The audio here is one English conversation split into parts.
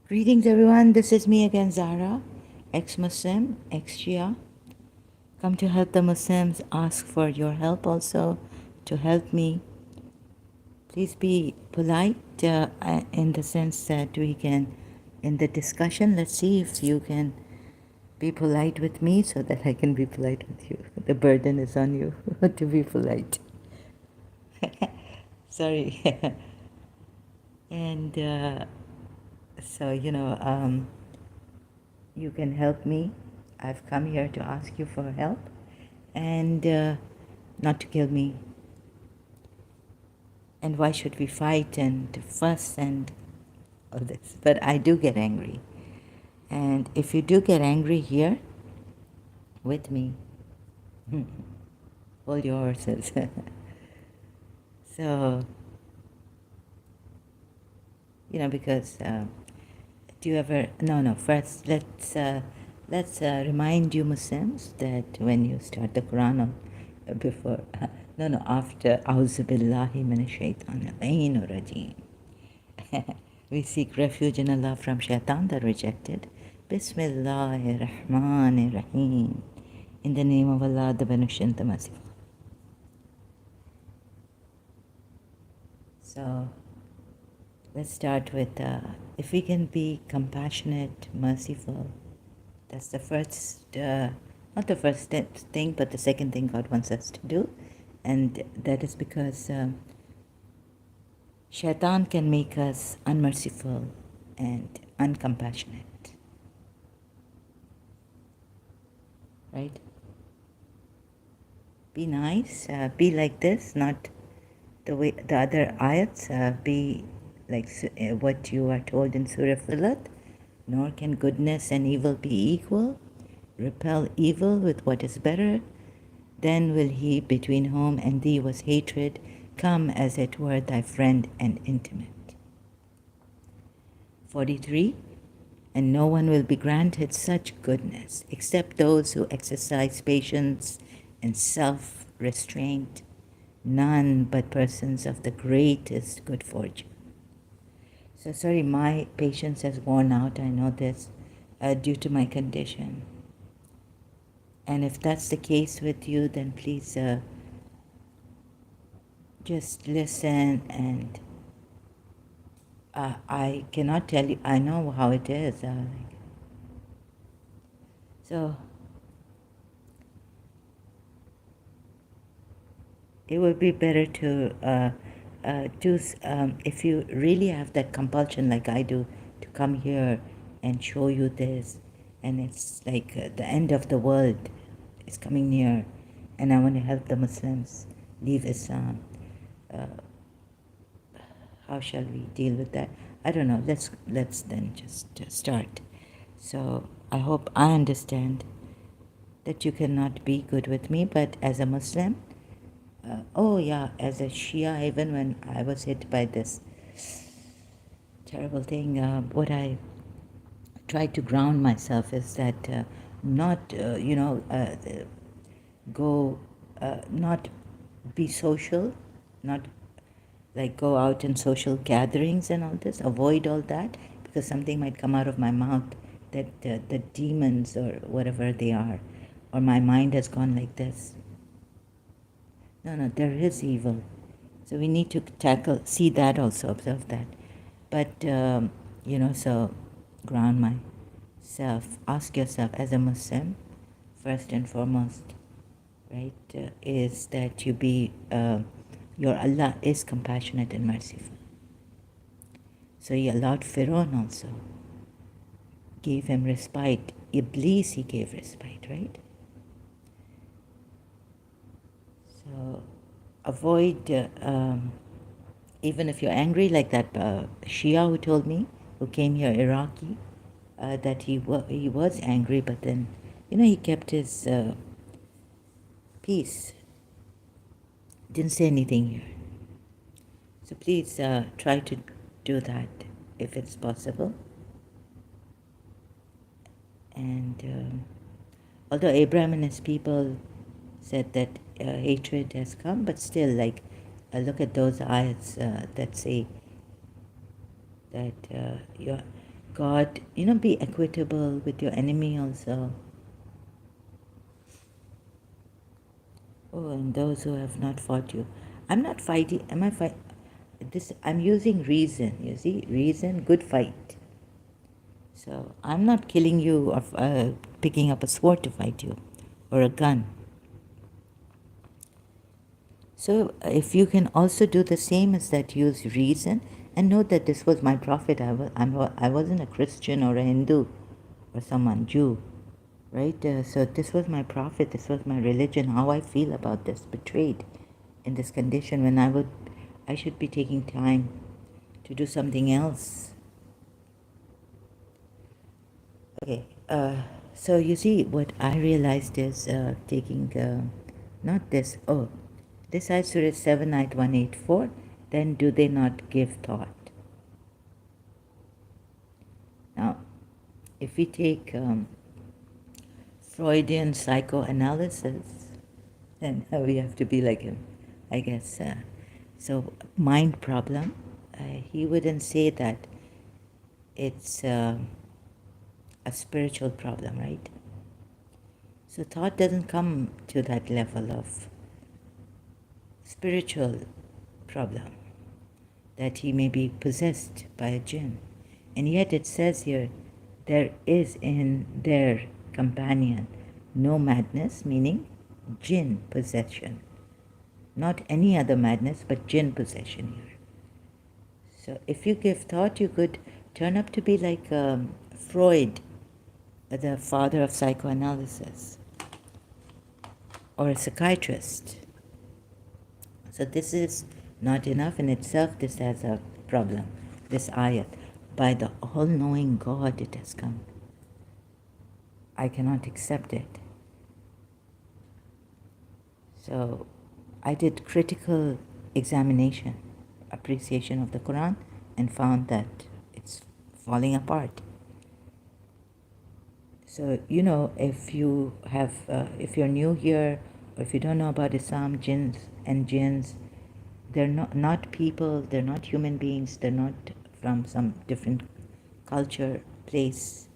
Greetings, everyone. This is me again, Zara, ex-Muslim, ex-Shia. Come to help the Muslims. Ask for your help also to help me. Please be polite in the sense that we can, in the discussion, let's see if you can be polite with me so that I can be polite with you. The burden is on you to be polite. Sorry. And so, you can help me. I've come here to ask you for help and not to kill me. And why should we fight and fuss and all this? But I do get angry. And if you do get angry here with me, hold your horses. So, because do you ever? No. First, let's remind you Muslims that when you start the Quran, before, after A'udhu Billahi Minash Shaitanir Rajim, we seek refuge in Allah from Shaitan, the rejected. Bismillahir Rahmanir Rahim. In the name of Allah, the Beneficent, the Merciful. So, let's start with if we can be compassionate, merciful. That's the first, not the first thing, but the second thing God wants us to do. And that is because Shaitan can make us unmerciful and uncompassionate. Right? Be nice, be like this, not the way the other ayats, be like what you are told in Surah Fulat, nor can goodness and evil be equal. Repel evil with what is better. Then will he between whom and thee was hatred come as it were thy friend and intimate. 43. And no one will be granted such goodness except those who exercise patience and self-restraint, none but persons of the greatest good fortune. So sorry, my patience has worn out, I know this, due to my condition. And if that's the case with you, then please just listen. And I cannot tell you, I know how it is. So it would be better to do, if you really have that compulsion like I do, to come here and show you this, and it's like the end of the world is coming near, and I want to help the Muslims leave Islam. How shall we deal with that? I don't know. Let's then just start. So I hope I understand that you cannot be good with me, but as a Muslim, as a Shia, even when I was hit by this terrible thing, what I tried to ground myself is that not not be social, not like go out in social gatherings and all this, avoid all that, because something might come out of my mouth that the demons or whatever they are, or my mind has gone like this. No, there is evil. So we need to see that also, observe that. But, so ground myself, ask yourself as a Muslim, first and foremost, right, is that you be, your Allah is compassionate and merciful. So he allowed Pharaoh also, gave him respite. Iblis, he gave respite, right? So avoid, even if you're angry, like that Shia who told me, who came here, Iraqi, that he was angry, but then, he kept his peace. Didn't say anything here. So please try to do that if it's possible. And although Abraham and his people said that hatred has come, but still, like, look at those ayats that say that your God, be equitable with your enemy also. Oh, and those who have not fought you. I'm not fighting. Am I fight? I'm using reason. You see, reason, good fight. So I'm not killing you or picking up a sword to fight you, or a gun. So if you can also do the same as that, use reason, and know that this was my prophet. I wasn't a Christian or a Hindu or someone, Jew, right? So this was my prophet, this was my religion, how I feel about this, betrayed in this condition when I should be taking time to do something else. Okay, so you see, what I realized is taking, not this, this ayat, Surah 7, ayat 184, then do they not give thought? Now, if we take Freudian psychoanalysis, then we have to be like him, I guess. So, mind problem, he wouldn't say that it's a spiritual problem, right? So, thought doesn't come to that level of spiritual problem, that he may be possessed by a jinn. And yet it says here, there is in their companion no madness, meaning jinn possession. Not any other madness, but jinn possession here. So if you give thought, you could turn up to be like Freud, the father of psychoanalysis, or a psychiatrist. So this is not enough in itself. This has a problem, this ayat. By the all-knowing God it has come. I cannot accept it. So I did critical examination, appreciation of the Quran, and found that it's falling apart. So, if you have, if you're new here, or if you don't know about Islam, jinns, they're not people, they're not human beings, they're not from some different culture, place.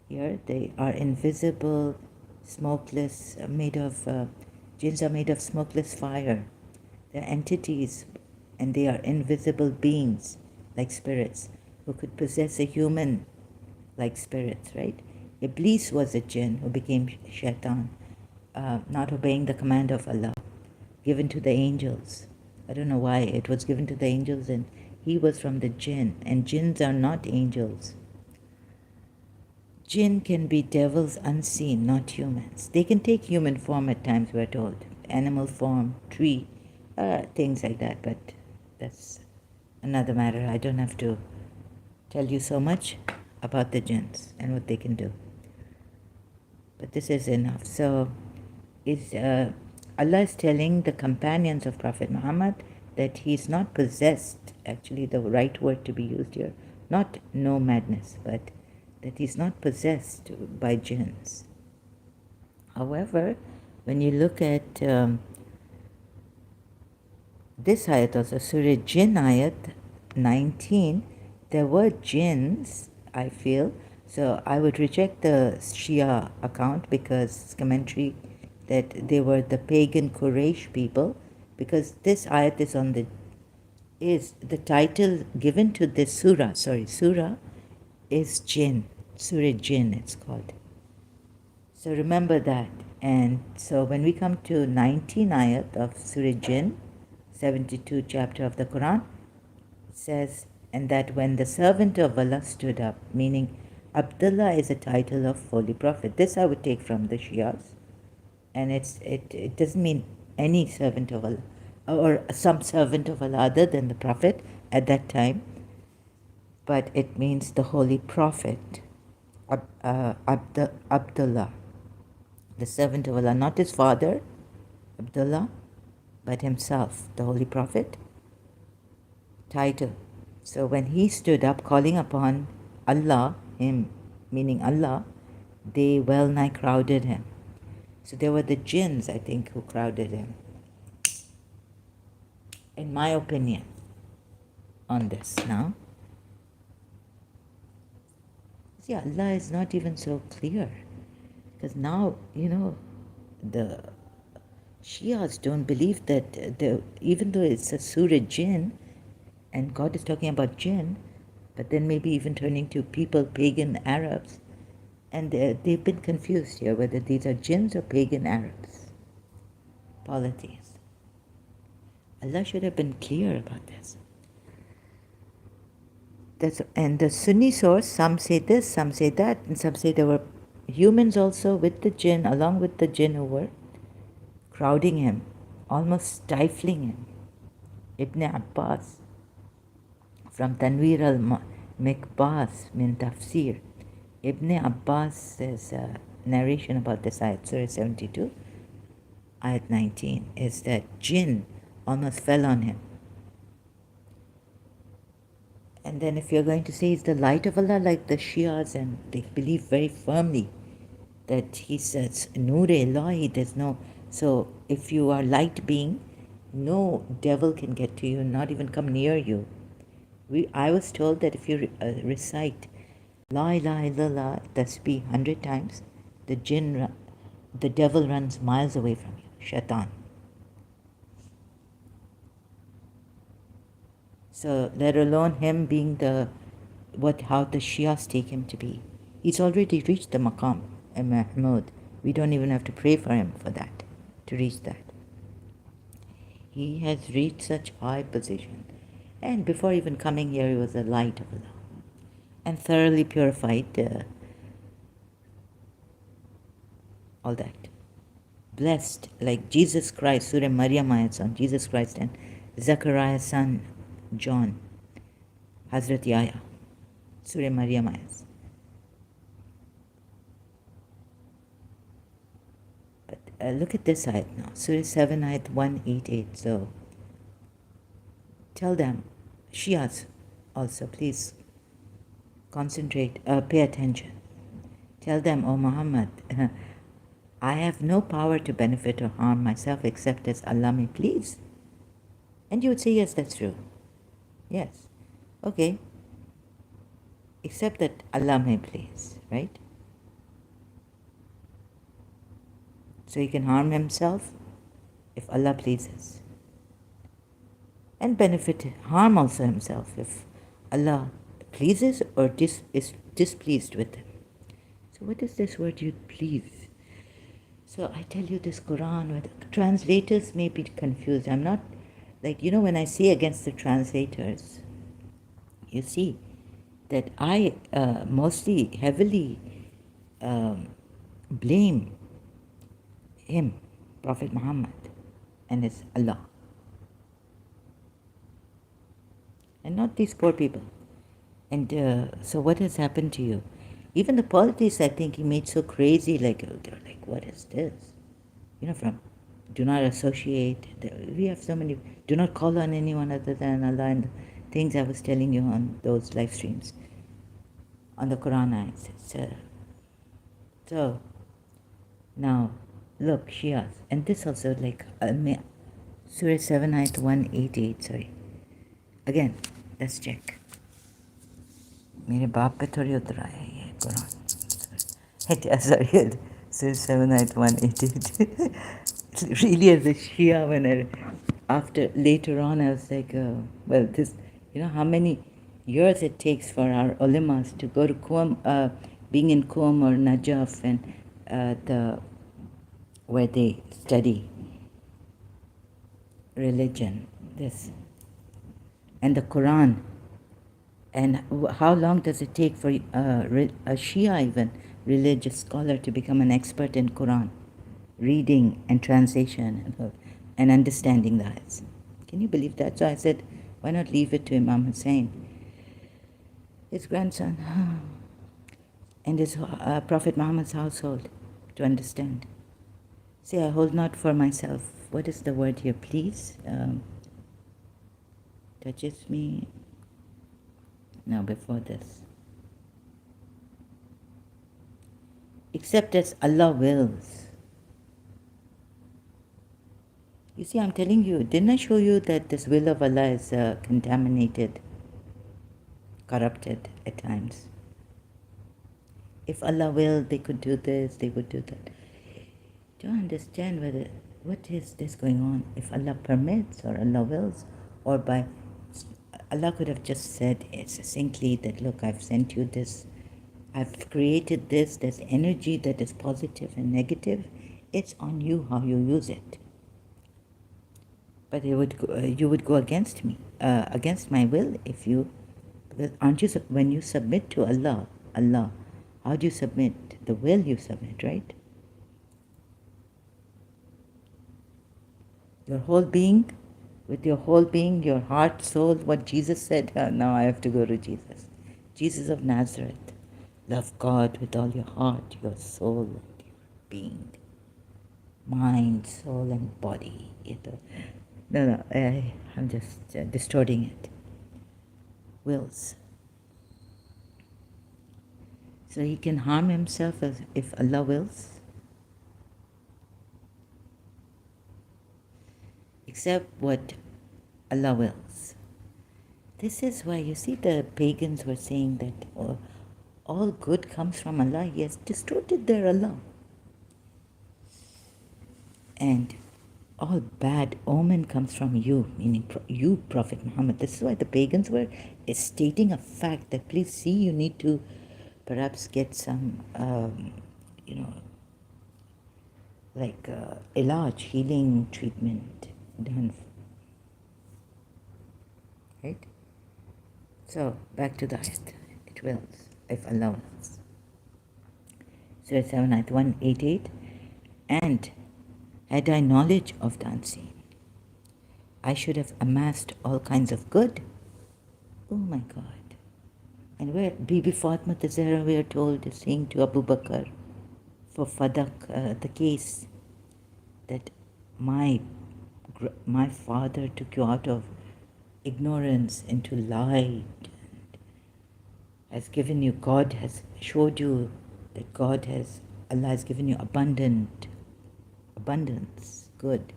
Here, they are invisible, smokeless, jinns are made of smokeless fire. They're entities, and they are invisible beings, like spirits, who could possess a human like spirits, right? Iblis was a jinn who became shaitan, not obeying the command of Allah, given to the angels. I don't know why it was given to the angels, and he was from the jinn, and jinns are not angels. Jinn can be devils unseen, not humans. They can take human form at times, we're told. Animal form, tree, things like that, but that's another matter. I don't have to tell you so much about the jinns and what they can do. But this is enough. So Allah is telling the companions of Prophet Muhammad that he's not possessed, actually the right word to be used here, not no madness, but that he's not possessed by jinns. However, when you look at this ayat also, Surah Jinn ayat 19, there were jinns, I feel. So I would reject the Shia account because commentary that they were the pagan Quraysh people, because this ayat is the title given to this surah. Surah is Jinn. Surah Jinn it's called. So remember that. And so when we come to 19 ayat of Surah Jinn, 72 chapter of the Quran, it says, and that when the servant of Allah stood up, meaning Abdullah is a title of Holy Prophet. This I would take from the Shias. And it doesn't mean any servant of Allah, or some servant of Allah other than the Prophet at that time, but it means the Holy Prophet, Abdullah, the servant of Allah, not his father, Abdullah, but himself, the Holy Prophet, title. So when he stood up calling upon Allah, him meaning Allah, they well nigh crowded him. So there were the jinns, I think, who crowded him. In my opinion on this now. See, Allah is not even so clear. Because now, the Shias don't believe that, even though it's a Surah Jinn, and God is talking about Jinn, but then maybe even turning to people, pagan Arabs, and they've been confused here whether these are Jinns or pagan Arabs, polytheists. Allah should have been clear about this. And the Sunni source, some say this, some say that, and some say there were humans also with the jinn, along with the jinn who were crowding him, almost stifling him. Ibn Abbas, from Tanwir al-Mikbas min Tafsir, Ibn Abbas says a narration about this ayat, Surah 72, ayat 19, is that jinn almost fell on him. And then if you're going to say he's the light of Allah, like the Shias, and they believe very firmly that he says, Noor-e-Ilahi, there's no... So if you are light being, no devil can get to you, not even come near you. I was told that if you recite La ilaha illallah tasbih 100 times, the devil runs miles away from you, shaitan. So let alone him being how the Shias take him to be. He's already reached the maqam, Mahmud. We don't even have to pray for him for that, to reach that. He has reached such high position. And before even coming here, he was the light of Allah. And thoroughly purified, all that. Blessed, like Jesus Christ, Surah Maryam ayat on Jesus Christ and Zechariah's son, John, Hazrat Yahya, Surah Maryam ayat. But look at this ayat now, Surah 7 ayat 188. So tell them, Shias also, please concentrate, pay attention. Tell them, O Muhammad, I have no power to benefit or harm myself except as Allah may please. And you would say, yes, that's true. Yes. Okay. Except that Allah may please, right? So he can harm himself if Allah pleases. And harm also himself if Allah pleases or is displeased with him. So what is this word, you please? So I tell you, this Quran, translators may be confused. I'm not, when I say against the translators, you see that I mostly heavily blame him, Prophet Muhammad, and his Allah. And not these poor people. And so what has happened to you? Even the politics, I think, he made so crazy, they're like, what is this? From do not associate. We have so many, do not call on anyone other than Allah, and things I was telling you on those live streams, on the Quran ayats. So, now, look, Shias, and this also, Surah 7 ayat 188, sorry. Again, let's check. मेरे बाप पे थोड़ी उतर आया ये Quran. Sorry, Surah 7 ayat 188. Really, as a Shia, later on, I was like, this, how many years it takes for our ulemas to go to Qom, being in Qom or Najaf, and where they study religion, this, and the Quran. And how long does it take for a Shia, even religious scholar, to become an expert in Quran, reading and translation and understanding the ayats? Can you believe that? So I said, why not leave it to Imam Hussein, his grandson, and his Prophet Muhammad's household to understand. See, I hold not for myself. What is the word here, please? Touches me. No, before this. Except as Allah wills. You see, I'm telling you, didn't I show you that this will of Allah is contaminated, corrupted at times? If Allah willed, they could do this, they would do that. Don't understand what is this going on. If Allah permits or Allah wills, or by Allah could have just said succinctly that, look, I've sent you this, I've created this, there's energy that is positive and negative. It's on you how you use it. But you would go against me, against my will if you, because aren't you, when you submit to Allah, how do you submit? The will you submit, right? Your whole being, with your whole being, your heart, soul, what Jesus said, now I have to go to Jesus. Jesus of Nazareth. Love God with all your heart, your soul, and your being. Mind, soul, and body. No, I'm just distorting it. Wills. So he can harm himself if Allah wills. Except what Allah wills. This is why, you see, the pagans were saying that all good comes from Allah. He has distorted their Allah. And all bad omen comes from you, meaning you, Prophet Muhammad. This is why the pagans were stating a fact that, please see, you need to perhaps get some, like ilaj, healing treatment done. Right? So, back to the ayat. It wills, if Allah wills. Surah 7, ayat 188. And had I knowledge of the unseen, I should have amassed all kinds of good. Oh my God. And where Bibi Fatima Zahra, we are told, is saying to Abu Bakr for Fadak, the case, that my father took you out of ignorance into light, and has given you, God has showed you that Allah has given you abundance, good.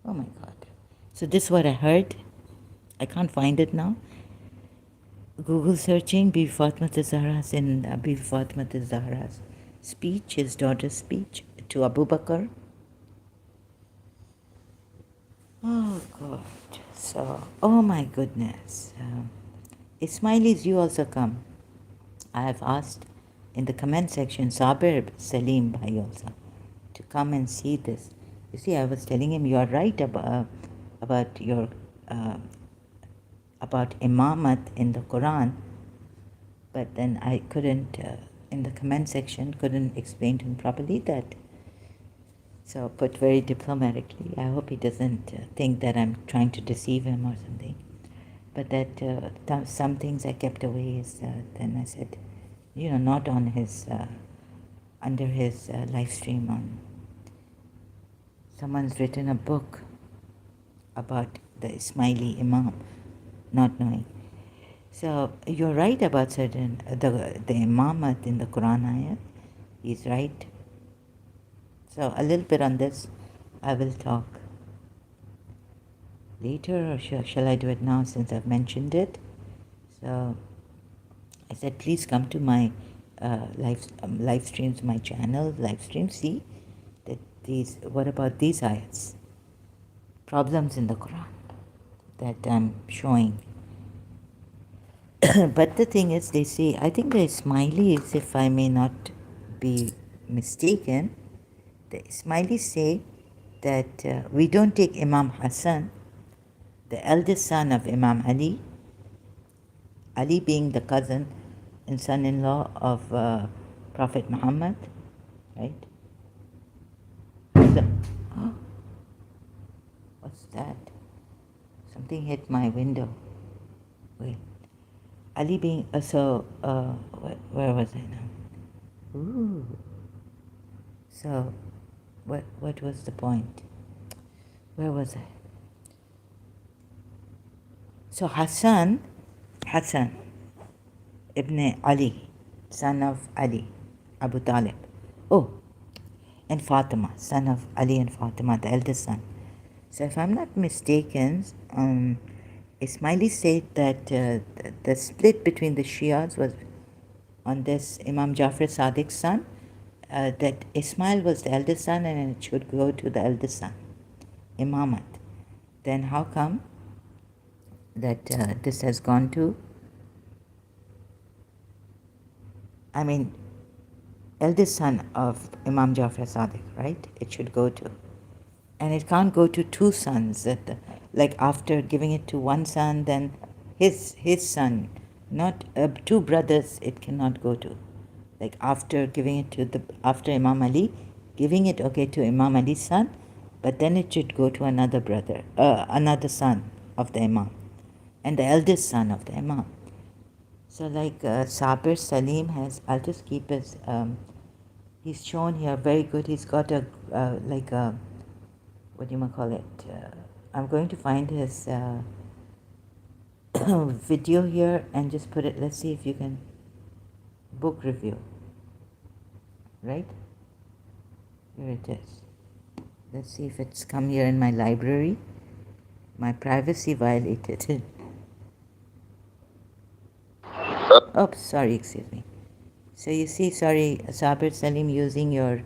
Oh my God. So this is what I heard. I can't find it now. Google searching Bibi Fatima Zahra's in Bibi Fatima Zahra's speech, his daughter's speech to Abu Bakr. Oh God. So, oh my goodness. Ismailis, you also come. I have asked in the comment section Sabir Salim Bhai also to come and see this. You see, I was telling him, you are right about your about imamat in the Quran, but then I couldn't in the comment section couldn't explain to him properly that. So put very diplomatically. I hope he doesn't think that I'm trying to deceive him or something. But that some things I kept away is then I said, not on his under his live stream on. Someone's written a book about the Ismaili Imam, not knowing. So you're right about certain the imamat in the Quran ayat. He's right. So a little bit on this, I will talk later, or shall I do it now since I've mentioned it? So I said, please come to my live streams, my channel live stream. See that what about these ayats? Problems in the Quran that I'm showing. But the thing is, they say, I think the Ismailis, if I may not be mistaken, the Ismailis say that we don't take Imam Hassan, the eldest son of Imam Ali being the cousin and son-in-law of Prophet Muhammad, right? What's that? Something hit my window. Wait. Ali being, where was I now? Ooh. So, what was the point? Where was I? So Hassan ibn Ali, son of Ali, Abu Talib. Oh, and Fatima, son of Ali and Fatima, the eldest son. So if I'm not mistaken, Ismaili said that the split between the Shias was on this Imam Jafar Sadiq's son, that Ismail was the eldest son and it should go to the eldest son, Imamat. Then how come that this has gone to, eldest son of Imam Jafar Sadiq, right? It should go to. And it can't go to two sons, like after giving it to one son, then his son, not two brothers, it cannot go to. Like after giving it to after Imam Ali, giving it to Imam Ali's son, but then it should go to another brother, another son of the Imam, and the eldest son of the Imam. So like Sabir Salim has, I'll just keep his, he's shown here, very good. He's got a, like a, what do you call it? I'm going to find his video here and just put it, let's see if you can, book review, right? Here it is. Let's see if it's come here in my library. My privacy violated. Oh, sorry, excuse me. So you see, sorry, Sabir Salim, using your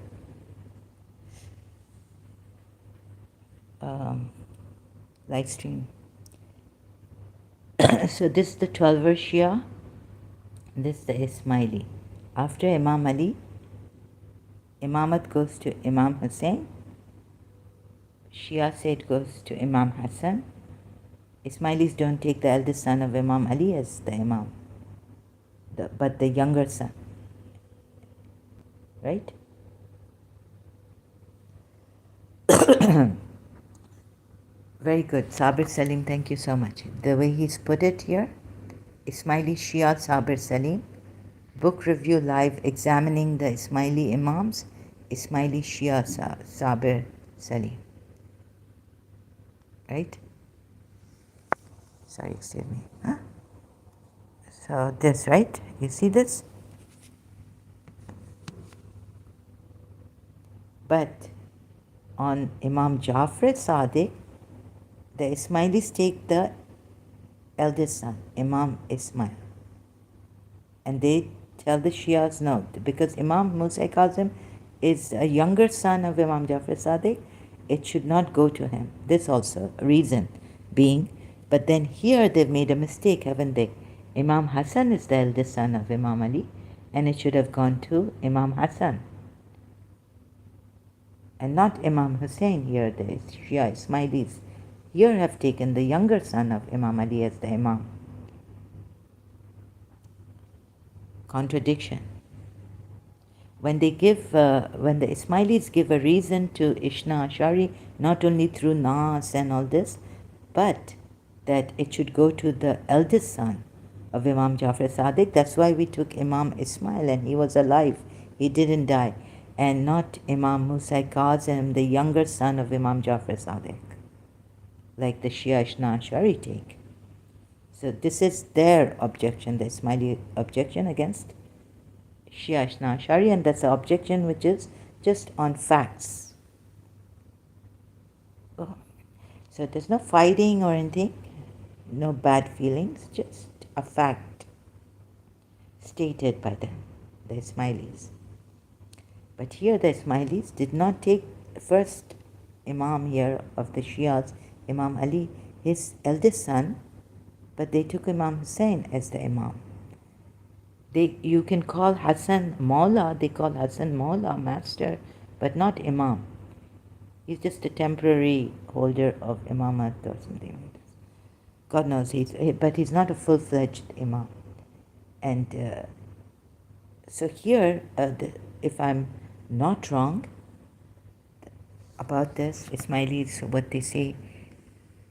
live stream. So this is the 12 Shia, this is the Ismaili. After Imam Ali, Imamat goes to Imam Hussein. Shia say it goes to Imam Hassan. Ismailis don't take the eldest son of Imam Ali as the Imam, but the younger son, right? Very good. Sabir Salim, thank you so much. The way he's put it here, Ismaili Shia Sabir Salim, book review live examining the Ismaili Imams, Ismaili Shia Sabir Salim. Right? Sorry, excuse me. Huh? So this, right? You see this? But on Imam Jafar Sadiq, the Ismailis take the eldest son, Imam Ismail. And they tell the Shias no, because Imam Musa Kazim is a younger son of Imam Jafar Sadiq, it should not go to him. This also, reason being. But then here they've made a mistake, haven't they? Imam Hassan is the eldest son of Imam Ali, and it should have gone to Imam Hassan. And not Imam Hussein here, the Shia Ismailis here have taken the younger son of Imam Ali as the Imam. Contradiction. When they give, when the Ismailis give a reason to Ishna Ashari, not only through Nas and all this, but that it should go to the eldest son of Imam Jafar Sadiq. That's why we took Imam Ismail, and he was alive. He didn't die. And not Imam Musa Kazim, the younger son of Imam Jafar Sadiq, like the Shia Ishna Ashari take. So this is their objection, the Ismaili objection against Shia Ishna Ashari, and that's the objection which is just on facts. Oh. So there's no fighting or anything, no bad feelings, just a fact stated by them, the Ismailis. But here the Ismailis did not take first Imam here of the Shias, Imam Ali, his eldest son, but they took Imam Hussein as the Imam. You can call Hassan Mawla, they call Hassan Mawla, master, but not Imam. He's just a temporary holder of Imamat or something like this. God knows, but he's not a full-fledged Imam. And so here, if I'm not wrong about this, Ismailis, what they say,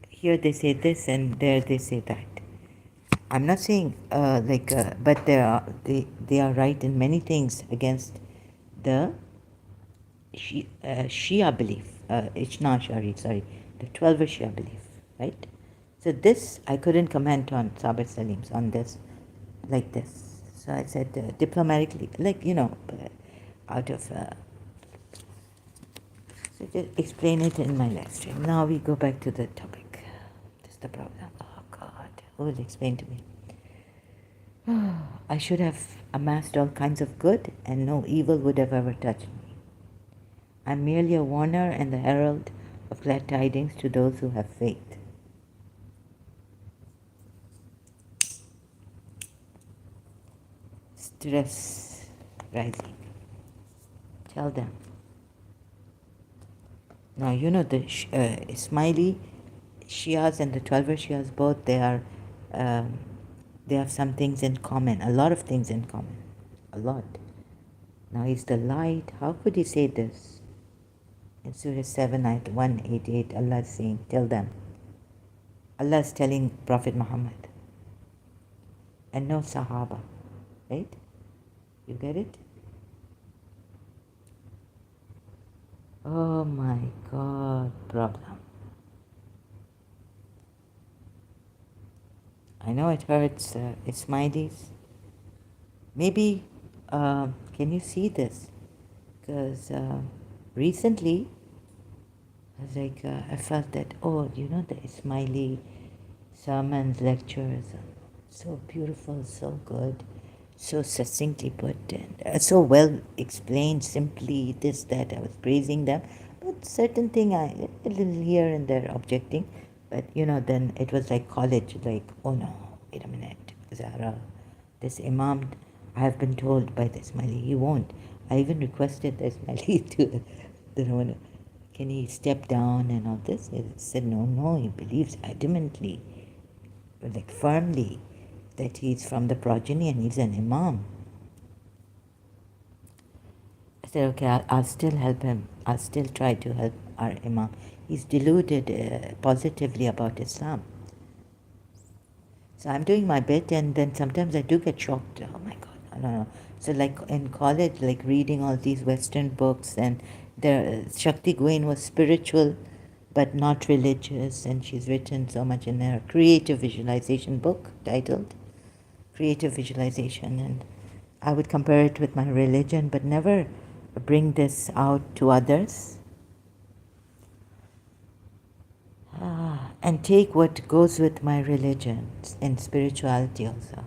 here they say this and there they say that. I'm not saying but they are right in many things against the Shia belief, Shari, sorry, the 12 Shia belief, right? So this, I couldn't comment on Sabir Salim's on this, like this. So I said diplomatically, like, out of, so just explain it in my live stream. Now we go back to the topic. That's the problem. Oh God, who will explain to me? I should have amassed all kinds of good, and no evil would have ever touched me. I'm merely a warner and the herald of glad tidings to those who have faith. Stress rising. Tell them. Now, the Ismaili Shias and the 12 Shias, both, they have some things in common, a lot of things in common. A lot. Now, he's the light. How could he say this? In Surah 7, Ayat 188, Allah is saying, tell them. Allah is telling Prophet Muhammad. And no Sahaba. Right? You get it? Oh my God, problem. I know it hurts Ismailis. Maybe, can you see this? Because recently, I was like, I felt that, the Ismaili sermons, lectures, so beautiful, so good, so succinctly put, and so well explained, simply this, that. I was praising them, but certain thing a little here and there objecting, but then it was like college, like, oh no, wait a minute, Zara, this Imam, I have been told by the Ismaili, he won't. I even requested the Ismaili to, can he step down and all this? He said, no, he believes adamantly, like firmly, that he's from the progeny and he's an Imam. I said, okay, I'll still help him. I'll still try to help our Imam. He's deluded positively about Islam. So I'm doing my bit, and then sometimes I do get shocked. Oh my God, I don't know. So like in college, like reading all these Western books, and Shakti Gwain was spiritual, but not religious, and she's written so much in her creative visualization book titled Creative Visualization, and I would compare it with my religion, but never bring this out to others. And take what goes with my religion and spirituality also.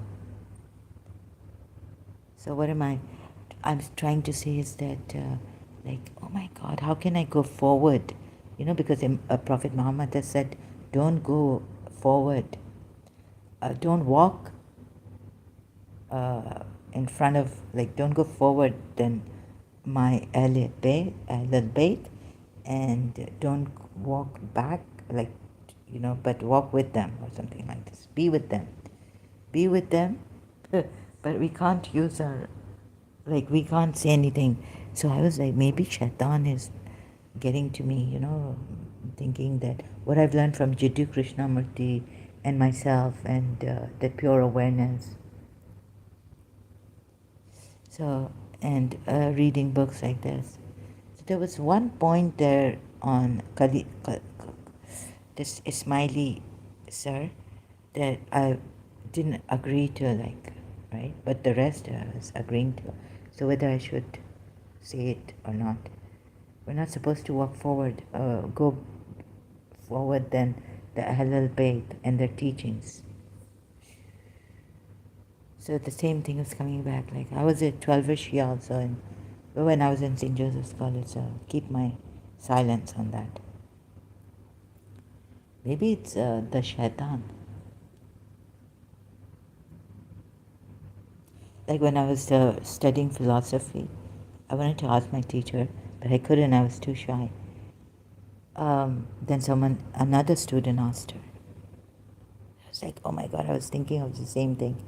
So what I'm trying to say is that, like, oh my God, how can I go forward? Because Prophet Muhammad has said, don't go forward. Don't walk in front of, like, don't go forward than my Ahlul Bayt, and don't walk back, like, but walk with them or something like this. Be with them. Be with them, but we can't use we can't say anything. So I was like, maybe Shaitan is getting to me, thinking that what I've learned from Jiddu Krishnamurti and myself, and that pure awareness. So, and reading books like this. So there was one point there on this Ismaili sir that I didn't agree to, like, right? But the rest I was agreeing to. So whether I should say it or not. We're not supposed to walk forward, go forward than the Ahlul Bayt and their teachings. So the same thing was coming back. Like, I was a 12-ish year also, when I was in St. Joseph's College, so keep my silence on that. Maybe it's the Shaitan. Like when I was studying philosophy, I wanted to ask my teacher, but I couldn't, I was too shy. Then another student asked her. I was like, oh my God, I was thinking of the same thing.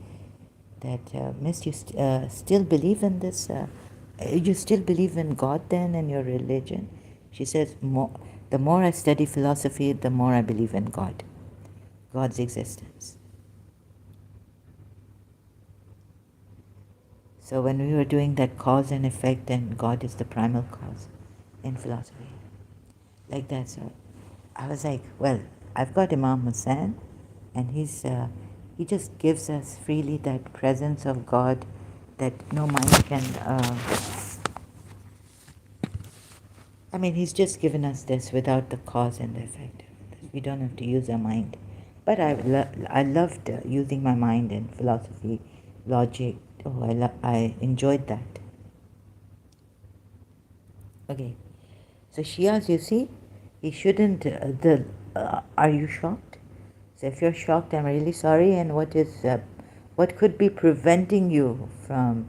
That, Miss, you still believe in this? You still believe in God then and your religion? She says, the more I study philosophy, the more I believe in God, God's existence. So when we were doing that cause and effect, and God is the primal cause, in philosophy. Like that. So I was like, well, I've got Imam Hussain, and he just gives us freely that presence of God that no mind can. He's just given us this without the cause and the effect. We don't have to use our mind. But I loved using my mind in philosophy, logic. Oh, I enjoyed that. Okay. So Shias, you see, he shouldn't. Are you shocked? So if you're shocked, I'm really sorry. And what could be preventing you from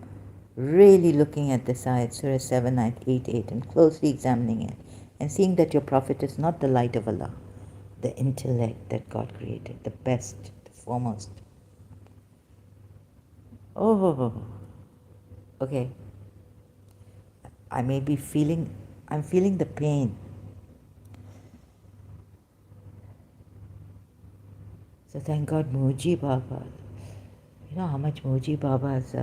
really looking at this ayat, Surah 7, 8, and closely examining it, and seeing that your prophet is not the light of Allah, the intellect that God created, the best, the foremost. Oh, okay. I'm feeling the pain. So thank God Muji Baba. You know how much Muji Baba's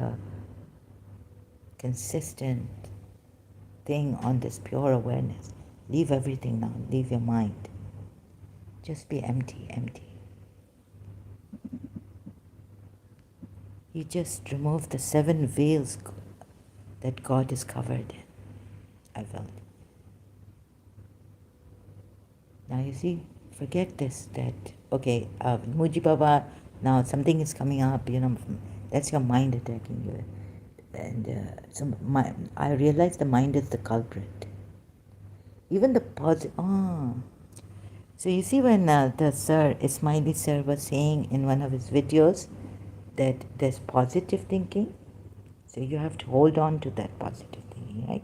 consistent thing on this pure awareness. Leave everything now. Leave your mind. Just be empty, empty. You just remove the 7 veils that God is covered in. I felt. Now you see, forget this, that, okay, Muji Baba, now something is coming up, that's your mind attacking you. And I realize the mind is the culprit. Even the positive, So you see when the sir, Ismaili sir, was saying in one of his videos that there's positive thinking, so you have to hold on to that positive thinking, right?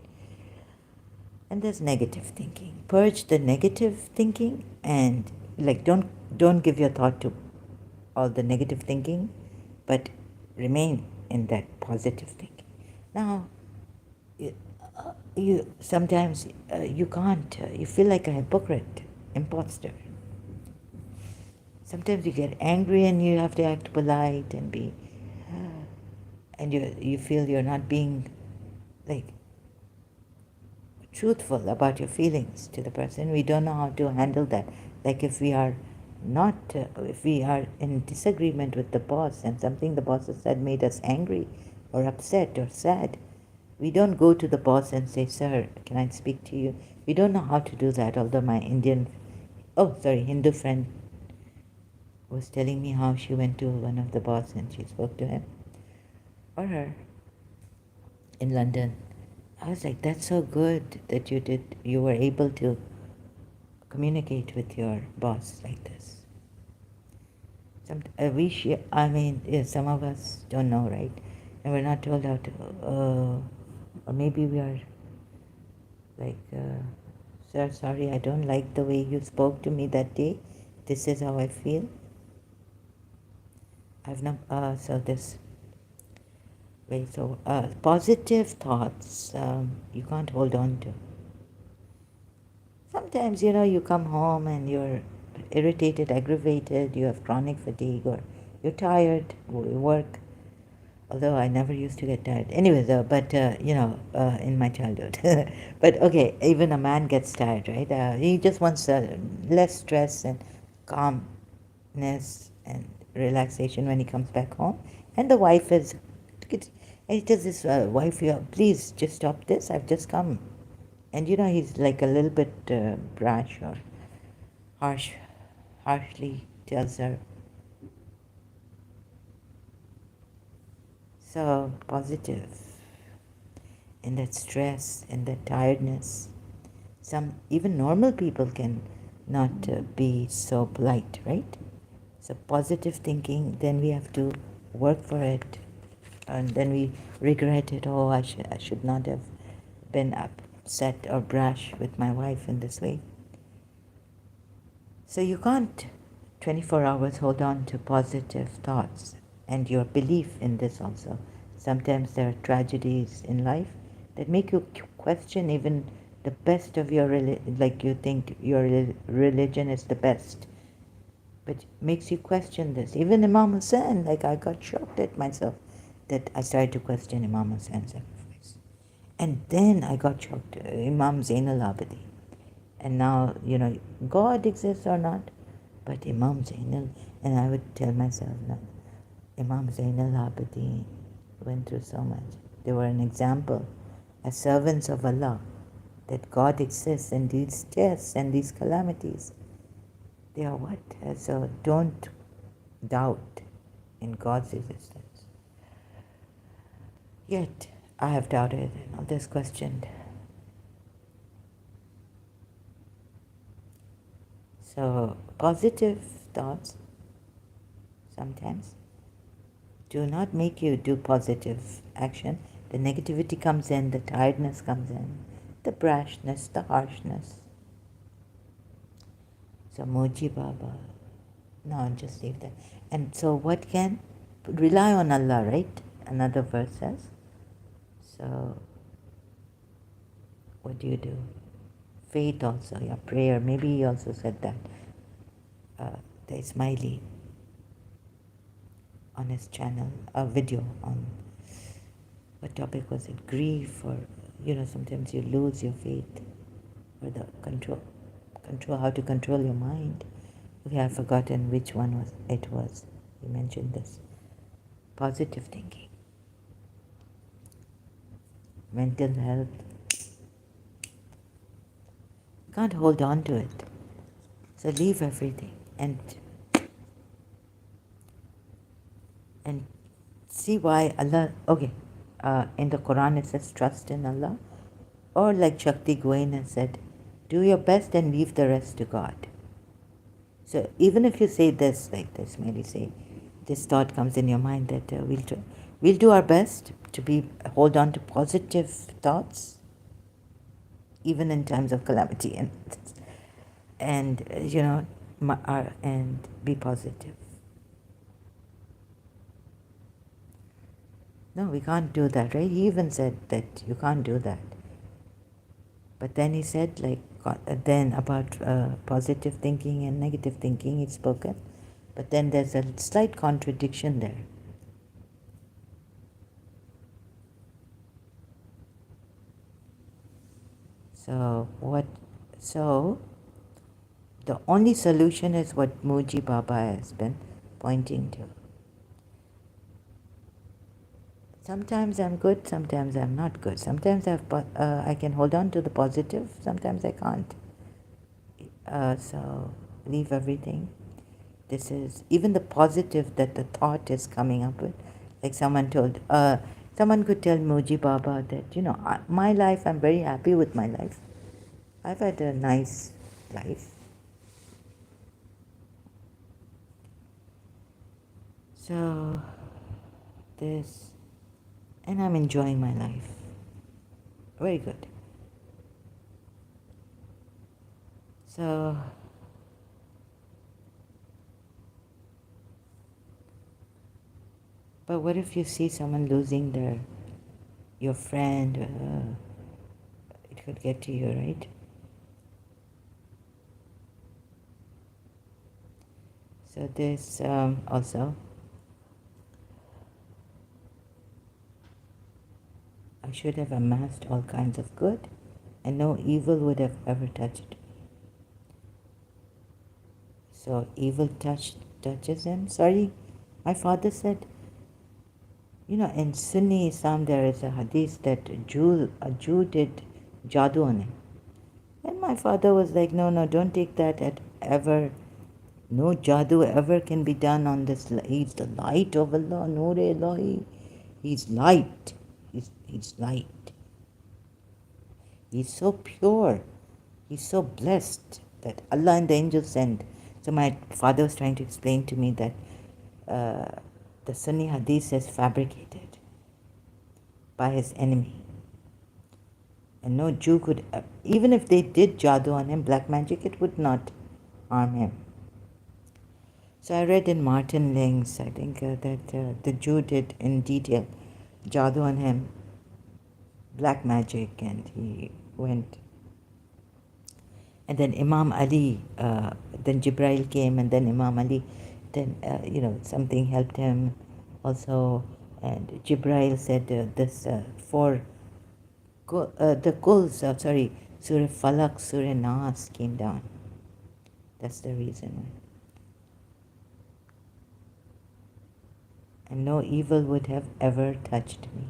And there's negative thinking. Purge the negative thinking and don't give your thought to all the negative thinking, but remain in that positive thinking. Now, you sometimes you can't. You feel like a hypocrite, imposter. Sometimes you get angry and you have to act polite and be, and you feel you're not being like truthful about your feelings to the person. We don't know how to handle that. Like if we are if we are in disagreement with the boss and something the boss has said made us angry or upset or sad, we don't go to the boss and say, sir, can I speak to you? We don't know how to do that, although my Hindu friend was telling me how she went to one of the boss and she spoke to him or her in London. I was like, that's so good that you were able to communicate with your boss like this. Some of us don't know, right? And we're not told how to, or maybe we are like, sir, sorry, I don't like the way you spoke to me that day. This is how I feel. Positive thoughts, you can't hold on to. Sometimes, you come home and you're irritated, aggravated, you have chronic fatigue, or you're tired, you work. Although I never used to get tired. Anyways, in my childhood. But okay, even a man gets tired, right? He just wants less stress and calmness and relaxation when he comes back home. And the wife and he tells his wife, please just stop this, I've just come. And he's like a little bit brash or harshly tells her. So positive in that stress and that tiredness. Even normal people can not be so polite, right? So positive thinking, then we have to work for it, and then we regret it. Oh, I should not have been upset or brash with my wife in this way. So you can't 24 hours hold on to positive thoughts and your belief in this also. Sometimes there are tragedies in life that make you question even the best of your like you think your religion is the best, but makes you question this. Even Imam Hussain, like I got shocked at myself that I started to question Imam Hussain's sacrifice. And then I got shocked. Imam Zainal Abidin. And now, God exists or not, but Imam Zainal, and I would tell myself, no, Imam Zainal Abidin went through so much. They were an example as servants of Allah that God exists and these tests and these calamities. They are what? So don't doubt in God's existence. Yet I have doubted and others questioned. So positive thoughts sometimes do not make you do positive action. The negativity comes in, the tiredness comes in, the brashness, the harshness. So Moji Baba, no, just leave that. And so what can? Rely on Allah, right? Another verse says. So what do? Faith also, yeah, prayer. Maybe he also said that. The Ismaili on his channel, a video on, what topic was it? Grief, or sometimes you lose your faith, or the control, how to control your mind. Okay, I've forgotten which one it was. You mentioned this. Positive thinking, mental health. Can't hold on to it. So leave everything and see why Allah. Okay, in the Quran it says trust in Allah, or like Shakti Gawain has said, do your best and leave the rest to God. So even if you say this, like this, maybe say, this thought comes in your mind that we'll do our best to hold on to positive thoughts, even in times of calamity, and and be positive. No, we can't do that, right? He even said that you can't do that. But then he said, then about positive thinking and negative thinking, he's spoken. But then there's a slight contradiction there. So the only solution is what Muji Baba has been pointing to. Sometimes I'm good, sometimes I'm not good. Sometimes I can hold on to the positive, sometimes I can't. So leave everything. This is even the positive that the thought is coming up with. Like someone could tell Muji Baba that, my life, I'm very happy with my life. I've had a nice life. So this, and I'm enjoying my life. Very good. So but what if you see someone losing your friend? It could get to you, right? So this also, I should have amassed all kinds of good, and no evil would have ever touched me. So evil touches him. Sorry, my father said, in Sunni Islam there is a hadith that a Jew did jadoo on him. And my father was like, no, don't take that at ever. No jadoo ever can be done on this. He's the light of Allah, Noor Ilahi. He's light. He's light. He's so pure. He's so blessed that Allah and the angels send. So my father was trying to explain to me that the Sunni hadith is fabricated by his enemy. And no Jew could, even if they did jadoo on him, black magic, it would not harm him. So I read in Martin Ling's, I think, that the Jew did in detail jadoo on him, black magic, and he went. And then Imam Ali, then Jibrail came, and then Imam Ali, then, something helped him also. And Jibrail said this 4 the Kuls, Surah Falak, Surah Nas came down. That's the reason why. And no evil would have ever touched me.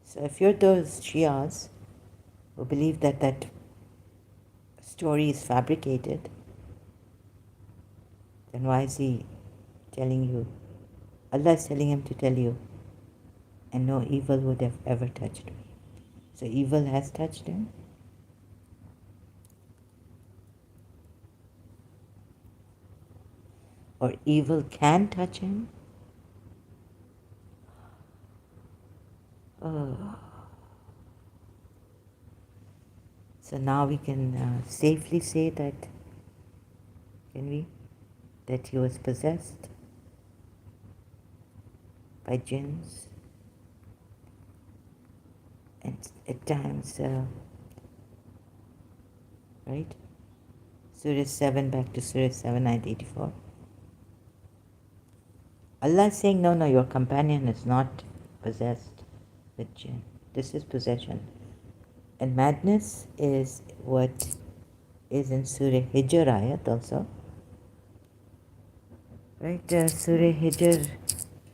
So if you're those Shias who believe that that story is fabricated, then why is he telling you? Allah is telling him to tell you, and no evil would have ever touched me. So evil has touched him. Or evil can touch him. Oh. So now we can safely say that, can we? That he was possessed by jinns. And at times, right? Surah 7, back to Surah 7, ayat 84. Allah is saying, no, your companion is not possessed with jinn. This is possession. And madness is what is in Surah Hijr ayat also. Right, Surah Hijr,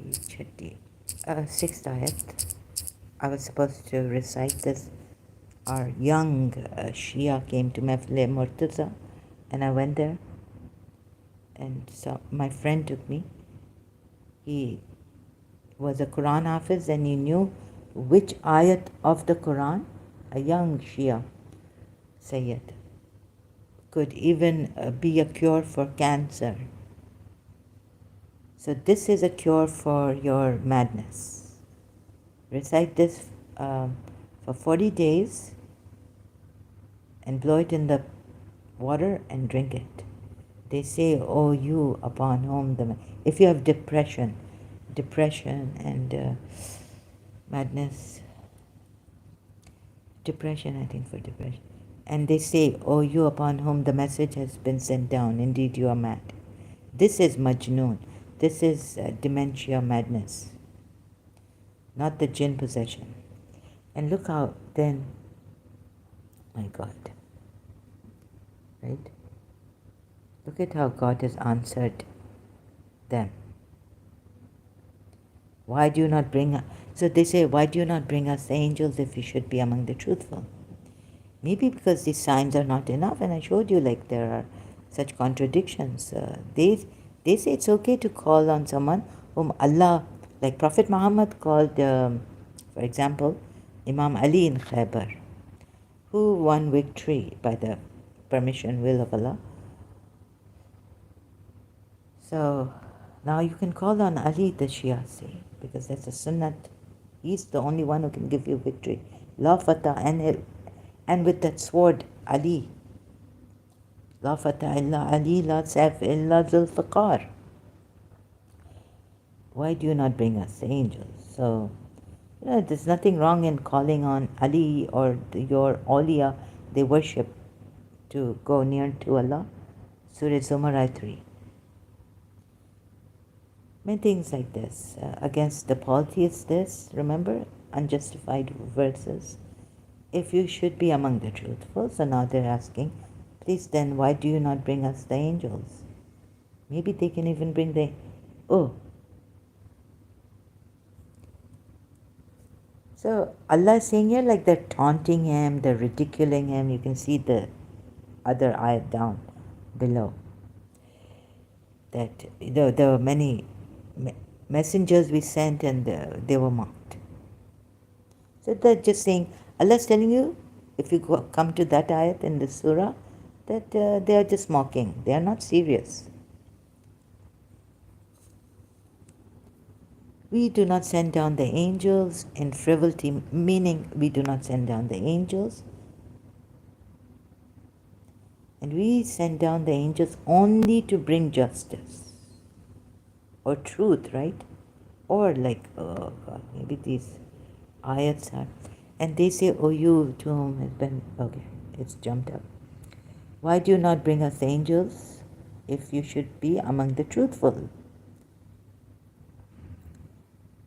6th ayat. I was supposed to recite this. Our young Shia came to Mefle Murtaza, and I went there. And so my friend took me. He was a Quran Hafiz and he knew which ayat of the Quran, a young Shia Sayyid, could even be a cure for cancer. So this is a cure for your madness. Recite this for 40 days and blow it in the water and drink it. They say, oh, you upon whom if you have depression and madness, depression, I think for depression, and they say, oh, you upon whom the message has been sent down, indeed you are mad. This is majnoon. This is dementia, madness, not the jinn possession. And look how then, my God, right? Look at how God has answered them. Why do you not bring us? So they say, why do you not bring us the angels if you should be among the truthful? Maybe because these signs are not enough, and I showed you like there are such contradictions. They say it's okay to call on someone whom Allah, like Prophet Muhammad called, for example, Imam Ali in Khaybar, who won victory by the permission, will of Allah. So now you can call on Ali, the Shia say, because that's a sunnat. He's the only one who can give you victory. La Fatah and with that sword, Ali. La Fatah illa Ali, la Saf illa Zulfiqar. Why do you not bring us the angels? So, there's nothing wrong in calling on Ali or your awliya they worship to go near to Allah. Surah Zumar 3. Many things like this. Against the polytheists, remember? Unjustified verses. If you should be among the truthful, so now they're asking, please then why do you not bring us the angels? Maybe they can even bring So Allah is saying here like they're taunting him, they're ridiculing him. You can see the other ayat down below. That there were many messengers we sent and they were mocked. So they're just saying, Allah is telling you, if you come to that ayat in the surah, that they are just mocking. They are not serious. We do not send down the angels in frivolity, meaning we do not send down the angels. And we send down the angels only to bring justice or truth, right? Or like, oh God, maybe these ayats are, and they say, oh, you to whom has been, okay, it's jumped up. Why do you not bring us angels if you should be among the truthful?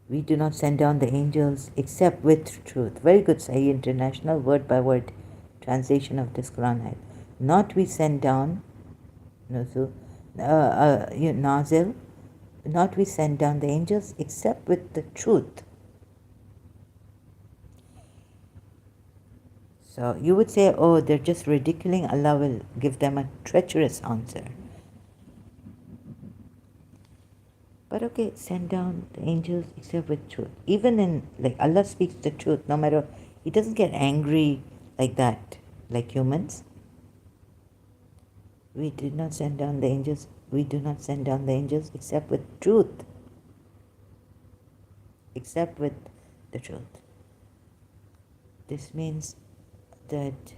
We do not send down the angels except with truth. Very good, Sahih International, word by word translation of this Quran ayat. Not we send down, Nazil, not we send down the angels except with the truth. So you would say, oh, they're just ridiculing, Allah will give them a treacherous answer. But okay, send down the angels except with truth. Even in, like, Allah speaks the truth, no matter, He doesn't get angry like that, like humans. We did not send down the angels, we do not send down the angels except with truth. Except with the truth. This means that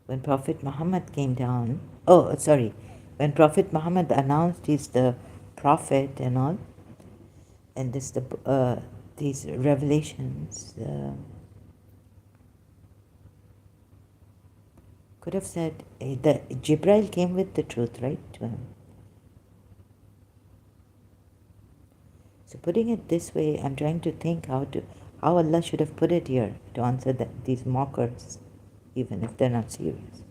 when Prophet Muhammad came down, when Prophet Muhammad announced he's the prophet and all, and these revelations, could have said that Jibreel came with the truth, right, to him. So putting it this way, I'm trying to think how Allah should have put it here to answer these mockers, even if they're not serious.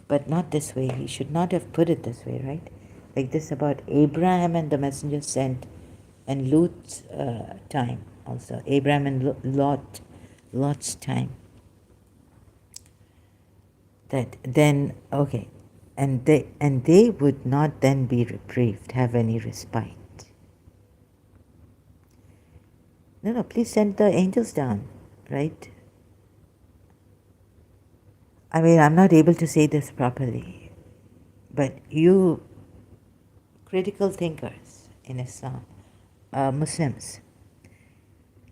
But not this way. He should not have put it this way, right? Like this about Abraham and the messenger sent, and Lut's time also. Abraham and Lot's time. That then, okay, and they would not then be reprieved, have any respite. No, please send the angels down, right? I mean, I'm not able to say this properly, but you critical thinkers in Islam, Muslims,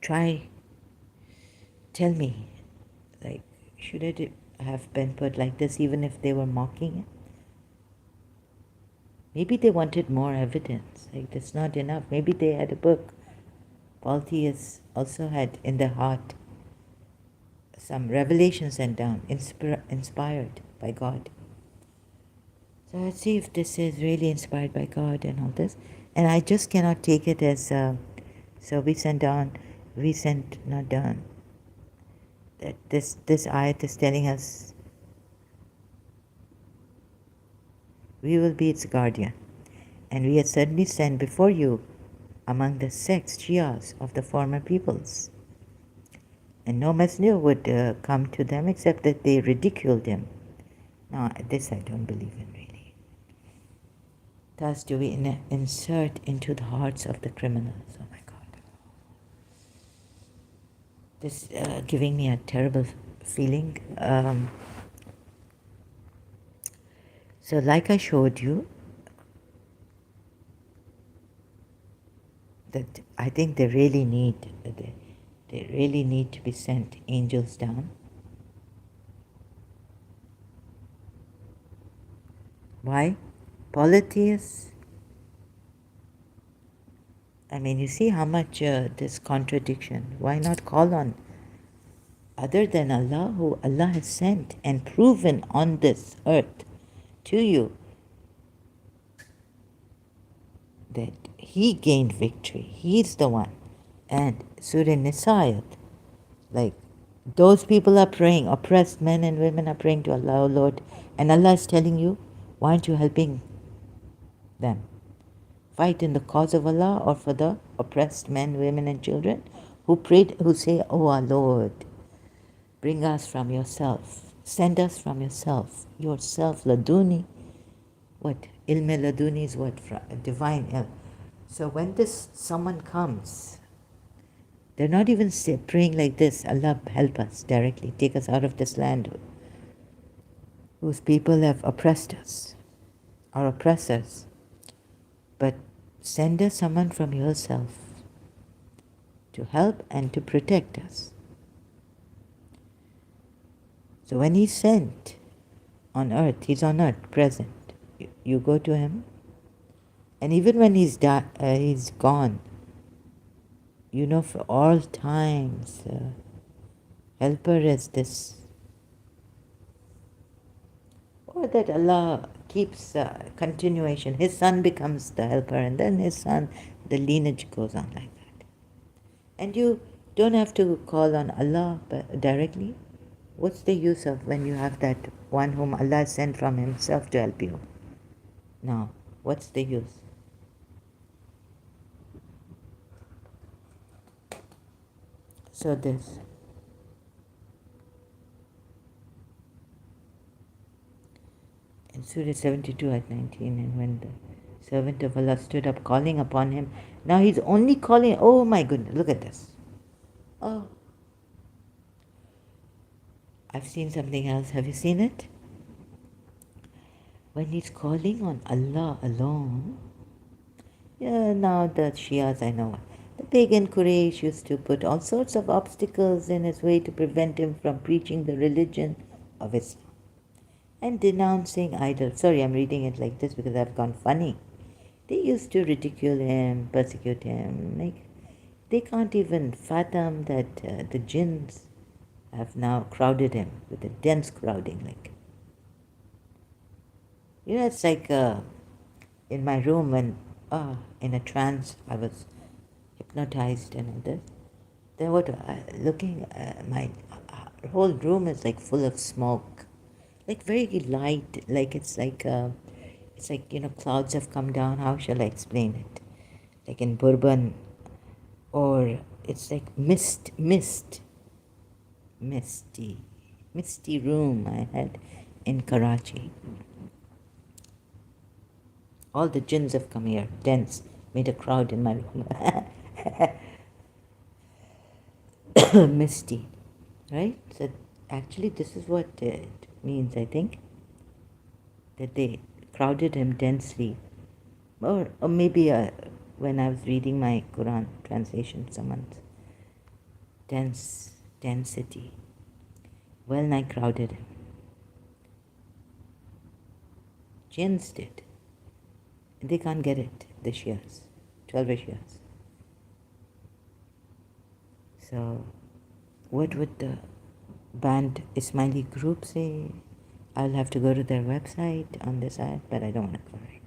tell me, like, should it have been put like this even if they were mocking it? Maybe they wanted more evidence, like that's not enough. Maybe they had a book. Polytheists also had in their heart some revelation sent down, inspired by God. So let's see if this is really inspired by God and all this. And I just cannot take it as, so we sent not down. That this ayat is telling us we will be its guardian. And we had certainly sent before you among the sects, Shias of the former peoples. And no messenger would come to them except that they ridiculed him. Now, this I don't believe in really. Thus do we insert into the hearts of the criminals. Oh my God. This giving me a terrible feeling. So like I showed you, that I think they really need to be sent angels down. Why? Polytheists. I mean, you see how much this contradiction. Why not call on other than Allah, who Allah has sent and proven on this earth to you that He gained victory. He's the one. And Surah Nisa, like those people are praying, oppressed men and women are praying to Allah, oh Lord, and Allah is telling you, why aren't you helping them? Fight in the cause of Allah or for the oppressed men, women and children who say, oh our Lord, bring us from yourself, send us from yourself, laduni. What? Ilme laduni is what? Divine ilm. So when someone comes, they're not even praying like this, Allah help us directly, take us out of this land whose people have oppressed us, our oppressors. But send us someone from yourself to help and to protect us. So when He's sent on earth, He's on earth, present. You go to Him, and even when He's gone, for all times, helper is this. Or that Allah keeps continuation. His son becomes the helper, and then his son, the lineage goes on like that. And you don't have to call on Allah directly. What's the use of when you have that one whom Allah sent from Himself to help you? Now, what's the use? So this. In Surah 72 at 19, and when the servant of Allah stood up calling upon him, now he's only calling, oh my goodness, look at this. Oh, I've seen something else. Have you seen it? When he's calling on Allah alone, yeah, now the Shias, I know, the pagan Quraysh used to put all sorts of obstacles in his way to prevent him from preaching the religion of Islam and denouncing idols. Sorry, I'm reading it like this because I've gone funny. They used to ridicule him, persecute him. Like, they can't even fathom that the jinns have now crowded him with a dense crowding. Like, you know, it's like in my room when, in a trance, I was hypnotized and all this. Then what? Looking, my whole room is like full of smoke, like very light. Like it's like clouds have come down. How shall I explain it? Like in Bourbon, or it's like misty room I had in Karachi. All the jinns have come here, dense, made a crowd in my room. Misty, right? So actually this is what it means, I think, that they crowded him densely. Or maybe when I was reading my Quran translation, someone's density, well nigh crowded him. Jinns did. They can't get it, the Shias, 12 Shias. So, what would the band Ismaili group say? I'll have to go to their website on this ad, but I don't want to go right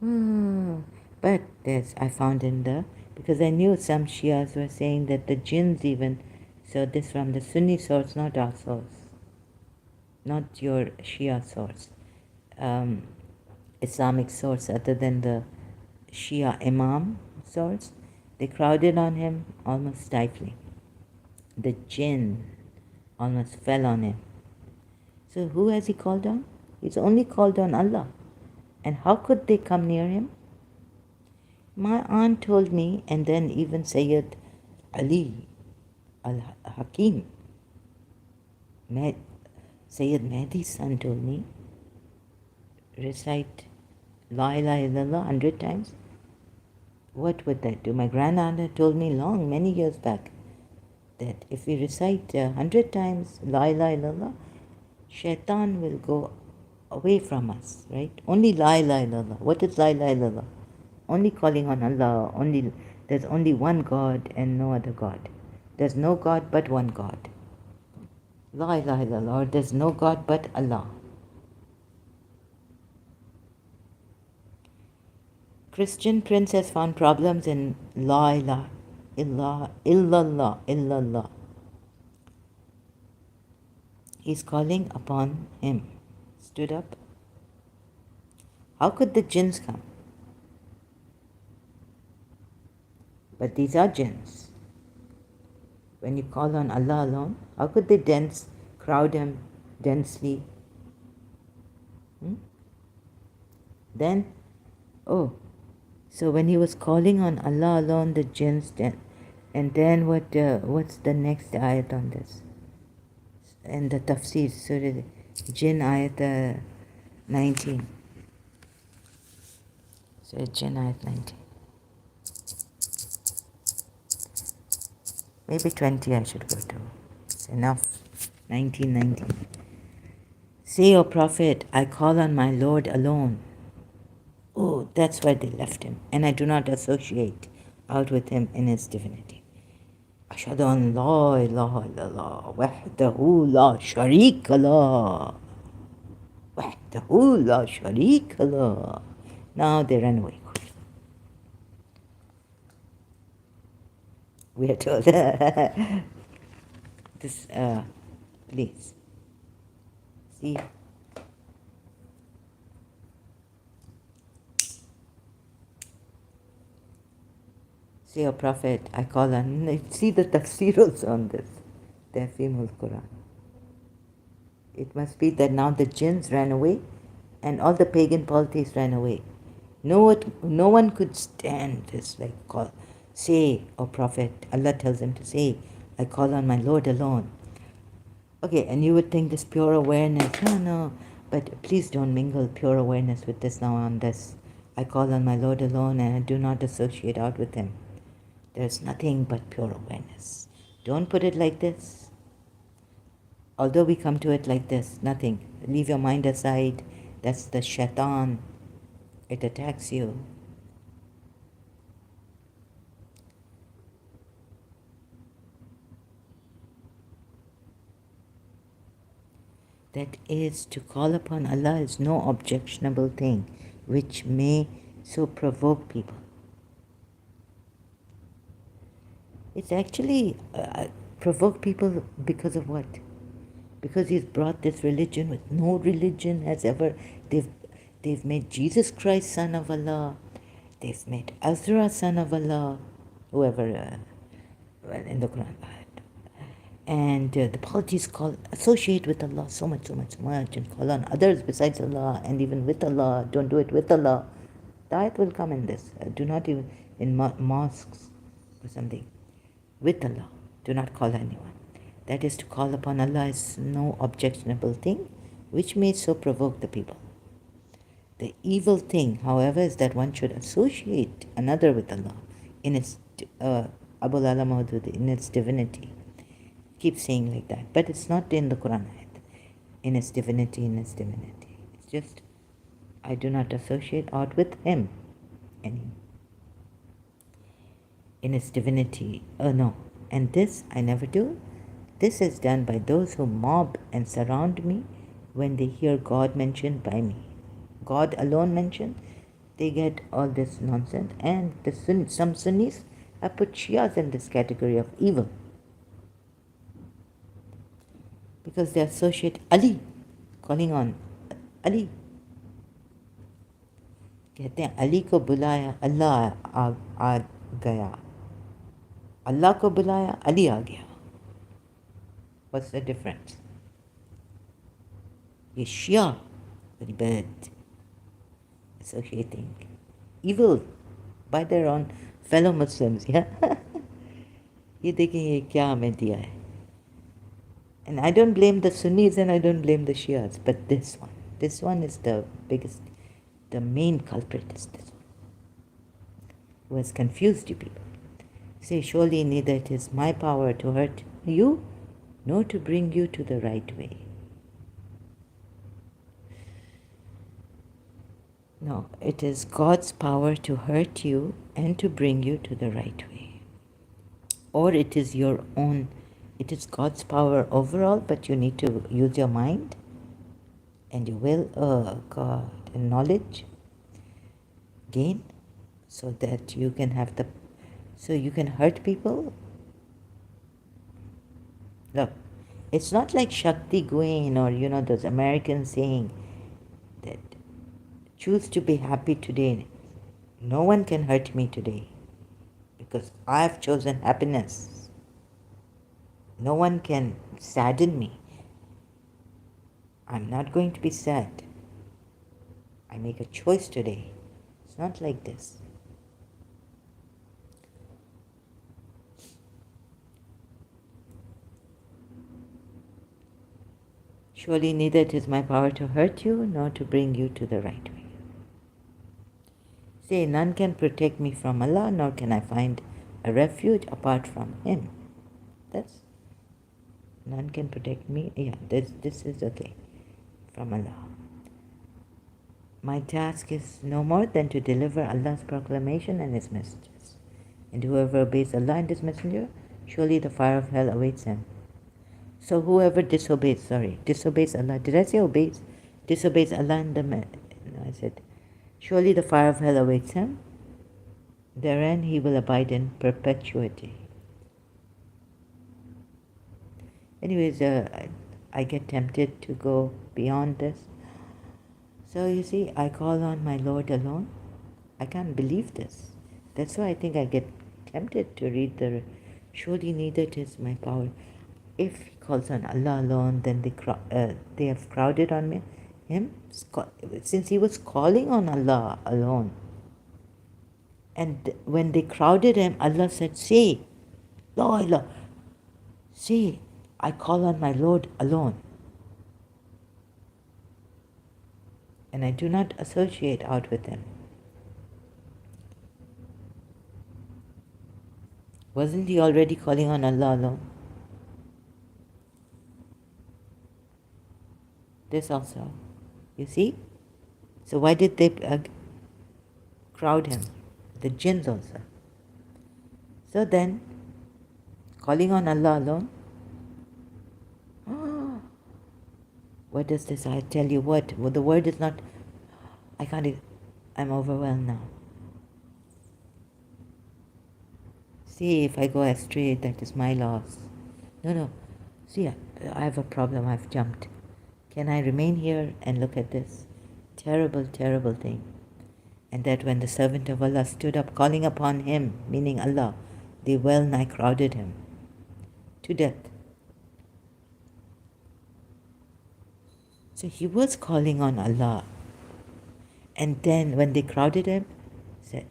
now. But I found because I knew some Shias were saying that the jinns even, so this from the Sunni source, not our source, not your Shia source, Islamic source other than the Shia Imam source, they crowded on him, almost stifling. The jinn almost fell on him. So who has he called on? He's only called on Allah. And how could they come near him? My aunt told me, and then even Sayyid Ali al-Hakim, Sayyid Mehdi's son, told me, recite La ilaha illallah 100 times. What would that do? My grandaunt told me many years back, that if we recite 100 times La ilaha illallah, shaitan will go away from us, right? Only La ilaha illallah. What is La ilaha illallah? Only calling on Allah. There's only one God and no other God. There's no God but one God. La ilaha illallah. Or there's no God but Allah. Christian Prince has found problems in La ilaha illallah. He's calling upon him. Stood up. How could the jinns come? But these are jinns. When you call on Allah alone, how could they crowd him densely? Then, so when he was calling on Allah alone, the jinns and then what's the next ayat on this? And the tafsir, Surah Jinn ayat 19. Surah Jinn ayat 19. Maybe 20 I should go to. It's enough. 19. Say, O Prophet, I call on my Lord alone. Oh, that's why they left him. And I do not associate out with him in his divinity. Ashhadu an la ilaha illallah wahdahu la sharika lah. Wahdahu la sharika lah. Now they ran away. We are told. This, please. See, say, O Prophet, I call on. See the tafsir on this. The Afimul Quran. It must be that now the jinns ran away and all the pagan polytheists ran away. No one could stand this, like, call, say, O Prophet, Allah tells him to say, I call on my Lord alone. Okay, and you would think this pure awareness, no, but please don't mingle pure awareness with this now on this. I call on my Lord alone and I do not associate out with him. There's nothing but pure awareness. Don't put it like this. Although we come to it like this, nothing. Leave your mind aside. That's the shaitan. It attacks you. That is, to call upon Allah is no objectionable thing which may so provoke people. It's actually provoke people because of what? Because he's brought this religion with no religion has ever. They've made Jesus Christ son of Allah. They've made Azra son of Allah. Whoever, in the Quran. And the polytheists associate with Allah so much, and call on others besides Allah, and even with Allah. Don't do it with Allah. The ayat will come in this. Do not even in mosques or something. With Allah. Do not call anyone. That is, to call upon Allah is no objectionable thing, which may so provoke the people. The evil thing, however, is that one should associate another with Allah in its Abul Ala Maudud, in its divinity. Keep saying like that, but it's not in the Quran ayat. In its divinity, It's just, I do not associate aught with him anymore. In its divinity, no. And this I never do. This is done by those who mob and surround me when they hear God mentioned by me. God alone mentioned, they get all this nonsense. And some Sunnis have put Shias in this category of evil. Because they associate Ali, calling on Ali. कहते हैं अली को बुलाया अल्लाह आ गया, अल्लाह को बुलाया अली आ गया. What's the difference? Ye Shia, very bad, associating evil by their own fellow Muslims. Yeah, ये देखें ये क्या हमें दिया है. And I don't blame the Sunnis and I don't blame the Shias, but this one is the biggest, the main culprit is this one, who has confused you people. Say, surely neither it is my power to hurt you, nor to bring you to the right way. No, it is God's power to hurt you and to bring you to the right way. Or it is your own. It is God's power overall, but you need to use your mind and your will, God, and knowledge gain, so that you can so you can hurt people. Look, it's not like Shakti Gwen or those Americans saying that choose to be happy today. No one can hurt me today because I have chosen happiness. No one can sadden me. I'm not going to be sad. I make a choice today. It's not like this. Surely neither it is my power to hurt you nor to bring you to the right way. Say, none can protect me from Allah, nor can I find a refuge apart from Him. None can protect me. Yeah, this is okay. From Allah. My task is no more than to deliver Allah's proclamation and His messages. And whoever obeys Allah and His messenger, surely the fire of hell awaits him. So whoever disobeys Allah. Did I say obeys? Disobeys Allah and I said, surely the fire of hell awaits him. Therein he will abide in perpetuity. Anyways, I get tempted to go beyond this. So you see, I call on my Lord alone. I can't believe this. That's why I think I get tempted to read the surely neither is my power. If he calls on Allah alone, then they have crowded on him. Since he was calling on Allah alone, and when they crowded him, Allah said, "Say, La ilaha, say, I call on my Lord alone, and I do not associate out with him." Wasn't he already calling on Allah alone? This also, you see? So why did they crowd him? The jinns also. So then, calling on Allah alone, what does this? I tell you what, well, the word is not, I can't, I'm overwhelmed now. See, if I go astray, that is my loss. No. See, I have a problem. I've jumped. Can I remain here and look at this terrible, terrible thing? And that when the servant of Allah stood up calling upon him, meaning Allah, they well nigh crowded him to death. So he was calling on Allah. And then when they crowded him, said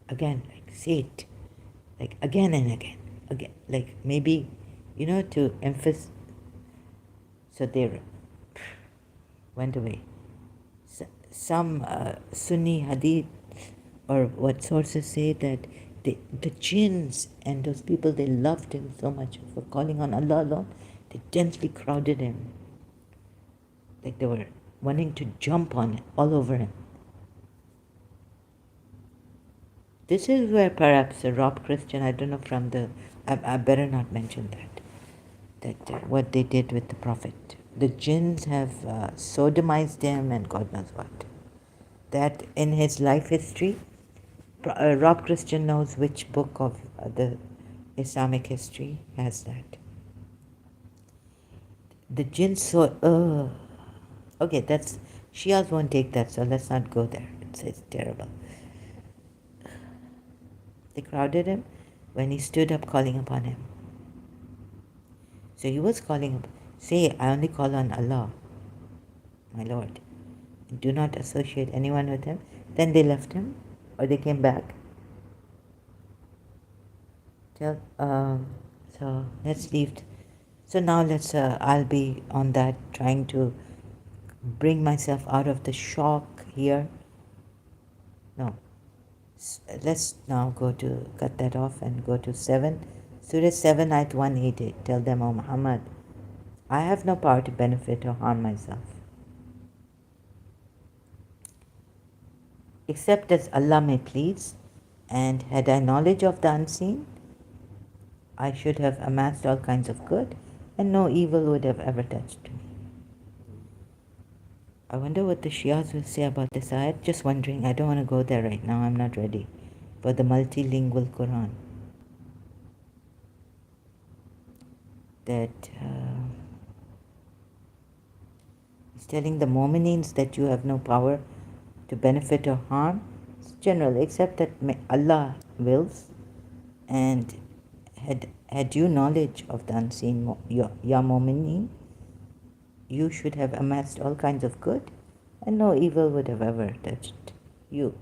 again, like say it, like again and again, like maybe, to emphasize. So they went away. Some Sunni hadith or what sources say that the jinns and those people, they loved him so much for calling on Allah alone, they densely crowded him. Like they were wanting to jump on it, all over him. This is where perhaps a Rob Christian, I don't know from the, I better not mention that what they did with the Prophet. The jinns have sodomized him and God knows what. That in his life history, Rob Christian knows which book of the Islamic history has that. The jinns okay, that's, Shias won't take that, so let's not go there. It's terrible. They crowded him when he stood up calling upon him. So he was calling him, say, I only call on Allah, my Lord. Do not associate anyone with him. Then they left him, or they came back. So let's leave. So now I'll be on that, trying to bring myself out of the shock here. No. Let's now cut that off and go to 7. Surah 7, Ayat 188. Tell them, O Muhammad, I have no power to benefit or harm myself, except as Allah may please, and had I knowledge of the unseen, I should have amassed all kinds of good, and no evil would have ever touched me. I wonder what the Shias will say about this ayat. Just wondering. I don't want to go there right now. I'm not ready for the multilingual Quran. That he's telling the Mu'minins that you have no power to benefit or harm. It's general, except that Allah wills, and had you knowledge of the unseen, ya Mu'minin, you should have amassed all kinds of good, and no evil would have ever touched you.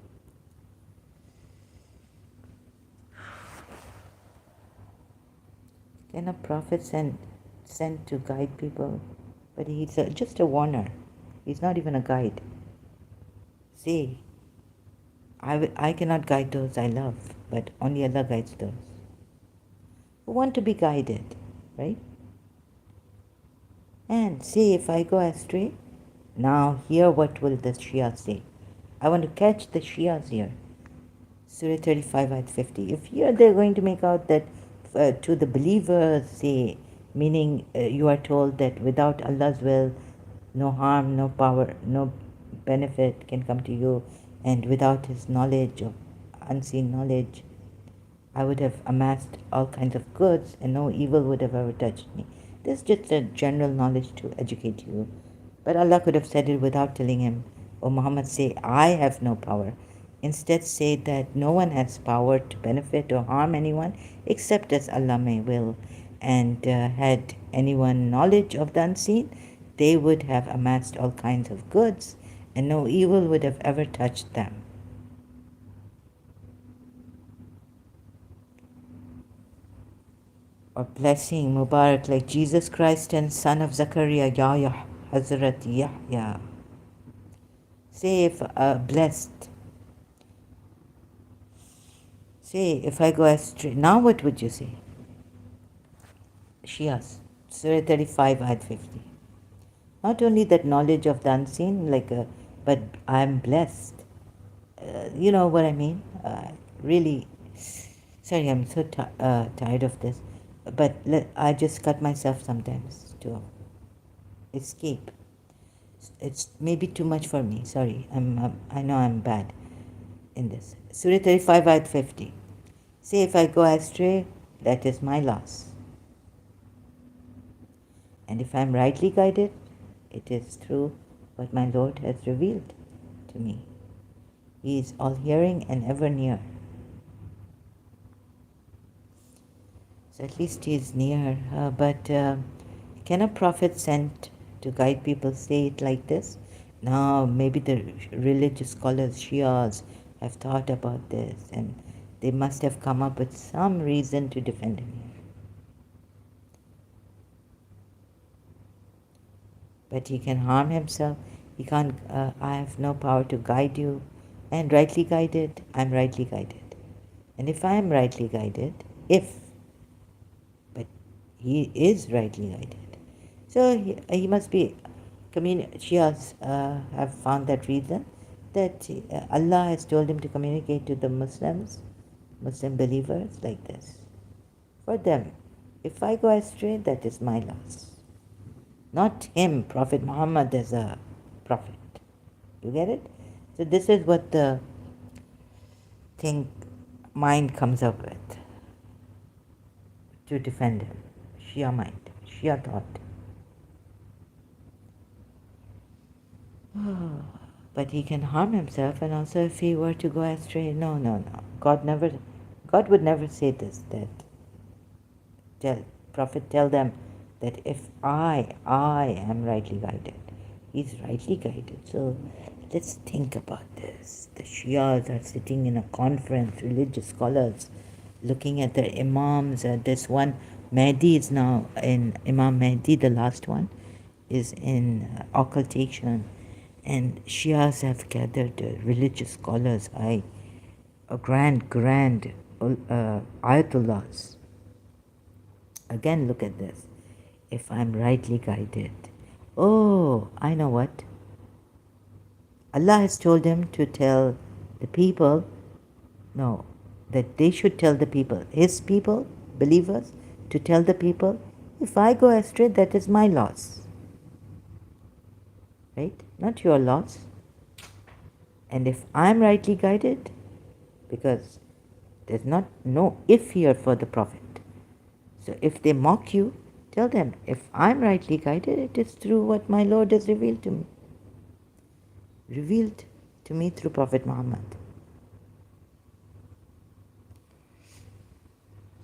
Can a prophet sent to guide people? But he's just a warner. He's not even a guide. See, I cannot guide those I love, but only Allah guides those who want to be guided, right? And see, if I go astray, now hear what will the Shia say. I want to catch the Shias here. Surah 35, Ayat 50. If here they're going to make out that to the believers, say, meaning you are told that without Allah's will, no harm, no power, no benefit can come to you, and without His knowledge of unseen knowledge, I would have amassed all kinds of goods, and no evil would have ever touched me. This is just a general knowledge to educate you. But Allah could have said it without telling him, "O Muhammad, say, I have no power." Instead, say that no one has power to benefit or harm anyone except as Allah may will. And had anyone knowledge of the unseen, they would have amassed all kinds of goods, and no evil would have ever touched them. Or blessing, Mubarak, like Jesus Christ and son of Zachariah, Yahya, Hazrat Yahya. Say if blessed. Say if I go astray. Now what would you say? Shias, Surah 35, Ayat 50. Not only that knowledge of the unseen, but I'm blessed. You know what I mean? Really, sorry, I'm so tired of this. But I just cut myself sometimes to escape. It's maybe too much for me. Sorry, I know I'm bad in this. Surah 35, Ayat 50. Say if I go astray, that is my loss. And if I'm rightly guided, it is through what my Lord has revealed to me. He is all hearing and ever near. So at least he is near. But can a prophet sent to guide people say it like this? Now, maybe the religious scholars, Shias, have thought about this, and they must have come up with some reason to defend him here. But he can harm himself. He can't. I have no power to guide you. And rightly guided, I'm rightly guided. And if I am rightly guided, but he is rightly guided. So he must be, Shias have found that reason, that Allah has told him to communicate to the Muslims, Muslim believers like this. For them, if I go astray, that is my loss. Not him, Prophet Muhammad, as a prophet. You get it? So this is what the mind comes up with to defend him. Shia mind, Shia thought. But he can harm himself, and also if he were to go astray, no. God would never say this, that Prophet tell them that if I am rightly guided, he's rightly guided. So let's think about this. The Shias are sitting in a conference, religious scholars, looking at their imams. This one, Mahdi is now in, Imam Mahdi, the last one, is in occultation. And Shias have gathered religious scholars, grand ayatollahs. Again, look at this. If I'm rightly guided. Oh, I know what. Allah has told him to tell the people, that they should tell the people, his people, believers, to tell the people, if I go astray, that is my loss. Right? Not your loss. And if I'm rightly guided, because there's no if here for the Prophet. So if they mock you, tell them, if I'm rightly guided, it is through what my Lord has revealed to me. Revealed to me through Prophet Muhammad.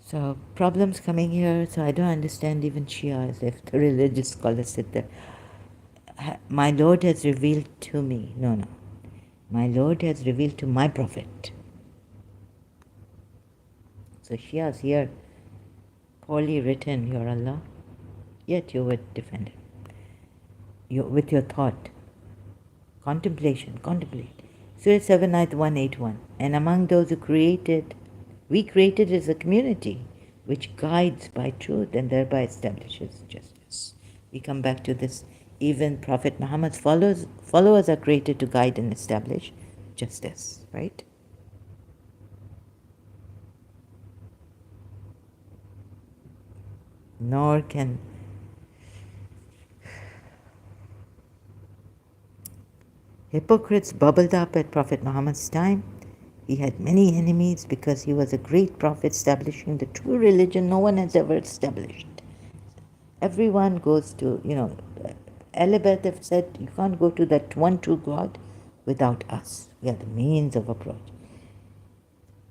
So problems coming here, so I don't understand even Shias if the religious scholars sit there. My Lord has revealed to me. No. My Lord has revealed to my Prophet. So Shias here, poorly written, Your Allah, yet you would defend him. With your thought, contemplate. Surah 7, Ayat 181. And among those we created as a community which guides by truth and thereby establishes justice. We come back to this. Even Prophet Muhammad's followers are created to guide and establish justice, right? Nor can hypocrites bubbled up at Prophet Muhammad's time. He had many enemies because he was a great prophet establishing the true religion no one has ever established. Everyone goes to, Elizabeth have said you can't go to that one true God without us. We are the means of approach.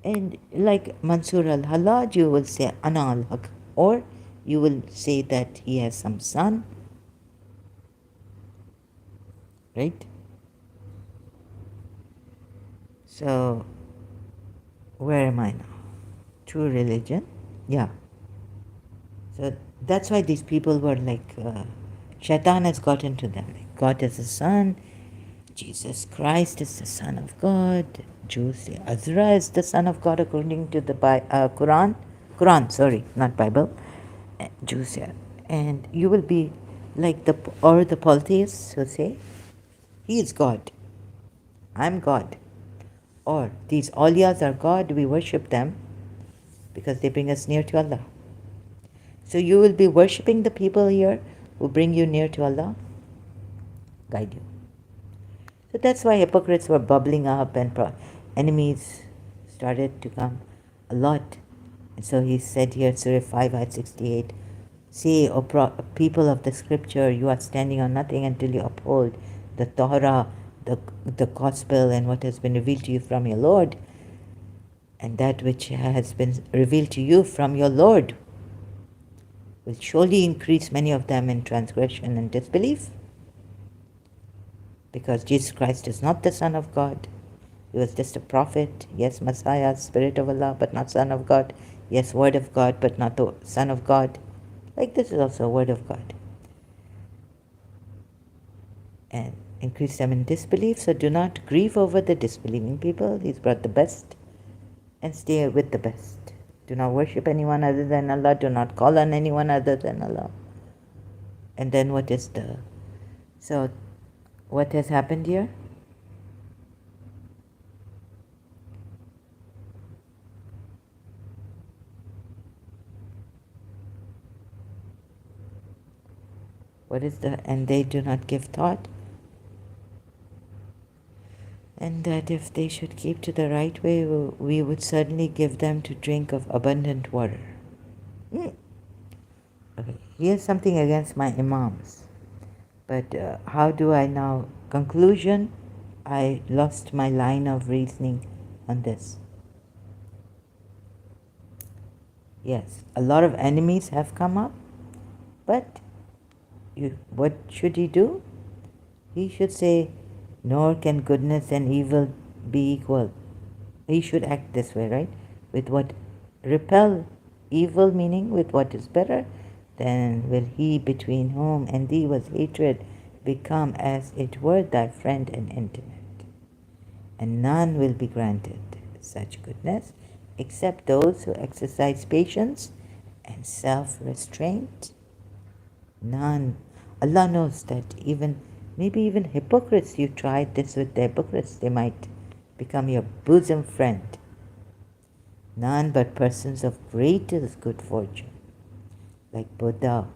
And like Mansur al-Hallaj, you will say Ana al-Haq, or you will say that he has some son, right? So, where am I now? True religion? Yeah. So that's why these people were like, Shaitan has got into them. Like God is the Son, Jesus Christ is the Son of God, Jews say Azra is the Son of God according to the Quran. Quran, sorry, not Bible. Jews say. And you will be like the polytheists who say, He is God, I'm God. Or these awliyas are God, we worship them because they bring us near to Allah. So you will be worshipping the people here who bring you near to Allah, guide you. So that's why hypocrites were bubbling up and enemies started to come a lot. And so he said here, Surah 5, Ayat 68, say, O people of the scripture, you are standing on nothing until you uphold the Torah, the gospel, and what has been revealed to you from your Lord, and that which has been revealed to you from your Lord will surely increase many of them in transgression and disbelief. Because Jesus Christ is not the Son of God. He was just a prophet. Yes, Messiah, Spirit of Allah, but not Son of God. Yes, Word of God, but not the Son of God. Like this is also a Word of God. And increase them in disbelief. So do not grieve over the disbelieving people. He's brought the best and stay with the best. Do not worship anyone other than Allah. Do not call on anyone other than Allah. And then so what has happened here? And they do not give thought. And that if they should keep to the right way, we would certainly give them to drink of abundant water. Okay, here's something against my imams. But how do I now? Conclusion, I lost my line of reasoning on this. Yes, a lot of enemies have come up, but what should he do? He should say, nor can goodness and evil be equal. He should act this way, right? With what repel evil, meaning with what is better, then will he between whom and thee was hatred become as it were thy friend and intimate. And none will be granted such goodness except those who exercise patience and self-restraint. None. Allah knows that maybe even hypocrites, you tried this with the hypocrites, they might become your bosom friend. None but persons of greatest good fortune, like Buddha.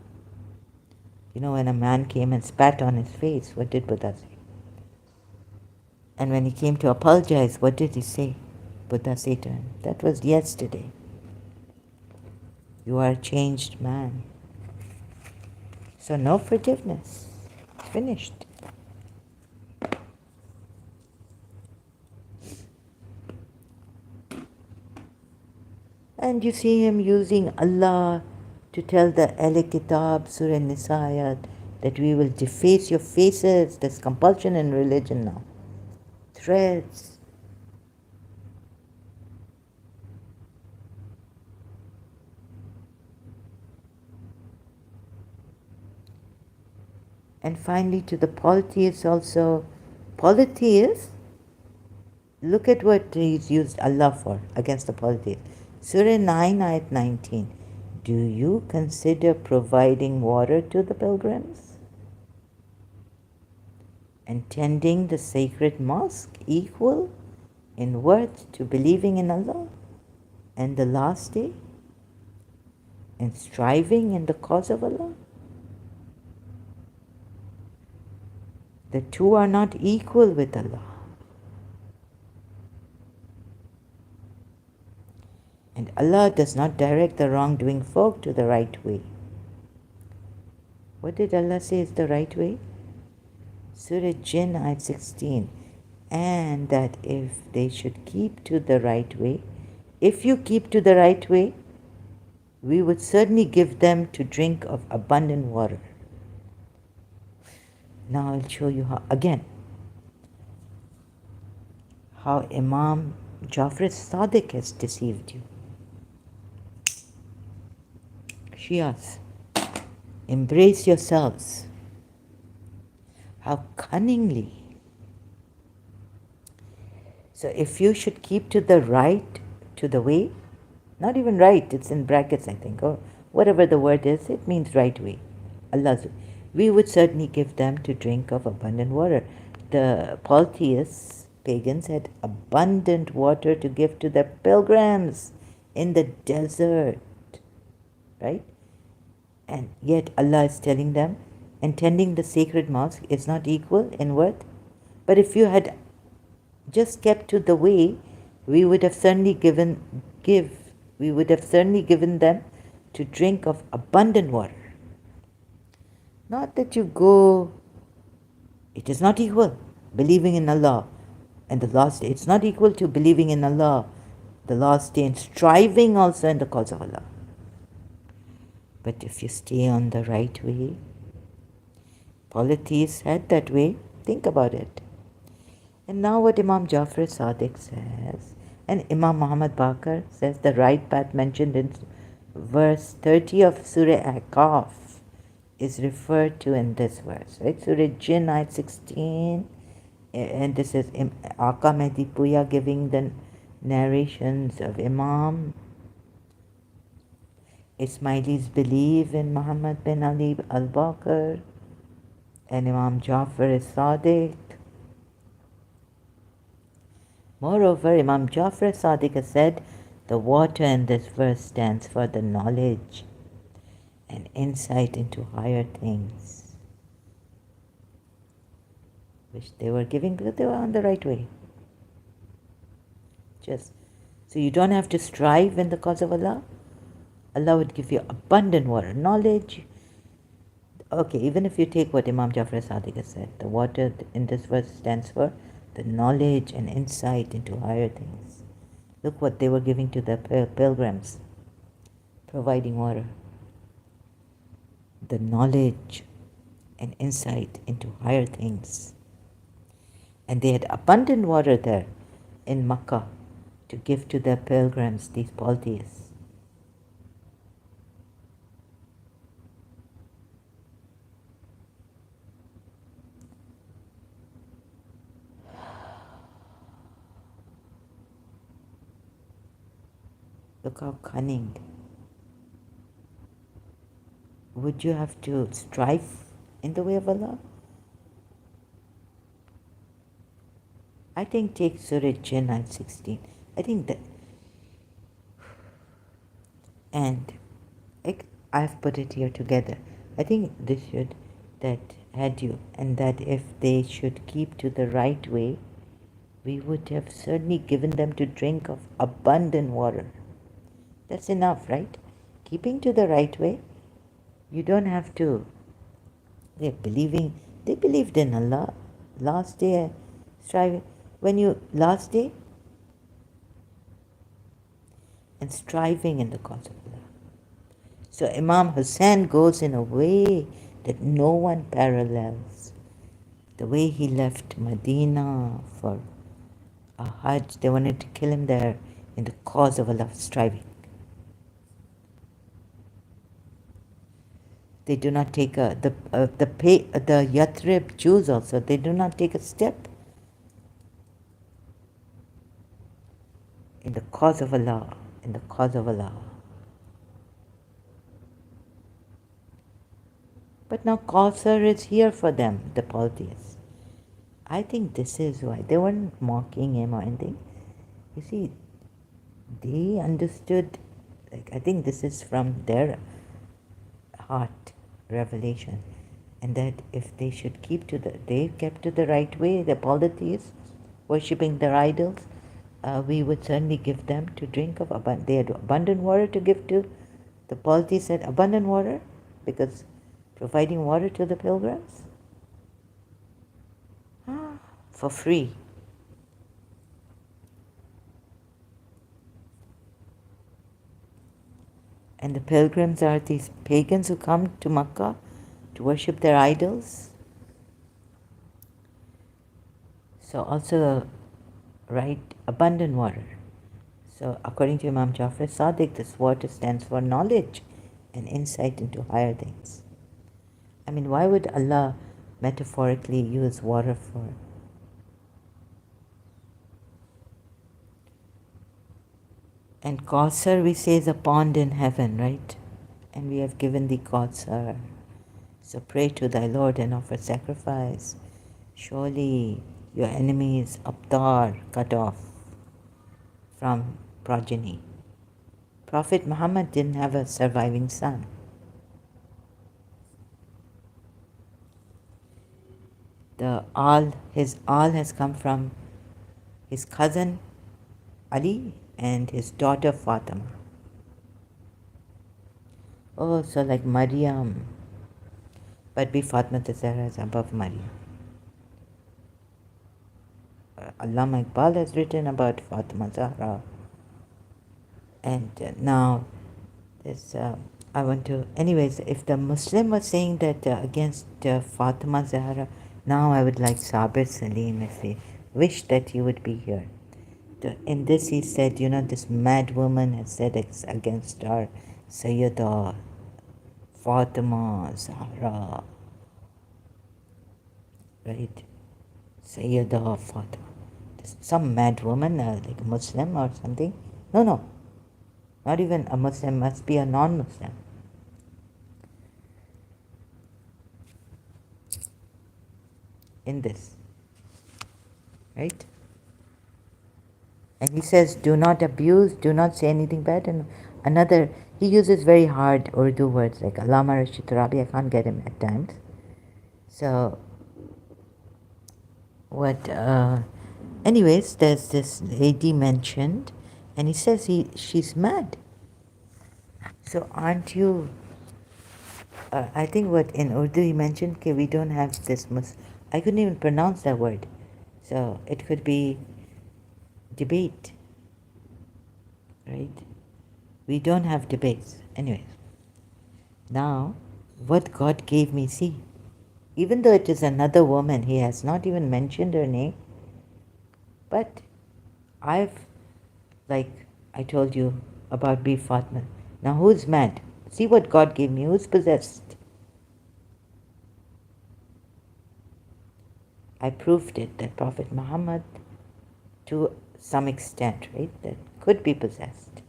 When a man came and spat on his face, what did Buddha say? And when he came to apologize, what did he say? Buddha said to him, that was yesterday. You are a changed man. So no forgiveness. Finished. And you see him using Allah to tell the Ahl Kitab, Surah Nisa, that we will deface your faces. There's compulsion in religion now. Threats. And finally to the polytheists also. Polytheists, look at what he's used Allah for against the polytheists. Surah 9, Ayat 19. Do you consider providing water to the pilgrims and tending the sacred mosque equal in worth to believing in Allah and the last day and striving in the cause of Allah? The two are not equal with Allah. And Allah does not direct the wrongdoing folk to the right way. What did Allah say is the right way? Surah Jinn, ayat 16. And that if they should keep to the right way, if you keep to the right way, we would certainly give them to drink of abundant water. Now I'll show you how, again, how Imam Jafar Sadiq has deceived you. Shias, embrace yourselves. How cunningly. So if you should keep to the right, to the way, not even right, it's in brackets I think, or whatever the word is, it means right way. Allah's way. We would certainly give them to drink of abundant water. The polytheists, pagans, had abundant water to give to their pilgrims in the desert, right? And yet Allah is telling them, and tending the sacred mosque is not equal in worth. But if you had just kept to the way, we would have certainly given them to drink of abundant water. Not that you go, it is not equal, believing in Allah and the last day. It's not equal to believing in Allah, the last day, and striving also in the cause of Allah. But if you stay on the right way, polytheists had that way, think about it. And now what Imam Jafar Sadiq says, and Imam Muhammad Baqir says the right path mentioned in verse 30 of Surah Ahqaf is referred to in this verse, right? Surah Jinn, ayat 16, and this is Aka Mehdi Puya giving the narrations of Imam Ismaili's belief in Muhammad bin Ali al-Baqir and Imam Jafar Sadiq. Moreover, Imam Jafar Sadiq has said, the water in this verse stands for the knowledge and insight into higher things, which they were giving because they were on the right way. So you don't have to strive in the cause of Allah. Allah would give you abundant water, knowledge. Okay, even if you take what Imam Jafar Sadiq has said, the water in this verse stands for the knowledge and insight into higher things. Look what they were giving to the pilgrims, providing water. The knowledge and insight into higher things. And they had abundant water there in Makkah to give to their pilgrims, these polytheists. Look how cunning. Would you have to strive in the way of Allah? I think take Surah Jinn, ayat 16. I think that, and I've put it here together. I think this should, that had you, and that if they should keep to the right way, we would have certainly given them to drink of abundant water. That's enough, right? Keeping to the right way, you don't have to. They believed in Allah. Last day, striving. Last day, and striving in the cause of Allah. So Imam Hussain goes in a way that no one parallels. The way he left Medina for a Hajj, they wanted to kill him there in the cause of Allah, striving. They do not take the Yathrib Jews also, they do not take a step in the cause of Allah, in the cause of Allah. But now Kausar is here for them, the polytheists. I think this is why. They weren't mocking him or anything. You see, they understood, I think this is from their heart revelation, and that if they should they kept to the right way, the polytheists, worshipping their idols, we would certainly give them to drink of they had abundant water to give to. The polytheists had abundant water because providing water to the pilgrims? For free. And the pilgrims are these pagans who come to Makkah to worship their idols. So also, right, abundant water. So according to Imam Jafar Sadiq, this water stands for knowledge and insight into higher things. I mean, why would Allah metaphorically use water for? And Kausar, we say, is a pond in heaven, right? And we have given thee Kausar. So pray to thy Lord and offer sacrifice. Surely your enemy is Abtar, cut off from progeny. Prophet Muhammad didn't have a surviving son. His all has come from his cousin Ali and his daughter Fatima. Oh, so like Maryam, but be Fatima Zahra is above Maryam. Allama Iqbal has written about Fatima Zahra. And now, this, I want to, anyways, if the Muslim was saying that against Fatima Zahra, now I would like Sabir Salim if he wished that he would be here. In this he said, this mad woman has said against our Sayyidah Fatima Zahra. Right? Sayyidah Fatima. Some mad woman, like a Muslim or something. No. Not even a Muslim, must be a non-Muslim. In this. Right? And he says, do not abuse, do not say anything bad. And another, he uses very hard Urdu words like Allama Rashid Turabi. I can't get him at times. So, anyways, there's this lady mentioned, and he says she's mad. So aren't you, I think what in Urdu he mentioned, okay, we don't have this, I couldn't even pronounce that word. So it could be debate, right? We don't have debates. Anyways, now what God gave me, see, even though it is another woman, he has not even mentioned her name, but like I told you about Bi Fatma. Now who's mad? See what God gave me. Who's possessed? I proved it that Prophet Muhammad, to some extent, right, that could be possessed.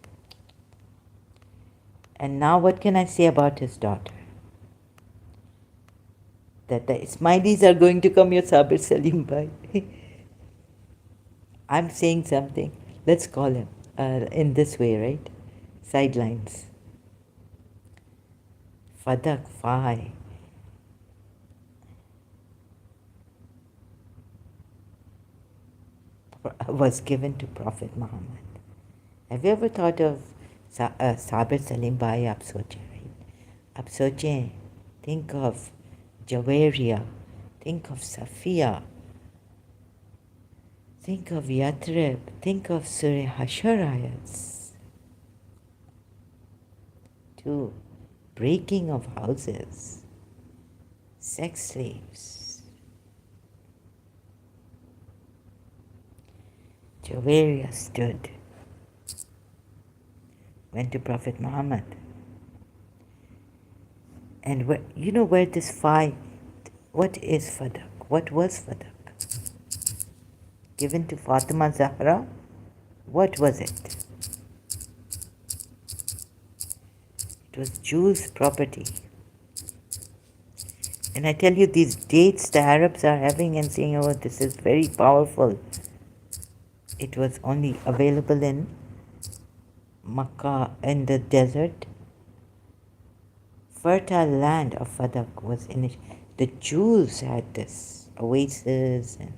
And now what can I say about his daughter? That the Ismailis are going to come here, Sabir Salim Bhai. I'm saying something. Let's call him in this way, right? Sidelines. Fadak Fai. Was given to Prophet Muhammad. Have you ever thought of Sabir Salim Bhai? Aap soche, right? Aap soche, think of Jawaria, think of Safiya, think of Yathrib, think of Surah Hashar ayats. 2. Breaking of houses, sex slaves. Jawaria stood, went to Prophet Muhammad. And where this fight, what is Fadak? What was Fadak? Given to Fatima Zahra? What was it? It was Jews' property. And I tell you, these dates the Arabs are having and saying, oh, this is very powerful. It was only available in Makkah, in the desert. Fertile land of Fadak was in it. The Jews had this oasis and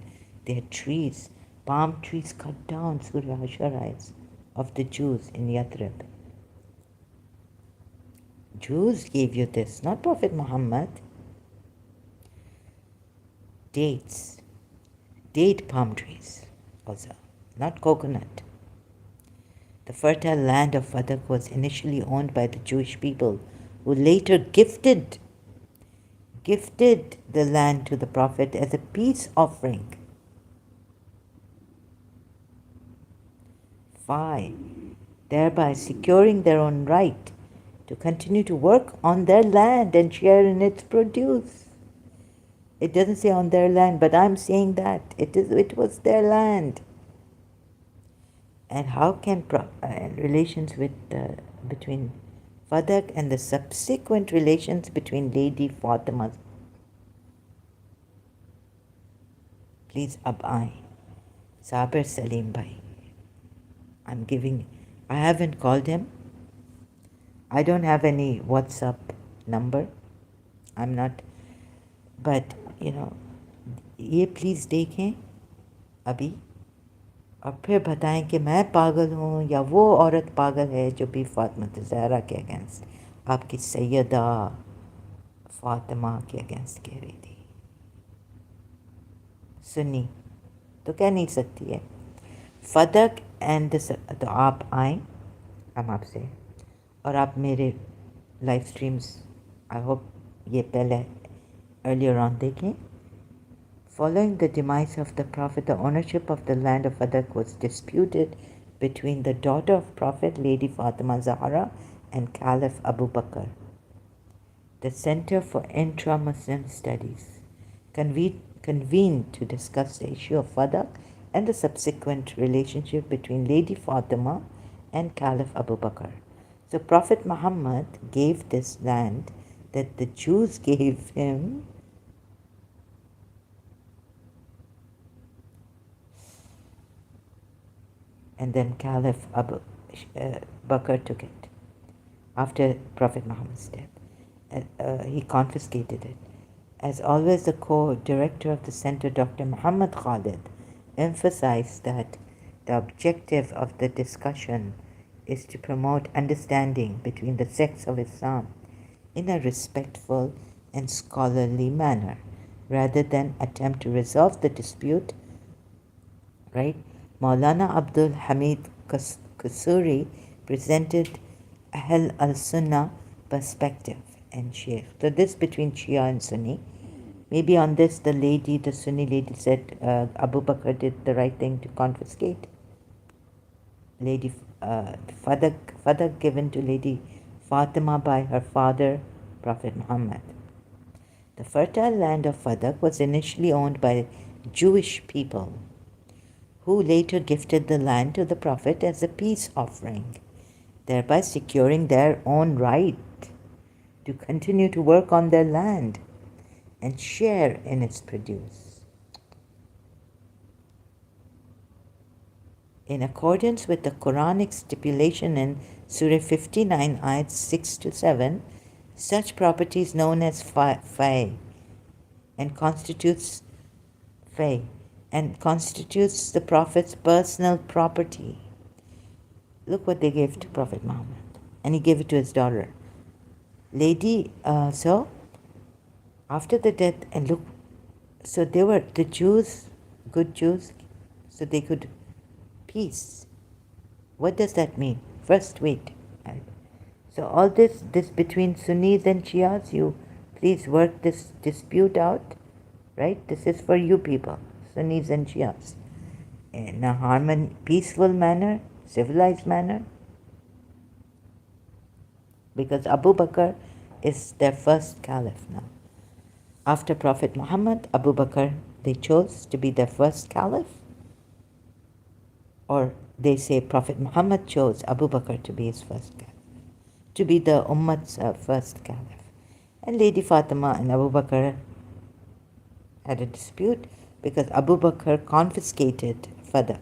they had trees, palm trees cut down, Surah Hashar of the Jews in Yathrib. Jews gave you this, not Prophet Muhammad. dates, date palm trees also, not coconut. The fertile land of Fadak was initially owned by the Jewish people, who later gifted the land to the Prophet as a peace offering. 5. Thereby securing their own right to continue to work on their land and share in its produce. It doesn't say on their land, but I'm saying that it was their land. And how can relations between Fadak and the subsequent relations between Lady Fatima, please Ab'ai, Saber Salim Bhai. I haven't called him. I don't have any WhatsApp number. I'm not, but ये please देखें अभी और फिर बताएं कि मैं पागल हूँ या वो औरत पागल है जो भी फातिमा ज़हरा के अगेंस्ट, आपकी सैयदा फातिमा के अगेंस्ट कह रही थी। सुन्नी तो कह नहीं सकती है। फदक एंड तो आप आएँ, हम आपसे, और आप मेरे लाइव स्ट्रीम्स आई होप ये पहले earlier on देखें. Following the demise of the Prophet, the ownership of the land of Fadak was disputed between the daughter of Prophet, Lady Fatima Zahra, and Caliph Abu Bakr. The Center for Intra-Muslim Studies convened to discuss the issue of Fadak and the subsequent relationship between Lady Fatima and Caliph Abu Bakr. So Prophet Muhammad gave this land that the Jews gave him and then Caliph Abu Bakr took it after Prophet Muhammad's death. He confiscated it. As always, the co-director of the center, Dr. Muhammad Khalid, emphasized that the objective of the discussion is to promote understanding between the sects of Islam in a respectful and scholarly manner, rather than attempt to resolve the dispute, right? Maulana Abdul Hamid Kusuri presented Ahl al-Sunnah perspective and Sheikh. So this between Shia and Sunni. Maybe on this the Sunni lady said Abu Bakr did the right thing to confiscate. Lady Fadak given to Lady Fatima by her father, Prophet Muhammad. The fertile land of Fadak was initially owned by Jewish people, who later gifted the land to the Prophet as a peace offering, thereby securing their own right to continue to work on their land and share in its produce. In accordance with the Quranic stipulation in Surah 59, ayats 6 to 7, such property is known as fay and constitutes the Prophet's personal property. Look what they gave to Prophet Muhammad, and he gave it to his daughter. So after the death, and look, so they were the Jews, good Jews, so they could peace. What does that mean? First, wait. So all this between Sunnis and Shias, you please work this dispute out, right? This is for you people, Sunnis and Shias, in a peaceful manner, civilized manner. Because Abu Bakr is their first caliph now. After Prophet Muhammad, Abu Bakr, they chose to be their first caliph. Or they say Prophet Muhammad chose Abu Bakr to be his first caliph, to be the Ummah's first caliph. And Lady Fatima and Abu Bakr had a dispute because Abu Bakr confiscated Fadak.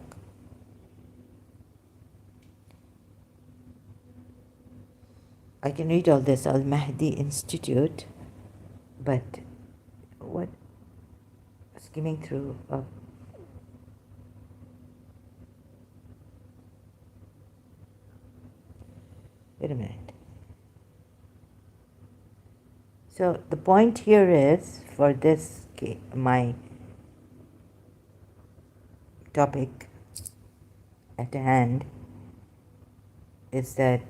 I can read all this, Al-Mahdi Institute, but what, skimming through, wait a minute. So the point here is, for this, my topic at hand is that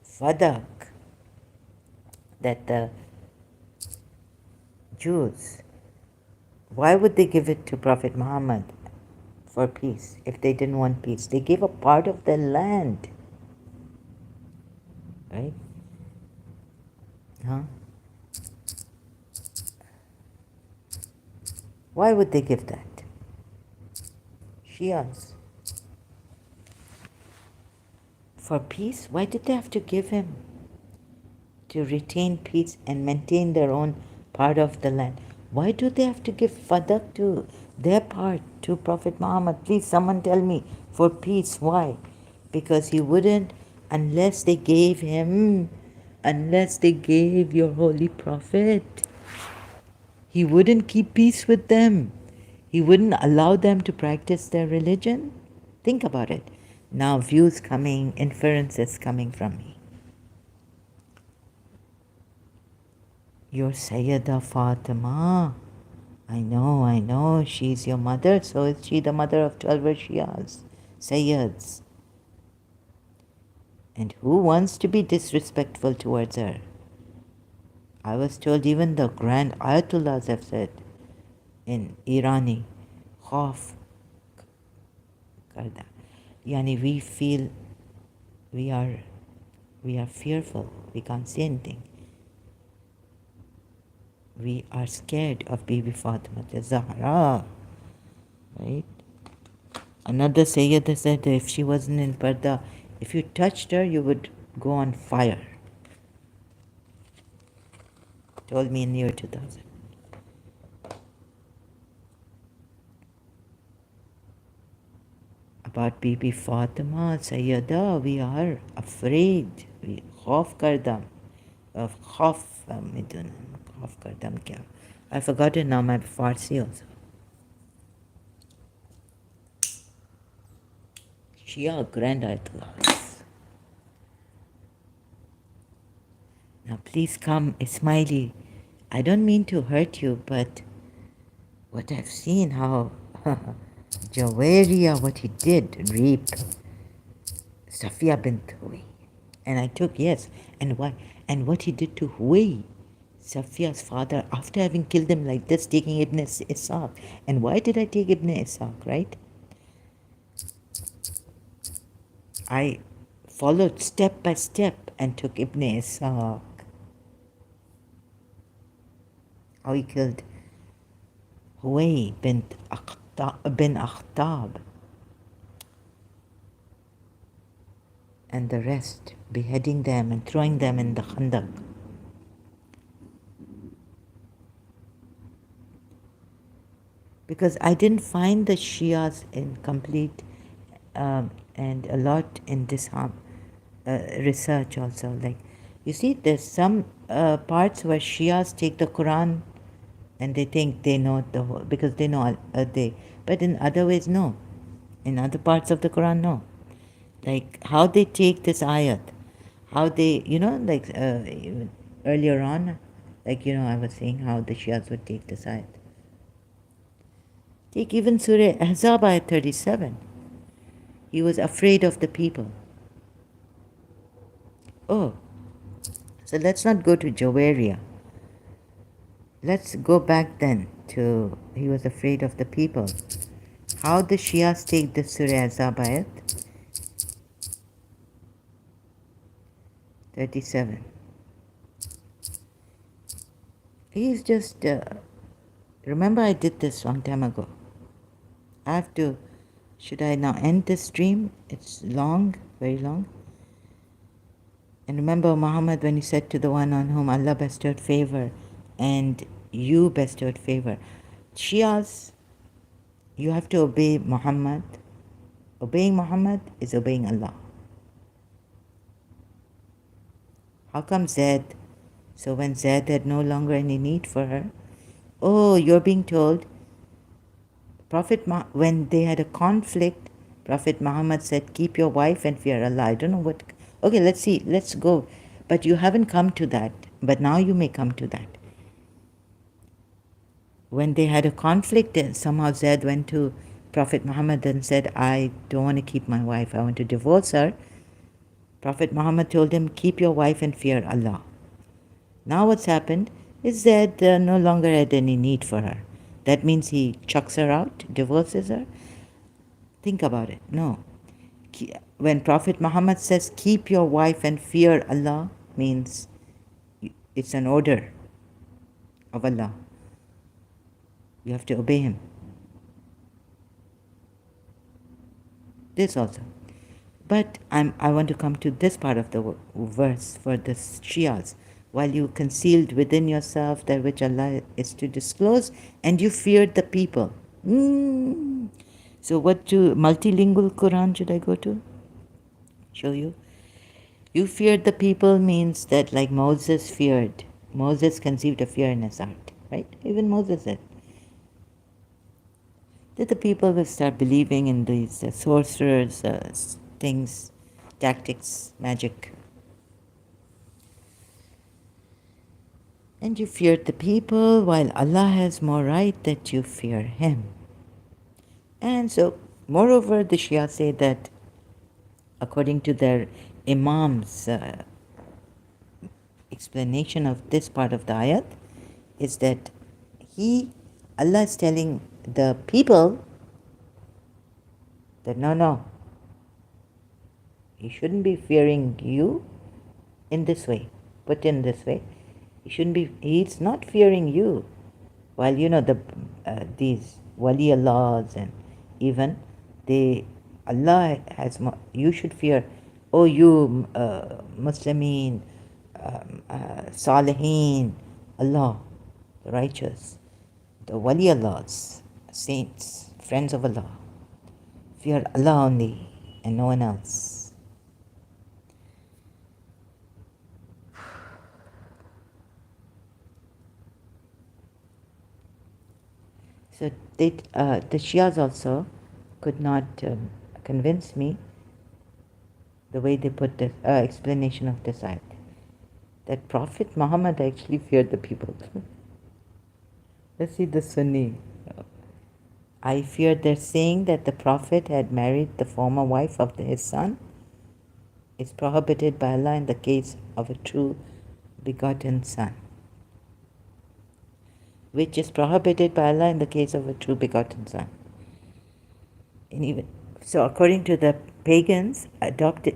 fadak that the Jews, why would they give it to Prophet Muhammad for peace if they didn't want peace? They gave a part of their land, right? Huh? Why would they give that? Shias. For peace? Why did they have to give him? To retain peace and maintain their own part of the land. Why do they have to give fadak to their part to Prophet Muhammad? Please, someone tell me. For peace, why? Because he wouldn't, unless they gave your holy prophet, he wouldn't keep peace with them. He wouldn't allow them to practice their religion. Think about it. Now views coming, inferences coming from me. Your Sayyida Fatima. I know, she's your mother, so is she the mother of 12 Shiyas, Sayyids. And who wants to be disrespectful towards her? I was told even the grand Ayatollahs have said in Irani, Khauf Karda. Yani we feel we are fearful, we can't say anything. We are scared of Bibi Fatima Zahra, right? Another Sayyida said that if she wasn't in Parda, if you touched her, you would go on fire. Told me in the year 2000. About Bibi Fatima, Sayyida, we are afraid. We khauf kardam. Khauf midun. Khauf kardam kya? I forgot it now, my Farsi also. Shia grand Ayatollahs. Now please come, Ismaili. I don't mean to hurt you, but what I've seen, how Jawaria, what he did, rape Safia bint Huwai. And I took, yes, and why? And what he did to Huwai, Safia's father, after having killed him like this, taking Ibn Ishaq. And why did I take Ibn Ishaq, right? I followed step by step and took Ibn Ishaq. How he killed Huwai bin Akhtab. And the rest, beheading them and throwing them in the Khandaq. Because I didn't find the Shias incomplete and a lot in this research also. Like, you see, there's some parts where Shias take the Quran and they think they know the whole, because they know but in other ways, no. In other parts of the Quran, no. Like how they take this ayat, how they, like even earlier on, like, I was saying how the Shias would take this ayat. Take even Surah Ahzab ayat 37. He was afraid of the people. Oh, so let's not go to Jawaria. Let's go back then to he was afraid of the people. How the Shias take the Surah Ahzab ayat 37. He's just, remember I did this long time ago. I have to, should I now end this stream? It's long, very long. And remember Muhammad when he said to the one on whom Allah bestowed favor and you bestowed favor. Shias, you have to obey Muhammad. Obeying Muhammad is obeying Allah. How come Zaid? So when Zaid had no longer any need for her, oh, you're being told, when they had a conflict, Prophet Muhammad said, keep your wife and fear Allah. I don't know what, okay, let's see, let's go. But you haven't come to that, but now you may come to that. when they had a conflict, somehow Zaid went to Prophet Muhammad and said, I don't want to keep my wife, I want to divorce her. Prophet Muhammad told him, keep your wife and fear Allah. Now what's happened is that no longer had any need for her. That means he chucks her out, divorces her. Think about it. No. When Prophet Muhammad says, keep your wife and fear Allah, means it's an order of Allah. You have to obey him. This also. But I want to come to this part of the verse for the Shias. While you concealed within yourself that which Allah is to disclose, and you feared the people. So what multilingual Quran should I go to? Show you. You feared the people means that like Moses feared. Moses conceived a fear in his heart, right? Even Moses said that the people will start believing in these sorcerers, things, tactics, magic. And you feared the people while Allah has more right that you fear him. And so, moreover, the Shia say that according to their Imam's explanation of this part of the ayat, is that Allah is telling the people that no, he shouldn't be fearing you in this way, put in this way. He's not fearing you. While these wali Allahs and even Allah has more, you should fear, oh you Muslimin, Salihin, Allah, the righteous, the wali Allahs, saints, friends of Allah. Fear Allah only and no one else. So the Shias also could not convince me the way they put the explanation of this ayat, that Prophet Muhammad actually feared the people. Let's see the Sunni. I fear they're saying that the Prophet had married the former wife of his son. It's prohibited by Allah in the case of a true begotten son, which is prohibited by Allah in the case of a true begotten son. And even so, according to the pagans,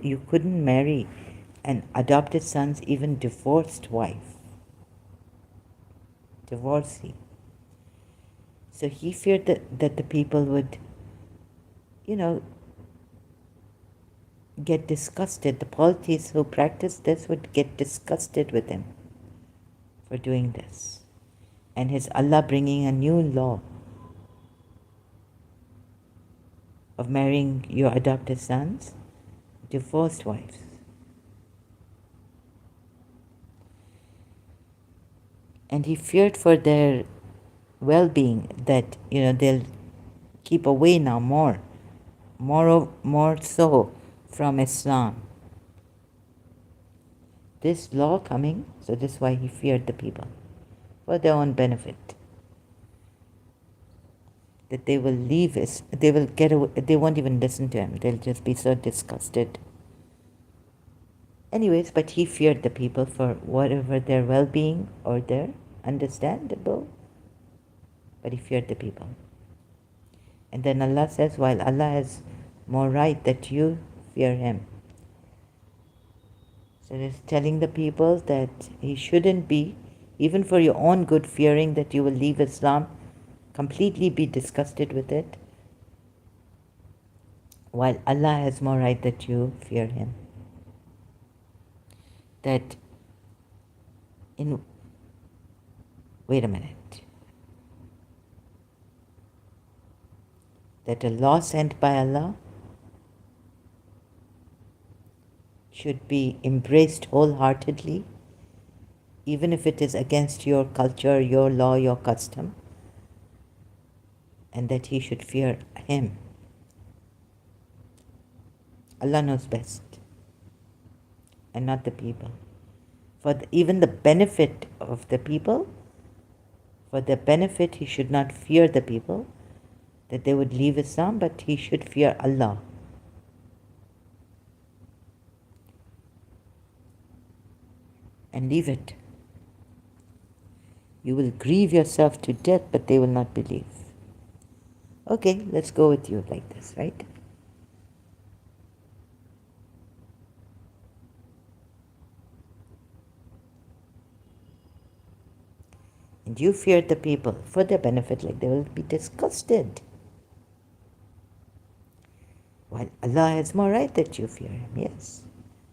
you couldn't marry an adopted son's even divorced wife. Divorcee. So he feared that the people would, get disgusted. The polytheists who practiced this would get disgusted with him for doing this. And his Allah bringing a new law of marrying your adopted sons, divorced wives. And he feared for their well-being that, they'll keep away now more so from Islam. This law coming, so this is why he feared the people, for their own benefit. That they will leave, they will get away, they won't even listen to him, they'll just be so disgusted. Anyways, but he feared the people for whatever their well-being or their understandable, but he feared the people. And then Allah says, while Allah has more right that you fear him. So it is telling the people that he shouldn't be, even for your own good, fearing that you will leave Islam, completely be disgusted with it, while Allah has more right that you fear him. Wait a minute. That a law sent by Allah should be embraced wholeheartedly, even if it is against your culture, your law, your custom, and that he should fear him. Allah knows best, and not the people. For even the benefit of the people, For their benefit, he should not fear the people, that they would leave Islam, but he should fear Allah. And leave it. You will grieve yourself to death, but they will not believe. Okay, let's go with you like this, right? And you feared the people for their benefit, like they will be disgusted. While Allah has more right that you fear Him, yes.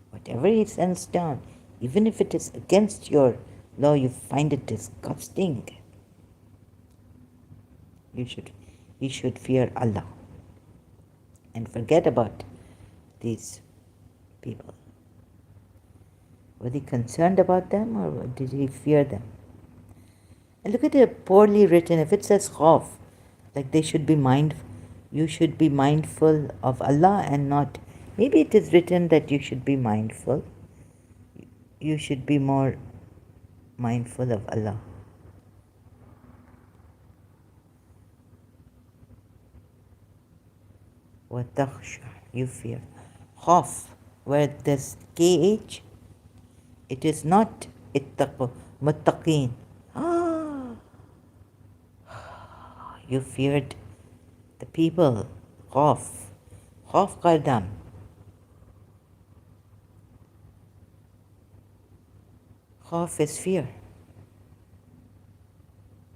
Whatever He sends down, even if it is against your law, you find it disgusting. You should fear Allah and forget about these people. Was he concerned about them or did he fear them? And look at it, poorly written. If it says khawf, like they should be you should be mindful of Allah and not. Maybe it is written that you should be mindful. You should be more mindful of Allah. وَتَخْشَى, you fear. Khawf, where there's KH, it is not ittaqu, muttaqeen. You feared the people. Khawf. Khawf kardam. Khawf is fear.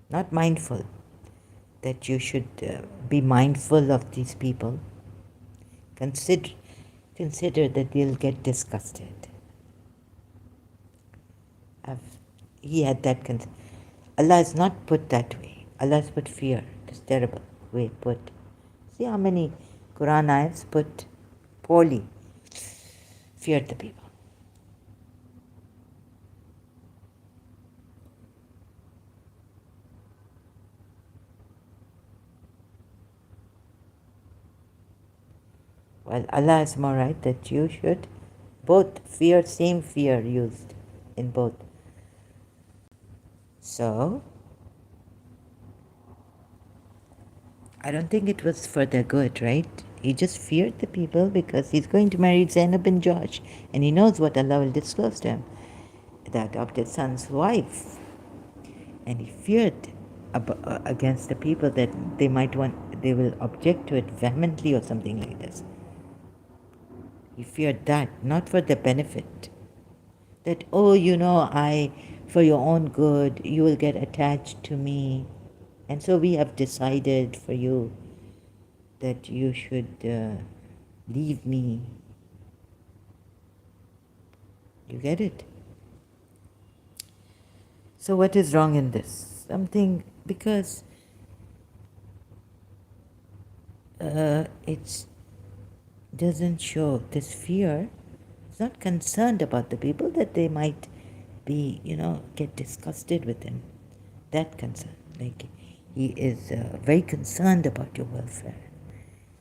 Not mindful. That you should be mindful of these people. Consider that they'll get disgusted. He had that Allah is not put that way. Allah is put fear. It's terrible way put. See how many Quran ayats put poorly. Feared the people. Well, Allah has more right that you should both fear, same fear used in both. So, I don't think it was for their good, right? He just feared the people because he's going to marry Zainab bin Josh and he knows what Allah will disclose to him, the adopted son's wife. And he feared against the people that they will object to it vehemently or something like this. He feared that, not for the benefit. That, for your own good, you will get attached to me. And so we have decided for you that you should leave me. You get it? So what is wrong in this? Something, because it doesn't show this fear. It's not concerned about the people that they might be, get disgusted with him. That concern. Like, he is very concerned about your welfare.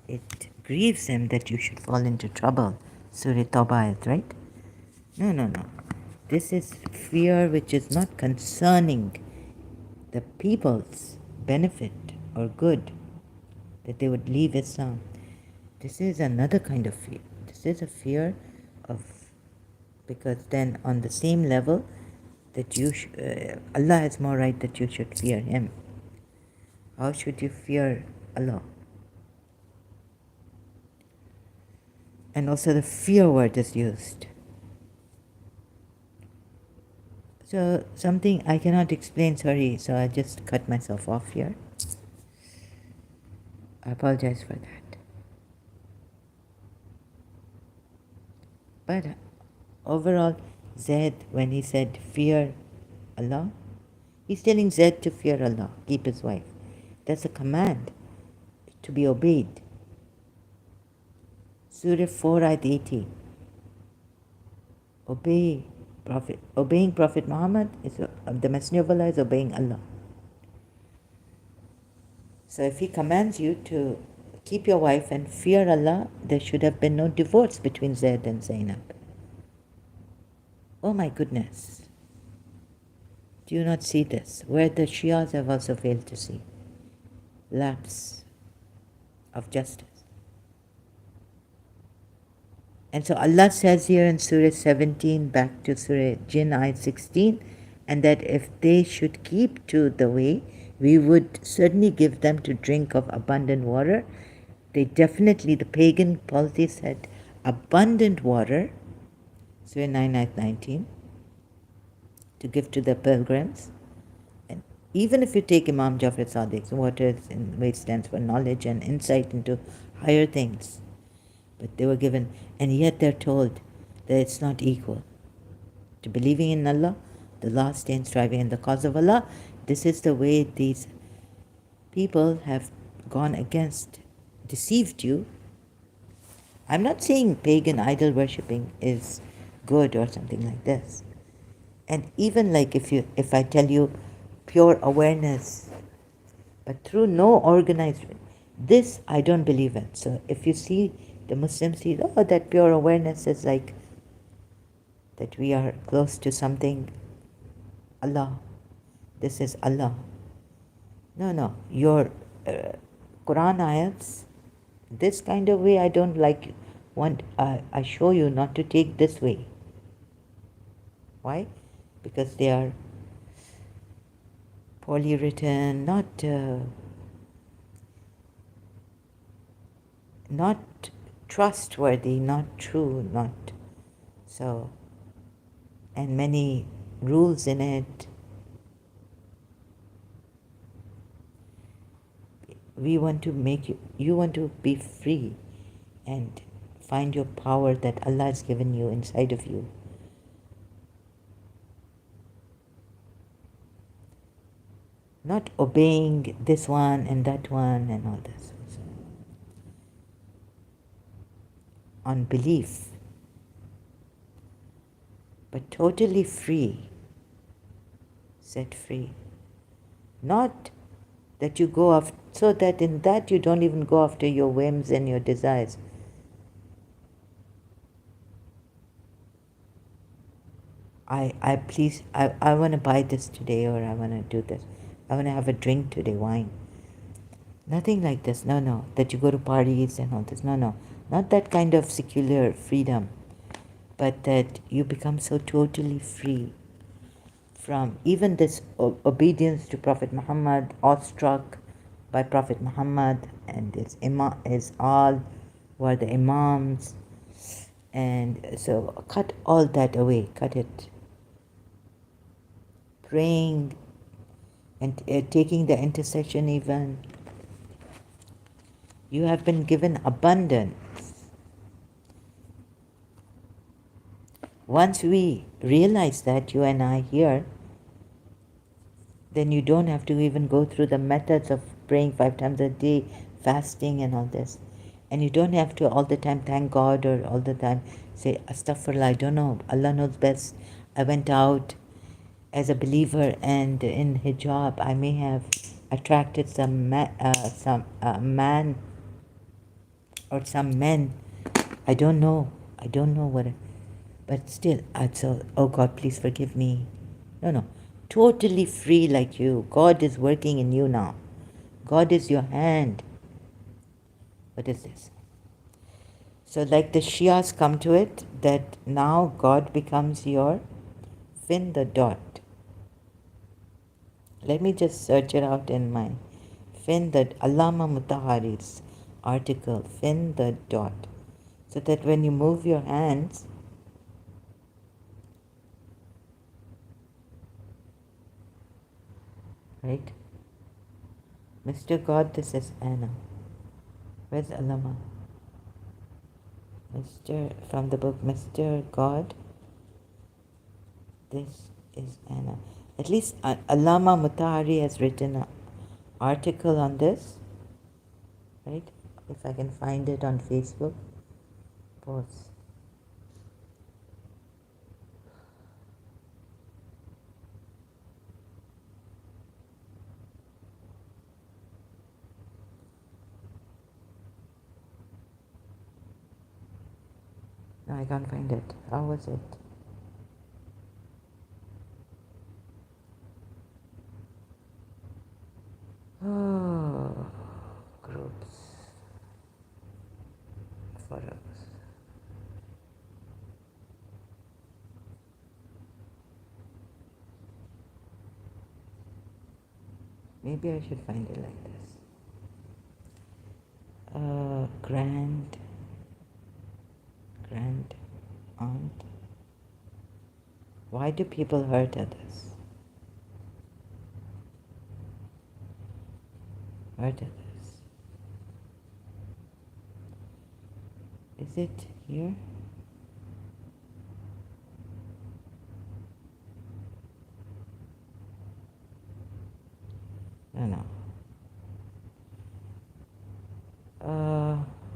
It grieves him that you should fall into trouble. Surah Tawbah, right? No. This is fear which is not concerning the people's benefit or good, that they would leave Islam. This is another kind of fear. This is a fear of, because then on the same level that Allah has more right that you should fear Him. How should you fear Allah? And also the fear word is used. So something I cannot explain, sorry, so I just cut myself off here. I apologize for that. But overall, Zaid, when he said fear Allah, he's telling Zaid to fear Allah, keep his wife. That's a command to be obeyed. Surah 4 ayat 80. Obeying Prophet Muhammad, the Messenger of Allah is obeying Allah. So if he commands you to keep your wife and fear Allah, there should have been no divorce between Zaid and Zainab. Oh my goodness. Do you not see this? Where the Shias have also failed to see. Lapse of justice. And so Allah says here in Surah 17, back to Surah Jinn, ayat 16, and that if they should keep to the way, we would certainly give them to drink of abundant water. They definitely, the pagan polytheists had abundant water, Surah 9, ayat 19, to give to the pilgrims. And even if you take Imam Jafar Sadiq's, water in way stands for knowledge and insight into higher things. But they were given, and yet they're told that it's not equal to believing in Allah, the last day, and striving in the cause of Allah. This is the way these people have gone against, deceived you. I'm not saying pagan idol worshipping is good or something like this. And even like if I tell you pure awareness, but through no organized, this I don't believe in. So if you see the Muslims see, oh, that pure awareness is like that we are close to something, Allah. This is Allah. No. Your Quran ayats, this kind of way I don't like. I show you not to take this way. Why? Because they are poorly written, not trustworthy, not true, not so, and many rules in it. We want to make you want to be free and find your power that Allah has given you inside of you. Not obeying this one and that one and all this. So, on belief, but totally free, set free. Not that you go off, so that in that you don't even go after your whims and your desires. I want to buy this today, or I want to do this. I want to have a drink today, wine. Nothing like this, no. That you go to parties and all this, no. Not that kind of secular freedom, but that you become so totally free from even this obedience to Prophet Muhammad, awestruck by Prophet Muhammad and his all were the imams. And so cut all that away, cut it. Praying and taking the intercession even. You have been given abundance. Once we realize that, you and I here, then you don't have to even go through the methods of praying 5 times a day, fasting and all this. And you don't have to all the time thank God or all the time say, Astaghfirullah, I don't know, Allah knows best. I went out as a believer and in hijab I may have attracted some man or some men. I don't know what, but still I'd say, oh God, please forgive me. No. Totally free like you. God is working in you now. God is your hand. What is this? So like the Shias come to it, that now God becomes your fin the dot. Let me just search it out in my fin the Allama Mutahari's article, fin the dot. So that when you move your hands, right? Mr. God, this is Anna. Where's Allama? From the book Mr. God, this is Anna. At least Allama Mutahari has written an article on this, right? If I can find it on Facebook. Pause. No, I can't find it. How was it? Maybe I should find it like this. Grand aunt. Why do people hurt others? Hurt others. Is it here? No.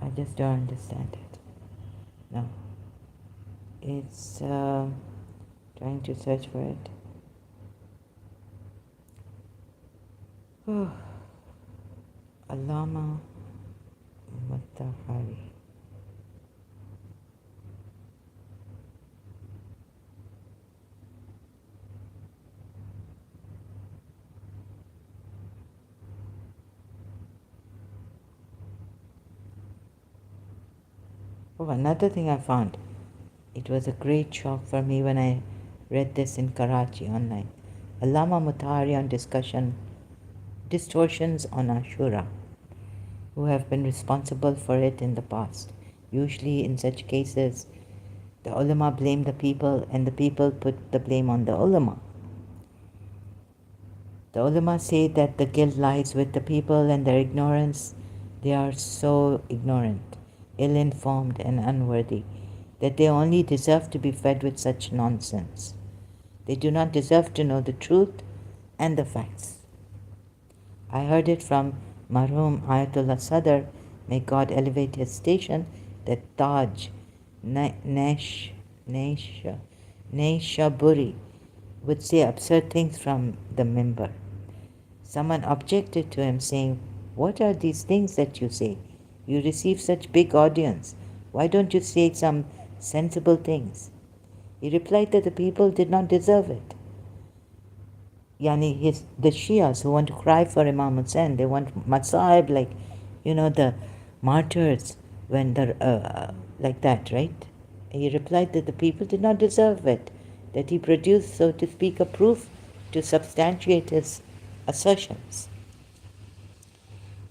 I just don't understand it. No. It's trying to search for it. Allama Mutahari. Oh, another thing I found. It was a great shock for me when I read this in Karachi online. Allama Mutahari on distortions on Ashura, who have been responsible for it in the past. Usually in such cases, the ulama blame the people and the people put the blame on the ulama. The ulama say that the guilt lies with the people and their ignorance. They are so ignorant, ill-informed and unworthy that they only deserve to be fed with such nonsense. They do not deserve to know the truth and the facts. I heard it from Marhum Ayatollah Sadr, may God elevate his station, that Taj Neshaburi would say absurd things from the mimbar. Someone objected to him saying, "What are these things that you say? You receive such big audience. Why don't you say some sensible things?" He replied that the people did not deserve it. The Shias who want to cry for Imam Hussain, they want Masahib, like, the martyrs, when they're like that, right? He replied that the people did not deserve it, that he produced, so to speak, a proof to substantiate his assertions.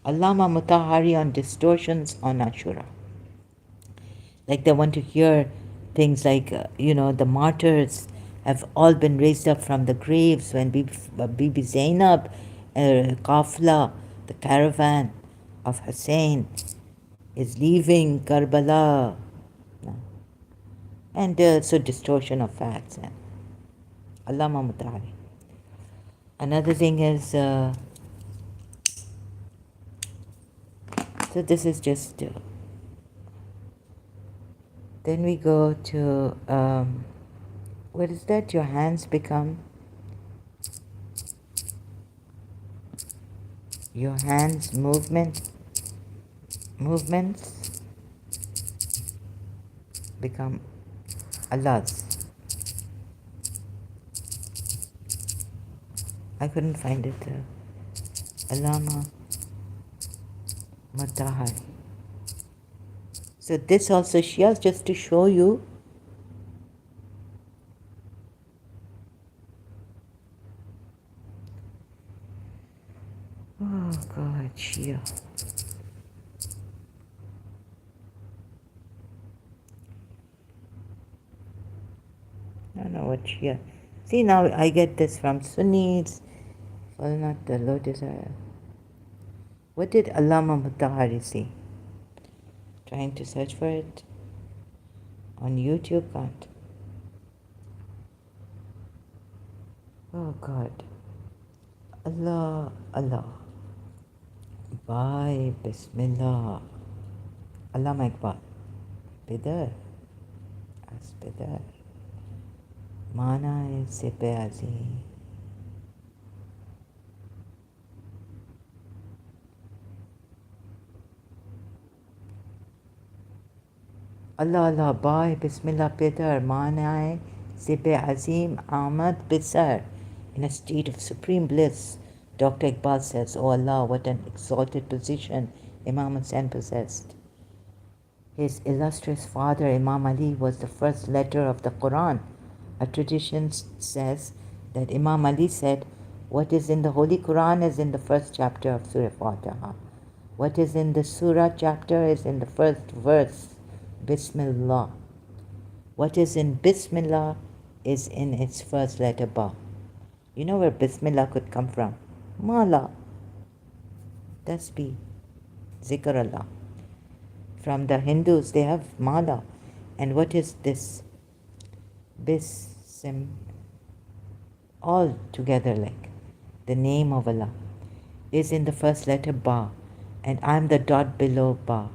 Allama Mutahari on distortions on Ashura. Like they want to hear things like, the martyrs have all been raised up from the graves when Bibi Zainab, Qafla, the caravan of Hussein, is leaving Karbala. No. And so distortion of facts. And Allama Mutahari. Another thing is, so this is just, then we go to, what is that? Your hands become, your hands movements become Allah's. I couldn't find it. Allama Mutahari. So this also Shia, just to show you. Oh God, Shia. I don't know what Shia. See, now I get this from Sunnis. Well, not the Lotus. What did Allama Mutahari say? Trying to search for it on YouTube, can't. Oh God. Allah. Bye. Bismillah. Allama Iqbal. Bidar. As Bidar. Mana is Sipazi. Allah, bye, Bismillah, Peter, Manai, Sibe Azim, Ahmad, Bisar. In a state of supreme bliss, Dr. Iqbal says, "Oh Allah, what an exalted position Imam Hussain possessed." His illustrious father, Imam Ali, was the first letter of the Quran. A tradition says that Imam Ali said, What is in the Holy Quran is in the first chapter of Surah Fatiha. What is in the Surah chapter is in the first verse, Bismillah. What is in Bismillah is in its first letter, Ba. You know where Bismillah could come from? Mala. Tasbih. Zikr Allah. From the Hindus, they have Mala. And what is this? Bism. All together like the name of Allah is in the first letter Ba, and I'm the dot below Ba.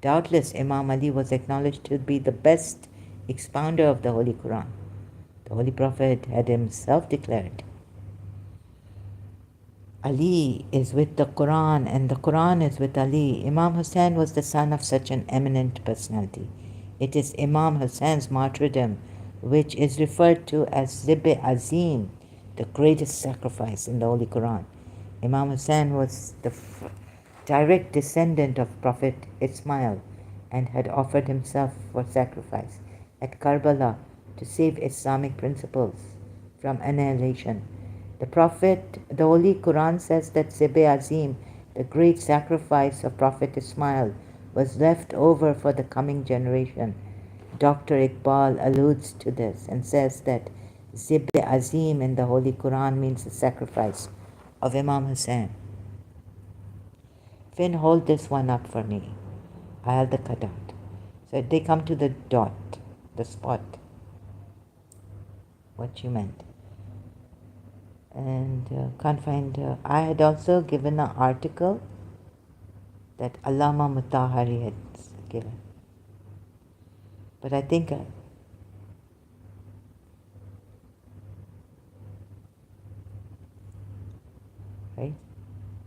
Doubtless Imam Ali was acknowledged to be the best expounder of the Holy Quran. The Holy Prophet had himself declared, Ali is with the Quran and the Quran is with Ali. Imam Hussain was the son of such an eminent personality. It is Imam Hussein's martyrdom which is referred to as Zib-e Azim, the greatest sacrifice in the Holy Quran. Imam Hussain was the direct descendant of Prophet Ismail and had offered himself for sacrifice at Karbala to save Islamic principles from annihilation. The Holy Quran says that Zib-e Azim, the great sacrifice of Prophet Ismail, was left over for the coming generation. Dr. Iqbal alludes to this and says that Zib-e Azim in the Holy Quran means the sacrifice of Imam Hussain. Finn, hold this one up for me. I have the cutout. So they come to the dot, the spot. What you meant. And can't find. I had also given an article that Allama Mutahari had given. But I think right?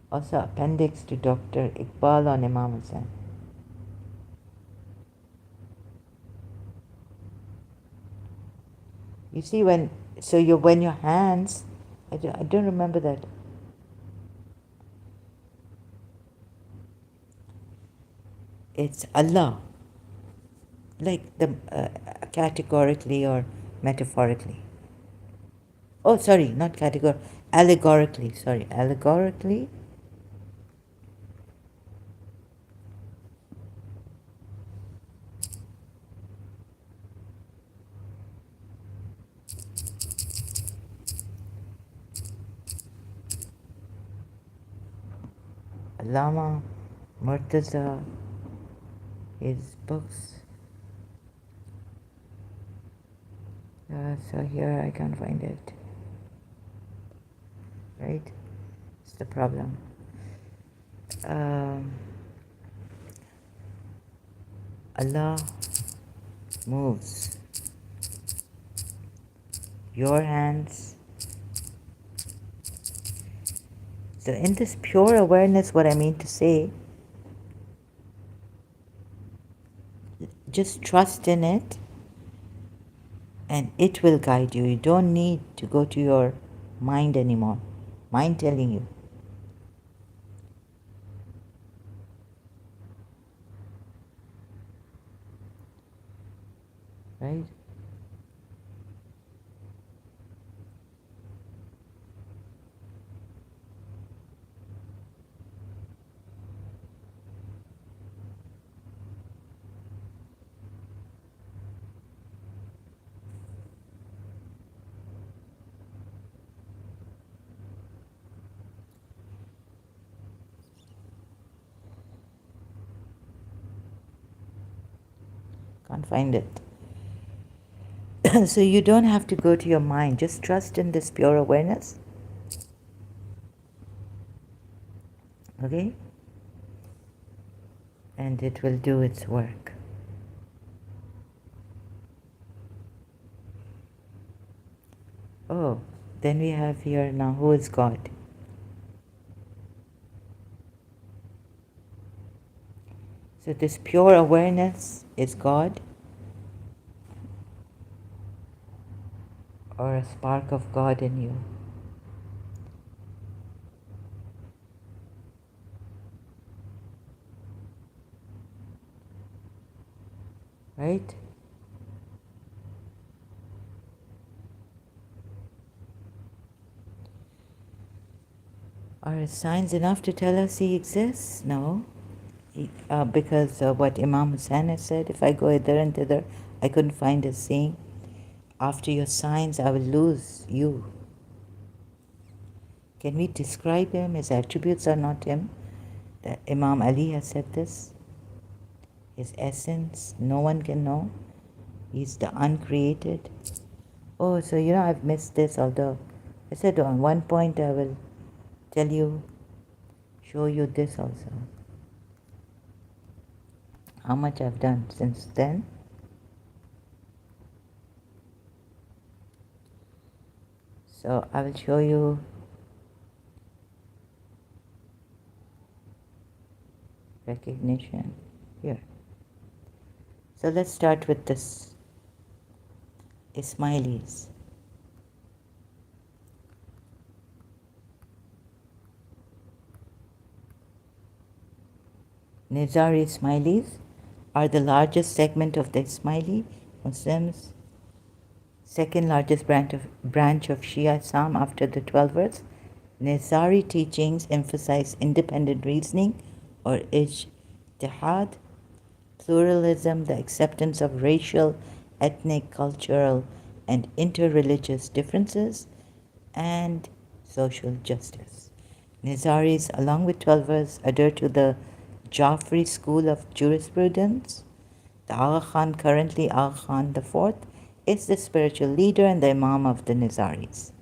Also appendix to Dr. Iqbal on Imam Hussain. You see when your hands, I don't remember that. It's Allah, like the categorically or metaphorically. Oh, sorry, not categorically, allegorically. Sorry, allegorically. Allama Murtaza, his books. So here I can't find it. Right? It's the problem. Allah moves your hands. So in this pure awareness, what I mean to say, just trust in it and it will guide you. You don't need to go to your mind anymore. Mind telling you. Right? Can't find it. So you don't have to go to your mind. Just trust in this pure awareness. Okay? And it will do its work. Oh, then we have here now, who is God? So this pure awareness is God, or a spark of God in you. Right? Are signs enough to tell us he exists? No. Because what Imam Hussain has said, if I go hither and thither, I couldn't find a saying, after your signs I will lose you. Can we describe him? His attributes are not him. That Imam Ali has said this. His essence, no one can know. He's the uncreated. Oh, so I've missed this, although I said on one point I will tell you, show you this also. How much I've done since then. So I will show you recognition here. So let's start with this Ismailis. Nizari Ismailis are the largest segment of the Ismaili Muslims, second largest branch of Shia Islam after the 12 verse. Nizari teachings emphasize independent reasoning or ijtihad, pluralism, the acceptance of racial, ethnic, cultural, and interreligious differences, and social justice. Nizaris, along with Twelvers, adhere to the Jafri school of jurisprudence. The Agha Khan, currently Agha Khan IV, is the spiritual leader and the Imam of the Nizaris.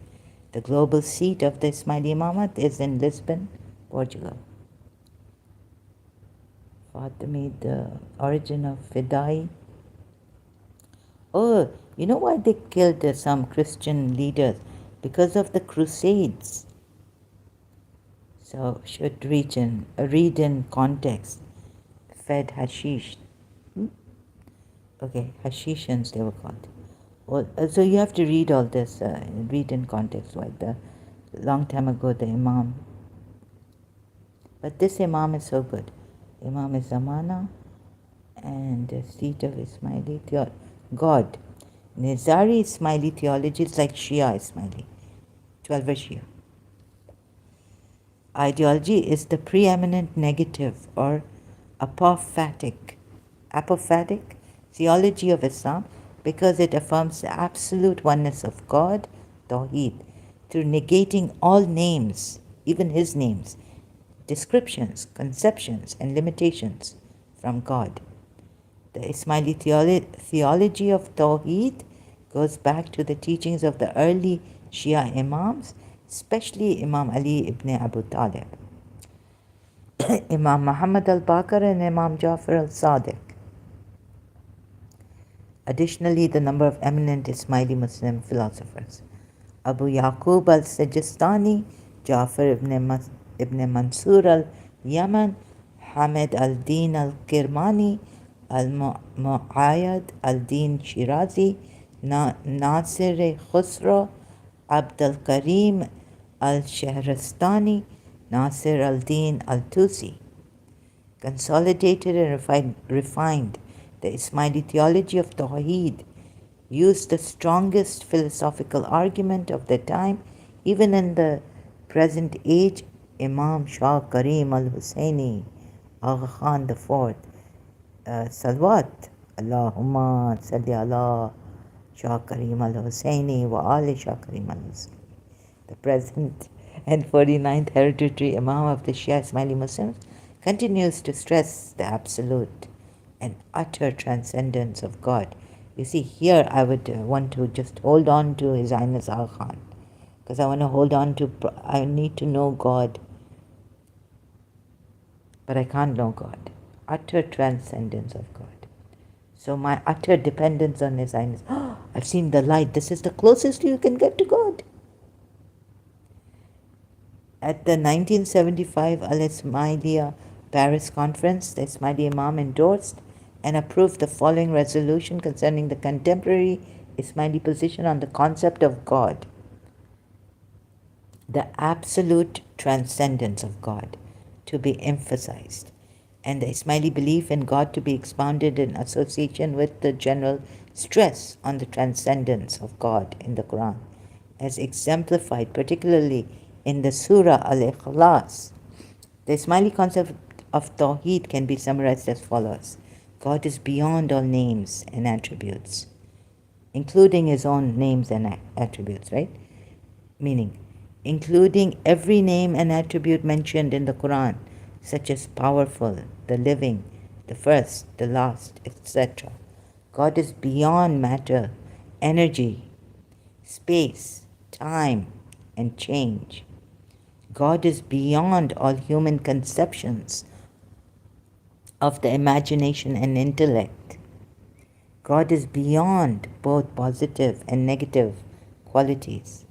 The global seat of the Ismaili Imamate is in Lisbon, Portugal. Fatimi, the origin of Fidai. Oh, you know why they killed some Christian leaders? Because of the Crusades. So should read in context. Fed hashish. Okay, hashishans they were called. Well, so you have to read all this, read in context. Why the long time ago the Imam. But this Imam is so good. Imam is Zamana and the seat of Ismaili God. Nizari Ismaili theology is like Shia Ismaili, 12 Shia. Ideology is the preeminent negative or apophatic theology of Islam because it affirms the absolute oneness of God, Tawheed, through negating all names, even His names, descriptions, conceptions, and limitations from God. The Ismaili theology of Tawheed goes back to the teachings of the early Shia Imams, especially Imam Ali ibn Abu Talib, Imam Muhammad al-Baqir and Imam Jafar al-Sadiq. Additionally, the number of eminent Ismaili Muslim philosophers, Abu Yaqub al-Sijistani, Jafar ibn Mansur al-Yaman, Hamid al-Din al-Kirmani, al-Mu'ayyad al-Din Shirazi, Nasir Khusro, Abd al-Karim al-Shahrastani, Nasir al-Din al-Tusi, consolidated and refined the Ismaili theology of Tawheed, used the strongest philosophical argument of the time, even in the present age. Imam Shah Karim al-Husseini, Agha Khan IV, Salwat, Allahumma salli ala Shah Karim al-Husseini wa ali Shah Karim al-Husseini, the present and 49th hereditary Imam of the Shia Ismaili Muslims, continues to stress the absolute and utter transcendence of God. You see, here I would want to just hold on to His Highness Agha Khan, because I want to hold on to, I need to know God, but I can't know God. Utter transcendence of God. So my utter dependence on His Highness. Oh, I've seen the light. This is the closest you can get to God. At the 1975 Al-Ismailiyah Paris conference, the Ismaili Imam endorsed and approved the following resolution concerning the contemporary Ismaili position on the concept of God: the absolute transcendence of God to be emphasized, and the Ismaili belief in God to be expounded in association with the general stress on the transcendence of God in the Quran, as exemplified particularly in the Surah Al-Ikhlas. The Ismaili concept of Tawheed can be summarized as follows. God is beyond all names and attributes, including his own names and attributes, right? Meaning, including every name and attribute mentioned in the Quran, such as powerful, the living, the first, the last, etc. God is beyond matter, energy, space, time, and change. God is beyond all human conceptions of the imagination and intellect. God is beyond both positive and negative qualities.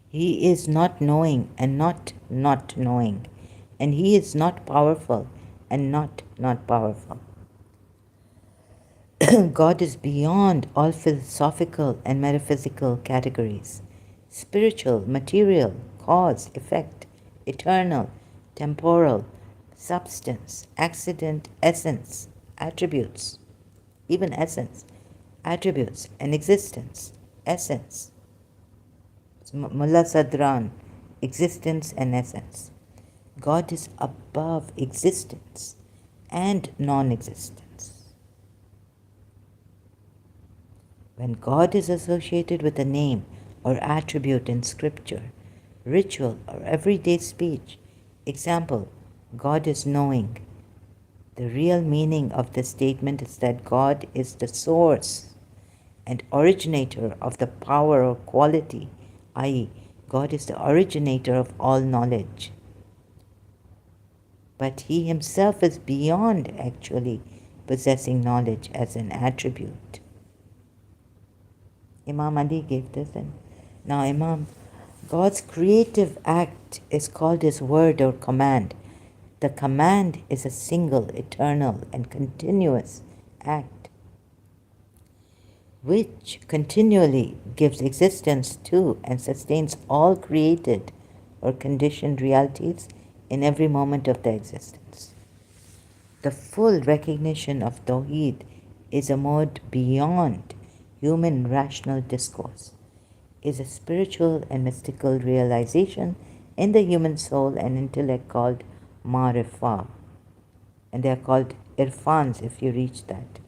He is not knowing and not knowing, and he is not powerful and not powerful. God is beyond all philosophical and metaphysical categories. Spiritual, material, cause, effect, eternal, temporal, substance, accident, essence, attributes, even essence, attributes, and existence, essence. Mullah Sadran, existence and essence. God is above existence and non-existence. When God is associated with a name or attribute in scripture, ritual, or everyday speech, example, God is knowing, the real meaning of the statement is that God is the source and originator of the power or quality, i.e., God is the originator of all knowledge. But he himself is beyond actually possessing knowledge as an attribute. Imam Ali gave this, and now Imam, God's creative act is called his word or command. The command is a single, eternal, and continuous act which continually gives existence to and sustains all created or conditioned realities in every moment of their existence. The full recognition of Tawheed is a mode beyond human rational discourse, is a spiritual and mystical realization in the human soul and intellect called Marifah. And they are called irfans if you reach that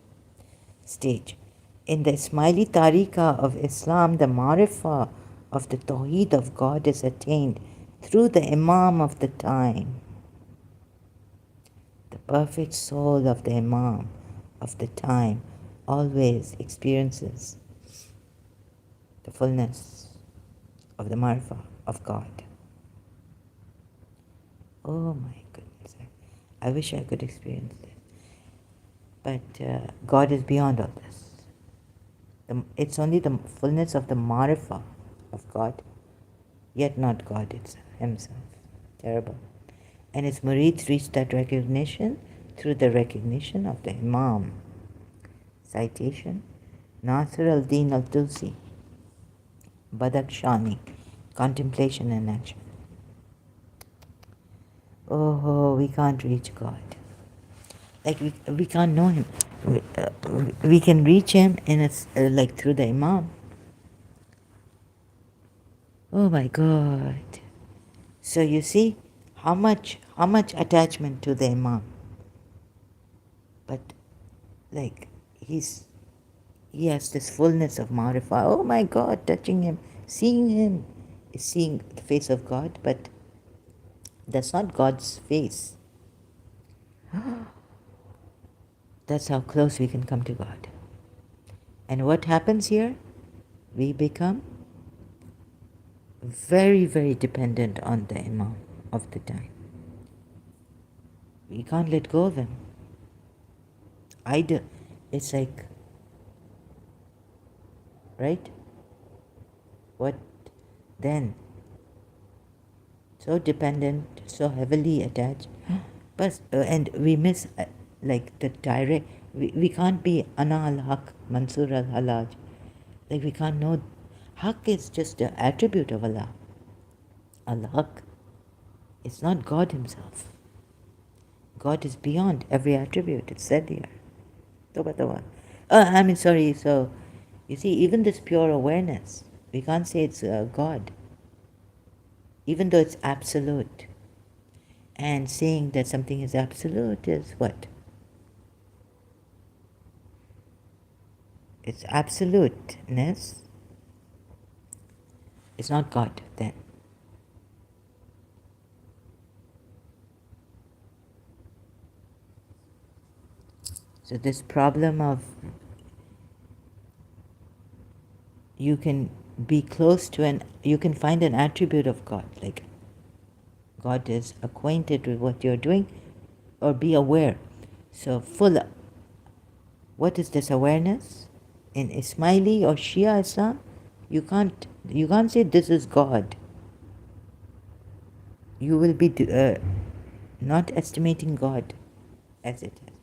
stage. In the Ismaili Tariqah of Islam, the Marifah of the Tawheed of God is attained through the Imam of the time. The perfect soul of the Imam of the time always experiences the fullness of the Marifah of God. Oh my goodness, I wish I could experience this. But God is beyond all this. It's only the fullness of the Marifah of God, yet not God himself. Terrible. And his murids reach that recognition through the recognition of the Imam. Citation, Nasir al-Din al-Tusi, Badakhshani, Contemplation and Action. Oh, we can't reach God. Like we can't know him. We can reach him in like through the Imam. Oh my God. So you see how much attachment to the Imam. But like he has this fullness of Marifah. Oh my God, touching him, seeing him is seeing the face of God, but that's not God's face. That's how close we can come to God. And what happens here? We become very, very dependent on the Imam of the time. We can't let go of him. Either. It's like, right? What then? So dependent, so heavily attached. But, and we miss like the direct, we can't be Ana al-Haq, Mansur al-Halaj. Like we can't know. Haq is just an attribute of Allah. Al-Haq is not God himself. God is beyond every attribute. It's said here. Sorry. So, you see, even this pure awareness, we can't say it's God. even though it's absolute. And saying that something is absolute is what? It's absoluteness. It's not God then. So this problem of you can be close to you can find an attribute of God, like God is acquainted with what you're doing, or be aware. So what is this awareness? In Ismaili or Shia Islam, you can't say this is God. You will be not estimating God as it is.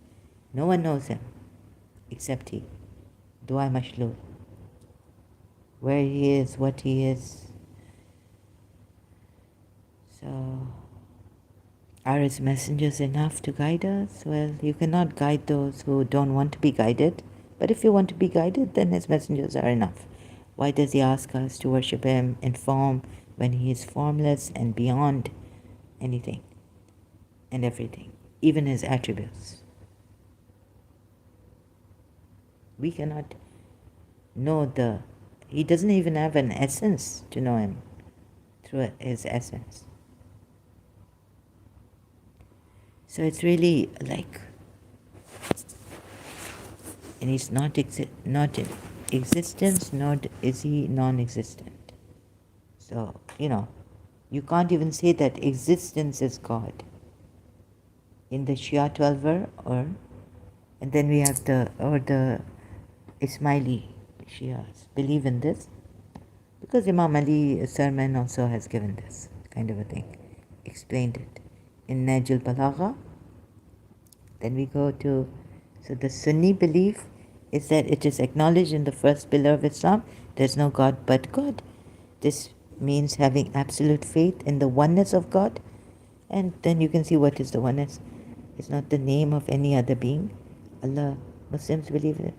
No one knows him except he. Dua mashlul. Where he is, what he is. So, are his messengers enough to guide us? Well, you cannot guide those who don't want to be guided. But if you want to be guided, then his messengers are enough. Why does he ask us to worship him in form when he is formless and beyond anything and everything, even his attributes? We cannot know he doesn't even have an essence to know him through his essence. So it's really like, and he's not in existence, nor is he non-existent. So, you can't even say that existence is God. In the Shia 12 and then we have the Ismaili Shias believe in this, because Imam Ali's sermon also has given this kind of a thing, explained it in Najl Balagha. Then we go to, so the Sunni belief is that it is acknowledged in the first pillar of Islam, there's no God but God. This means having absolute faith in the oneness of God, and then you can see what is the oneness. It's not the name of any other being. Allah, Muslims believe in it.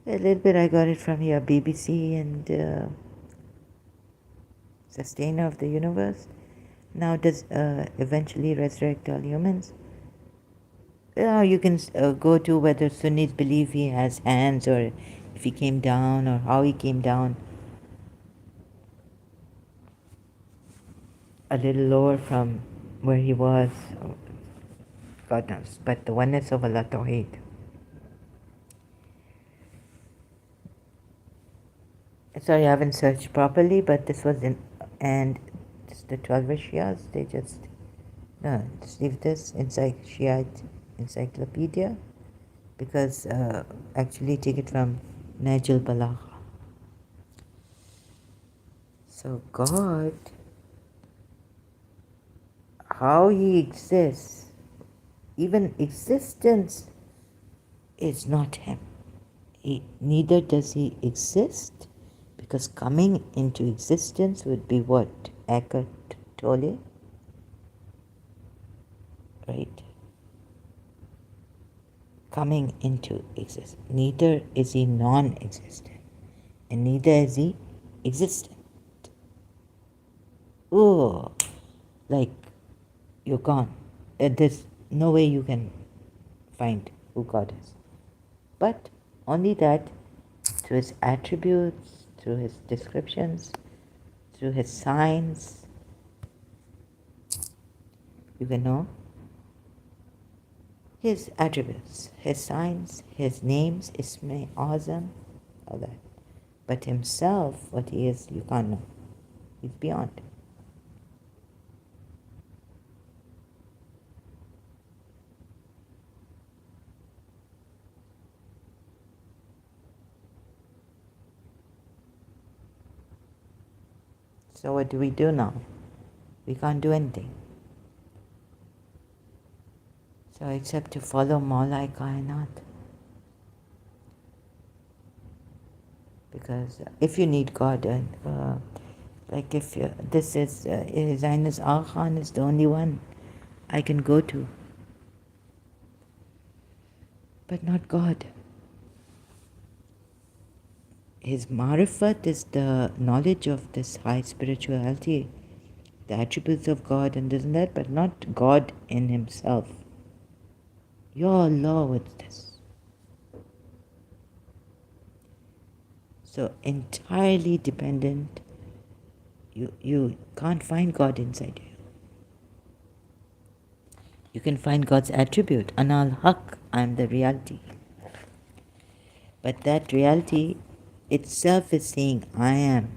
A little bit I got it from here, BBC and Sustainer of the Universe. Now does eventually resurrect all humans. You can go to whether Sunnis believe he has hands, or if he came down, or how he came down. A little lower from where he was, God knows. But the oneness of Allah Tawheed. Sorry, I haven't searched properly, but this was and the 12 Shias, they just leave this inside Shiite encyclopedia, because actually take it from Najl Balagha. So God, how he exists, even existence is not him. Neither does he exist, because coming into existence would be what? Eckhart Tolle, right? Coming into existence. Neither is he non-existent, and neither is he existent. Oh, like you're gone. There's no way you can find who God is. But only that through his attributes, through his descriptions, through his signs, you can know his attributes, his signs, his names, Isme Azam, all that. But himself, what he is, you can't know. He's beyond. So what do we do now? We can't do anything. So except to follow Maulai Kainat. Because if you need God, like if this is His Highness Aga Khan is the only one I can go to, but not God. His marifat is the knowledge of this high spirituality, the attributes of God and this and that, but not God in himself. Ya Allah, what's this? So entirely dependent. You can't find God inside you. You can find God's attribute. Ana al-Haq, I am the reality. But that reality itself is saying, I am.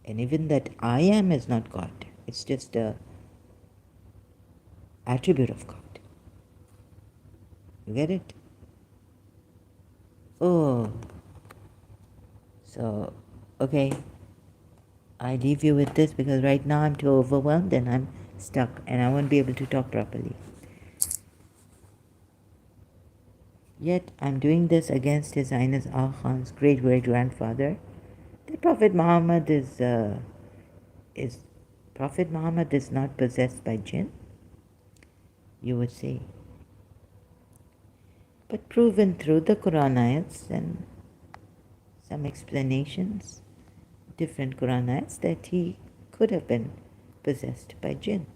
And even that I am is not God. It's just a attribute of God. You get it? Oh. So, okay. I leave you with this because right now I'm too overwhelmed and I'm stuck and I won't be able to talk properly. Yet I'm doing this against His Highness Aga Khan's great-great-grandfather. The Prophet Muhammad Prophet Muhammad is not possessed by jinn, you would say. But proven through the Quran ayats and some explanations, different Quran ayats, that he could have been possessed by jinn.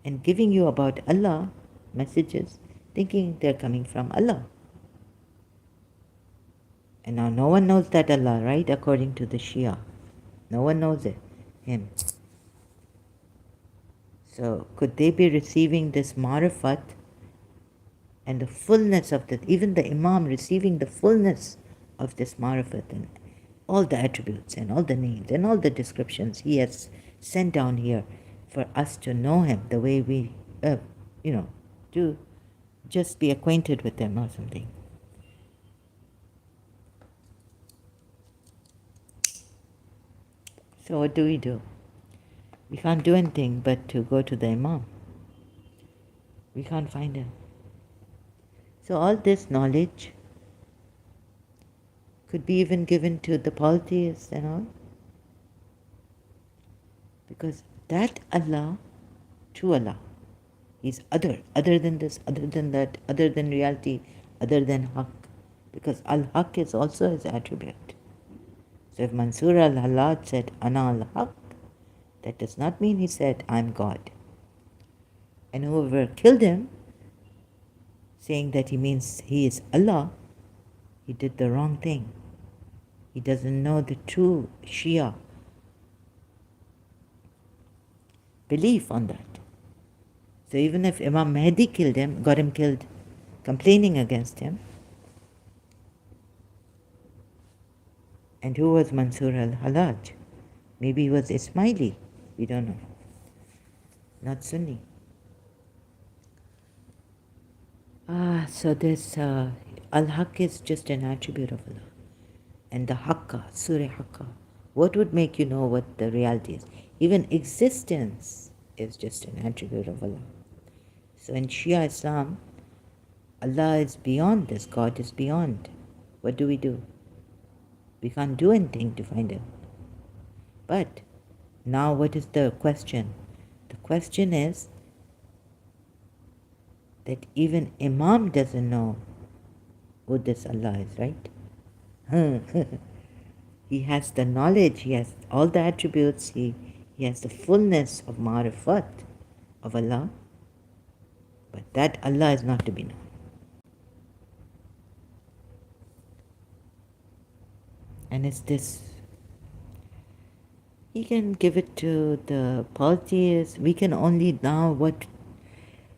And giving you about Allah messages, thinking they're coming from Allah. And now no one knows that Allah, right? According to the Shia. No one knows it, him. So could they be receiving this marifat and the fullness of the, even the Imam receiving the fullness of this marifat and all the attributes and all the names and all the descriptions he has sent down here for us to know him the way we, to just be acquainted with him or something. So what do? We can't do anything but to go to the Imam. We can't find him. So all this knowledge could be even given to the polytheists and all. Because that Allah, true Allah, is other than this, other than that, other than reality, other than Haqq. Because Al-Haqq is also his attribute. So if Mansur al-Hallaj said, Ana al-Haqq, that does not mean he said, I'm God. And whoever killed him, saying that he means he is Allah, he did the wrong thing. He doesn't know the true Shia belief on that. So even if Imam Mahdi killed him, got him killed, complaining against him, and who was Mansur al-Hallaj? Maybe he was Ismaili, we don't know. Not Sunni. So this Al-Haq is just an attribute of Allah. And the Haqqa, Surah Haqqa, what would make you know what the reality is? Even existence is just an attribute of Allah. So in Shia Islam, Allah is beyond this, God is beyond. What do? We can't do anything to find Him. But now what is the question? The question is that even Imam doesn't know who this Allah is, right? He has the knowledge, he has all the attributes, he has the fullness of marifat of Allah, but that Allah is not to be known. And it's this, he can give it to the polytheists. We can only now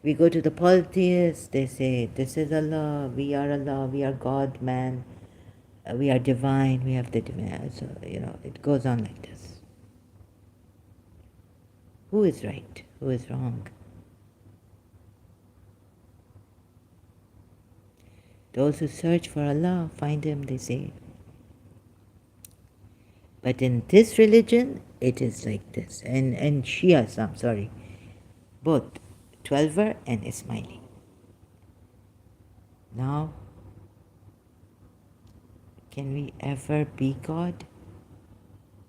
we go to the polytheists, they say, this is Allah, we are God, man, we are divine, we have the divine. So, it goes on like this. Who is right? Who is wrong? Those who search for Allah find Him, they say. But in this religion, it is like this. And Shia Islam, both Twelver and Ismaili. Now, can we ever be God?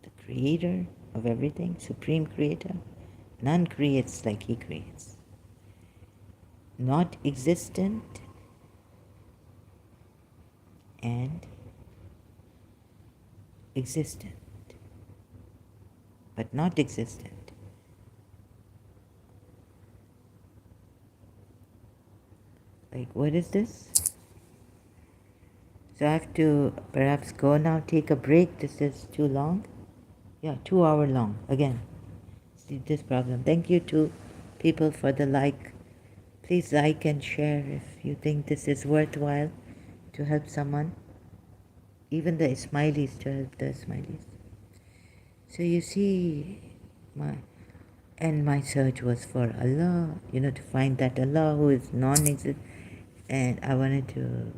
The creator of everything, supreme creator? None creates like He creates. Not existent and existent. but not existent. Like, what is this? So I have to perhaps go now, take a break. This is too long. Yeah, 2 hour long. Again, see this problem. Thank you to people for the like. Please like and share if you think this is worthwhile to help someone. Even the smileys, to help the smileys. So you see, my search was for Allah, to find that Allah who is non-existent, and I wanted to.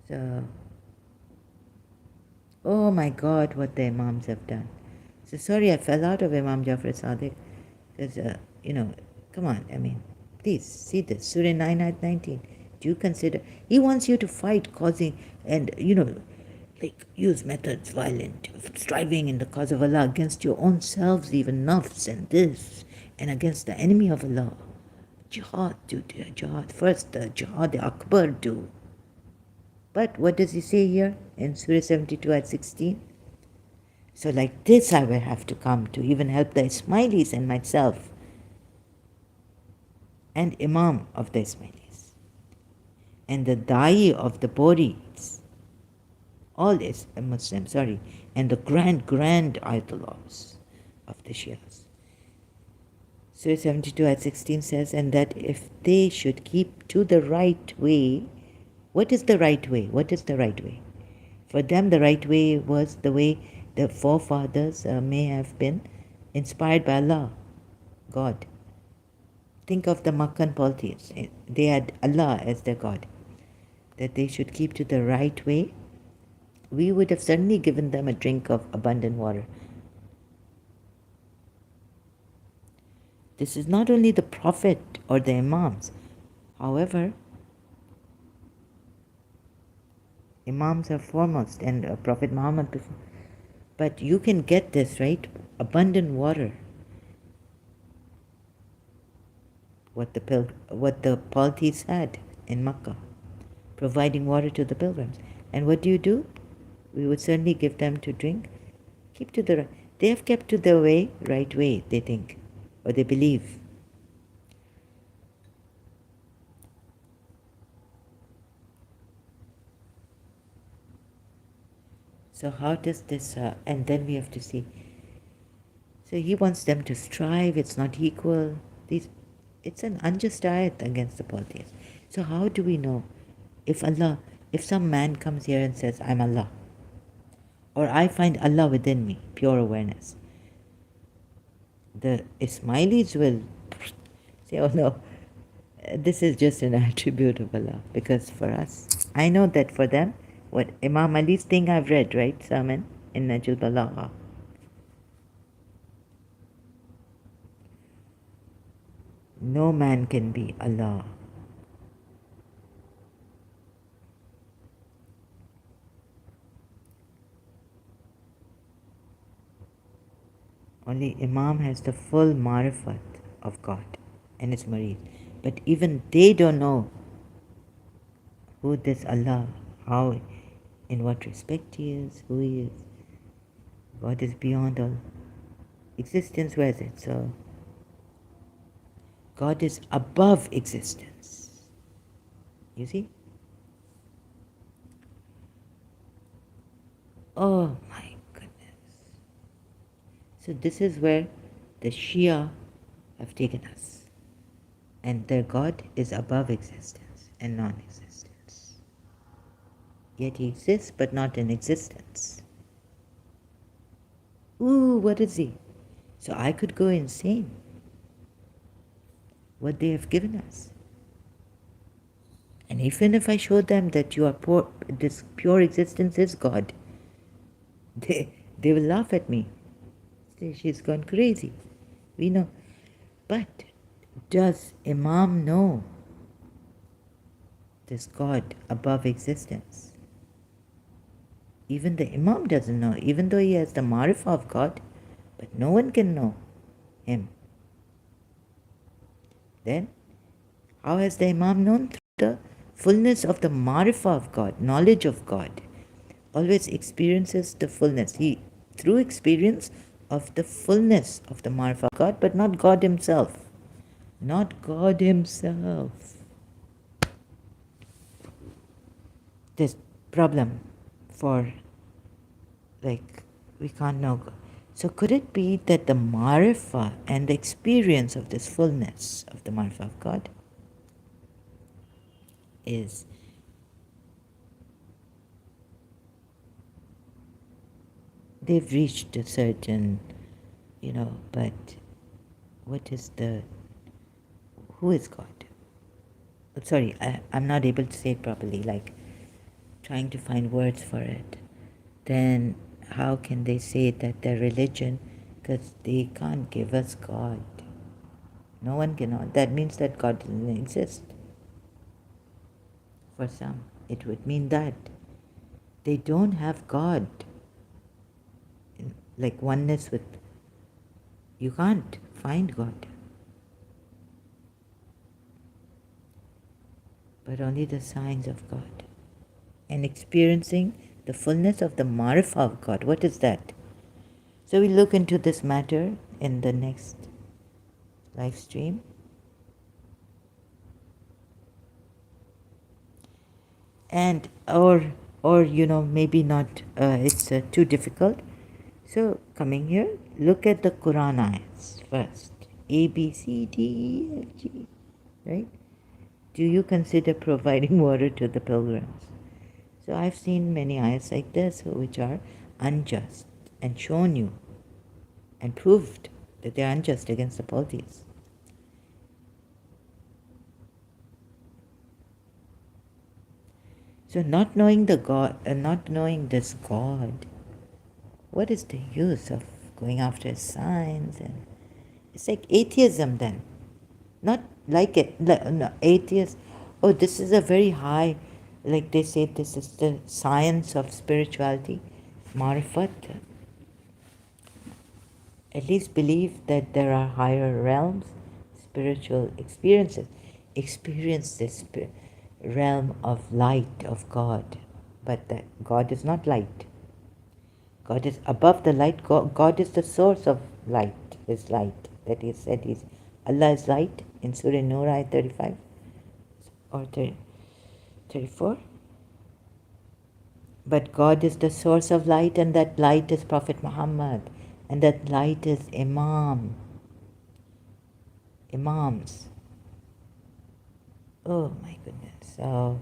So, oh my God, what the Imams have done. So sorry, I fell out of Imam Jafar Sadiq, because come on, I mean, please see this, Surah 9 ayat 19. Do you consider he wants you to fight, causing, and like use methods violent, striving in the cause of Allah against your own selves, even nafs and this, and against the enemy of Allah. Jihad, do jihad. First, the jihad akbar do. But what does he say here in Surah 72 at 16? So like this I will have to come to even help the Ismailis and myself and Imam of the Ismailis and the Da'i of the Boris, all is a Muslim, and the grand Ayatollahs of the Shias. Surah 72 at 16 says, and that if they should keep to the right way. What is the right way? What is the right way? For them, the right way was the way the forefathers may have been inspired by Allah, God. Think of the Makkan polytheists. They had Allah as their God. That they should keep to the right way. We would have certainly given them a drink of abundant water. This is not only the Prophet or the Imams. However, Imams are foremost and Prophet Muhammad before. But you can get this, right? Abundant water. What the polytheists had in Makkah, providing water to the pilgrims. And what do? We would certainly give them to drink. Keep to the right. They have kept to the right way, they think, or they believe. So how does this, and then we have to see. So he wants them to strive, it's not equal. It's an unjust ayat against the polytheists. So how do we know if some man comes here and says, I'm Allah, or I find Allah within me, pure awareness, the Ismailis will say, oh no, this is just an attribute of Allah. Because for us, I know that for them, what Imam Ali's thing I've read, right, sermon in Najul Balagha, no man can be Allah. Only Imam has the full marifat of God and his murid. But even they don't know who this Allah, how, in what respect he is, who he is. God is beyond all existence. Where is it? So God is above existence. You see? Oh my goodness. So this is where the Shia have taken us. And their God is above existence and non-existence. Yet he exists but not in existence. Ooh, what is he? So I could go insane. What they have given us. And even if I show them that you are poor, this pure existence is God, they will laugh at me. Say, she's gone crazy. We know. But does Imam know this God above existence? Even the Imam doesn't know, even though he has the marifah of God, but no one can know him. Then, how has the Imam known? Through the fullness of the marifah of God, knowledge of God. Always experiences the fullness. He, through experience, of the fullness of the Marfa of God, but not God Himself. Not God Himself. This problem for, like, we can't know God. So could it be that the Marifa and the experience of this fullness of the Marifa of God is they've reached a certain, but what is who is God? Sorry, I'm not able to say it properly, like trying to find words for it. Then how can they say that they're religion? Because they can't give us God. No one can. That means that God doesn't exist. For some, it would mean that they don't have God. Like oneness with, you can't find God. But only the signs of God. And experiencing the fullness of the Marifa of God. What is that? So we look into this matter in the next live stream. And or maybe not, it's too difficult. So coming here, look at the Quran ayats first. A, B, C, D, E, F, G. Right? Do you consider providing water to the pilgrims? So I've seen many ayats like this which are unjust and shown you and proved that they're unjust against the polytheists. So not knowing the God, not knowing this God, what is the use of going after signs? And it's like atheism then. Not like it, no, atheist. Oh, this is a very high, like they say, this is the science of spirituality, marifat. At least believe that there are higher realms, spiritual experiences. Experience this realm of light of God. But that God is not light. God is above the light. God is the source of light, is light. That He said Allah is light in Surah Nur, ayat 35 or 34. But God is the source of light, and that light is Prophet Muhammad, and that light is Imams. Oh my goodness. So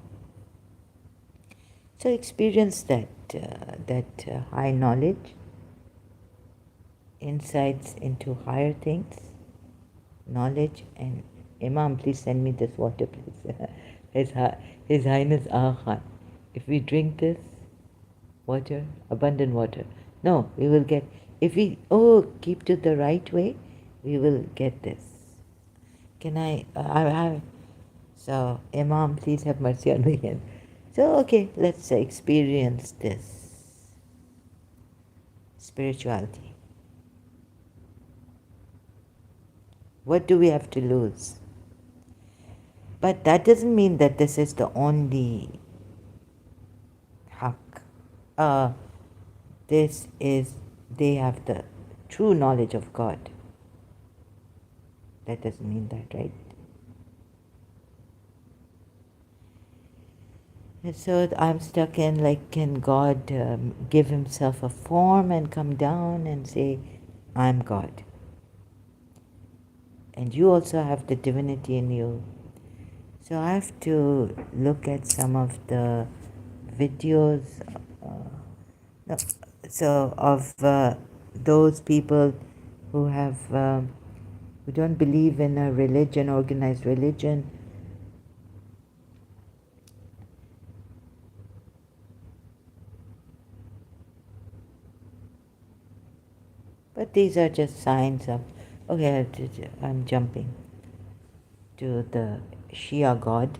experience that high knowledge, insights into higher things, knowledge. And Imam, please send me this water, please. His Highness Aga Khan. If we drink this water, abundant water, no, we will get, if we keep to the right way, we will get this. Can I so Imam, please have mercy on me. So okay, let's experience this spirituality. What do we have to lose? But that doesn't mean that this is the only haq. This is, they have the true knowledge of God. That doesn't mean that, right? And so I'm stuck in, like, can God give Himself a form and come down and say, I'm God? And you also have the divinity in you. So I have to look at some of the videos of those people who have who don't believe in a religion, organized religion. But these are just signs of, okay, I'm jumping to the Shia God.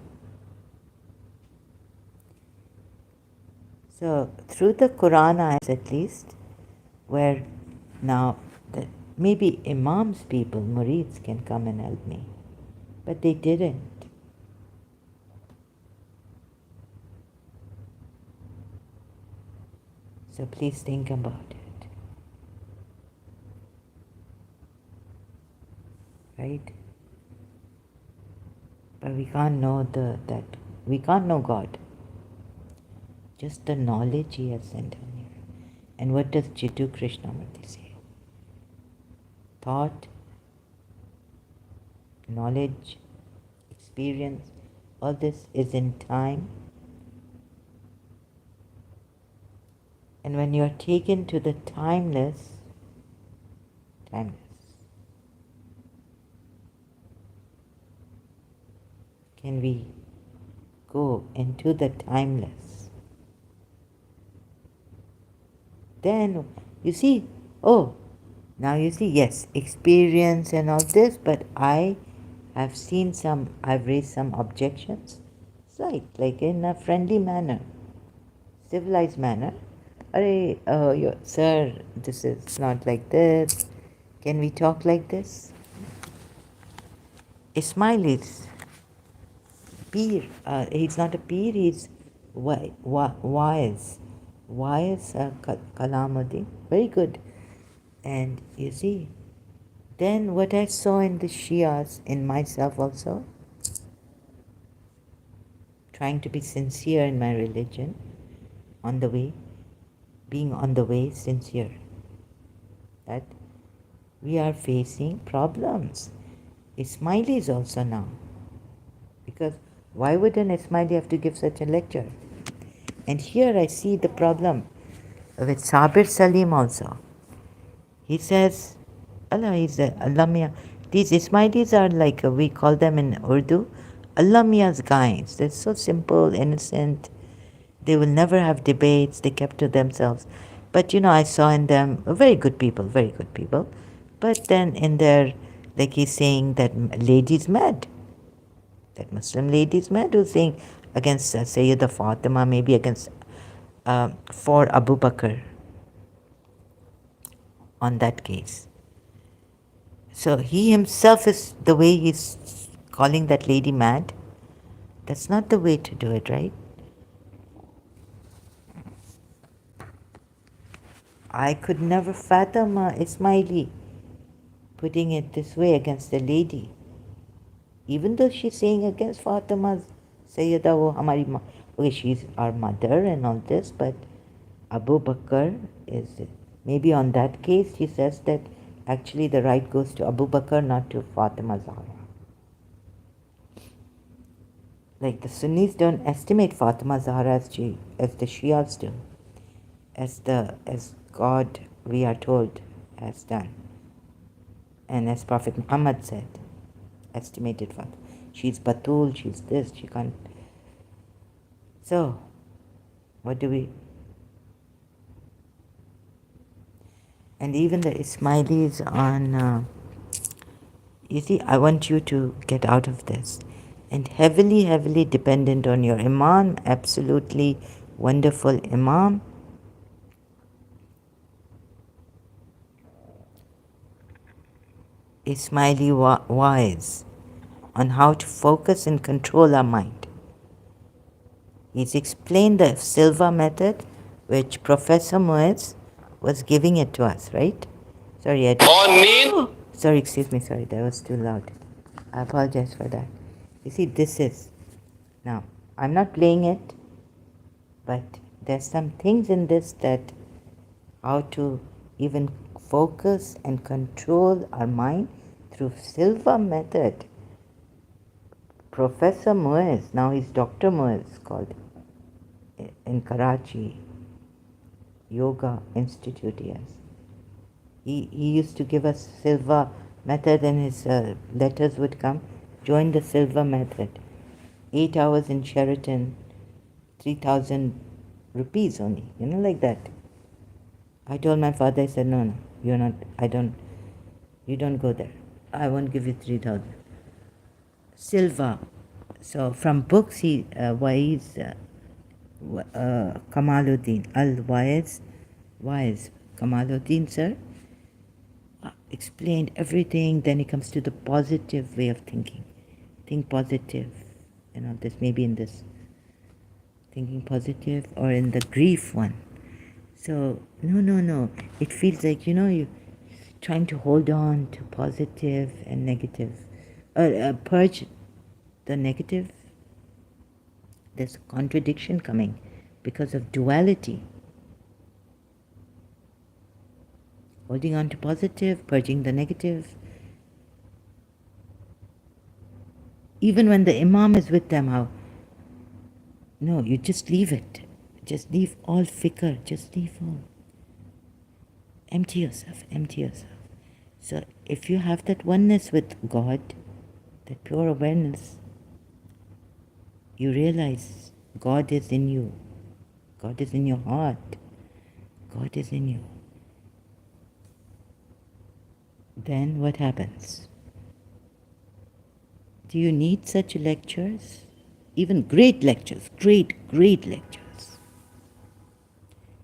So through the Quran ayats at least, where now maybe Imam's people, Murids, can come and help me. But they didn't. So please think about it. right? But we can't know that we can't know God. Just the knowledge He has sent down here. And what does Jiddu Krishnamurti say? Thought, knowledge, experience, all this is in time. And when you are taken to the timeless, can we go into the timeless? Then you see, oh, now you see, yes, experience and all this, but I've raised some objections. It's like in a friendly manner, civilized manner. Sir, this is not like this. Can we talk like this? Ismailis, peer. He's not a peer, he's wise. Wise Kalamuddin. Very good. And you see, then what I saw in the Shias, in myself also, trying to be sincere in my religion, on the way, being on the way sincere, that we are facing problems. Ismailis also now. Because why would an Ismaili have to give such a lecture? And here I see the problem with Sabir Salim also. He says, Allah, he's Allah Mia. These Ismailis are like, we call them in Urdu, Allah Mia's guys. They're so simple, innocent. They will never have debates. They kept to themselves. But I saw in them very good people, very good people. But then in their, like he's saying that lady's mad. That Muslim lady's mad who's saying against Sayyida Fatima, maybe against, for Abu Bakr on that case. So he himself is the way he's calling that lady mad. That's not the way to do it, right? I could never fathom Ismaili putting it this way against the lady. Even though she's saying against Fatima's Sayyida wo hamari ma. Okay, she's our mother and all this, but Abu Bakr is, maybe on that case he says that actually the right goes to Abu Bakr, not to Fatima Zahra. Like the Sunnis don't estimate Fatima Zahra as the Shias do, as God, we are told, has done. And as Prophet Muhammad said, estimated Fatima. She's Batul, she's this, she can't. So, what do we... And even the Ismailis on... you see, I want you to get out of this. And heavily, heavily dependent on your Imam, absolutely wonderful Imam. Ismaili wise on how to focus and control our mind. He's explained the Silva method, which Professor Moez was giving it to us, right? Sorry, sorry, excuse me, sorry, that was too loud. I apologize for that. You see, this is, now, I'm not playing it, but there's some things in this that how to even focus and control our mind through Silva method. Professor Moez, now he's Dr. Moez called, in Karachi, Yoga Institute, yes. He used to give us Silva method, and his letters would come, join the Silva method. 8 hours in Sheraton, 3,000 rupees only, like that. I told my father, I said, no, you don't go there. I won't give you 3,000. Silva. So from books, Wise, Kamaluddin, Wise Kamaluddin, sir, explained everything. Then he comes to the positive way of thinking. Think positive, this, maybe in this thinking positive, or in the grief one. So, no. It feels like, you trying to hold on to positive and negative, purge the negative. There's a contradiction coming because of duality. Holding on to positive, purging the negative. Even when the Imam is with them, how? No, you just leave it. Just leave all fikr. Just leave all. Empty yourself. Empty yourself. So if you have that oneness with God, that pure awareness, you realize God is in you. God is in your heart. God is in you. Then what happens? Do you need such lectures? Even great lectures, great lectures.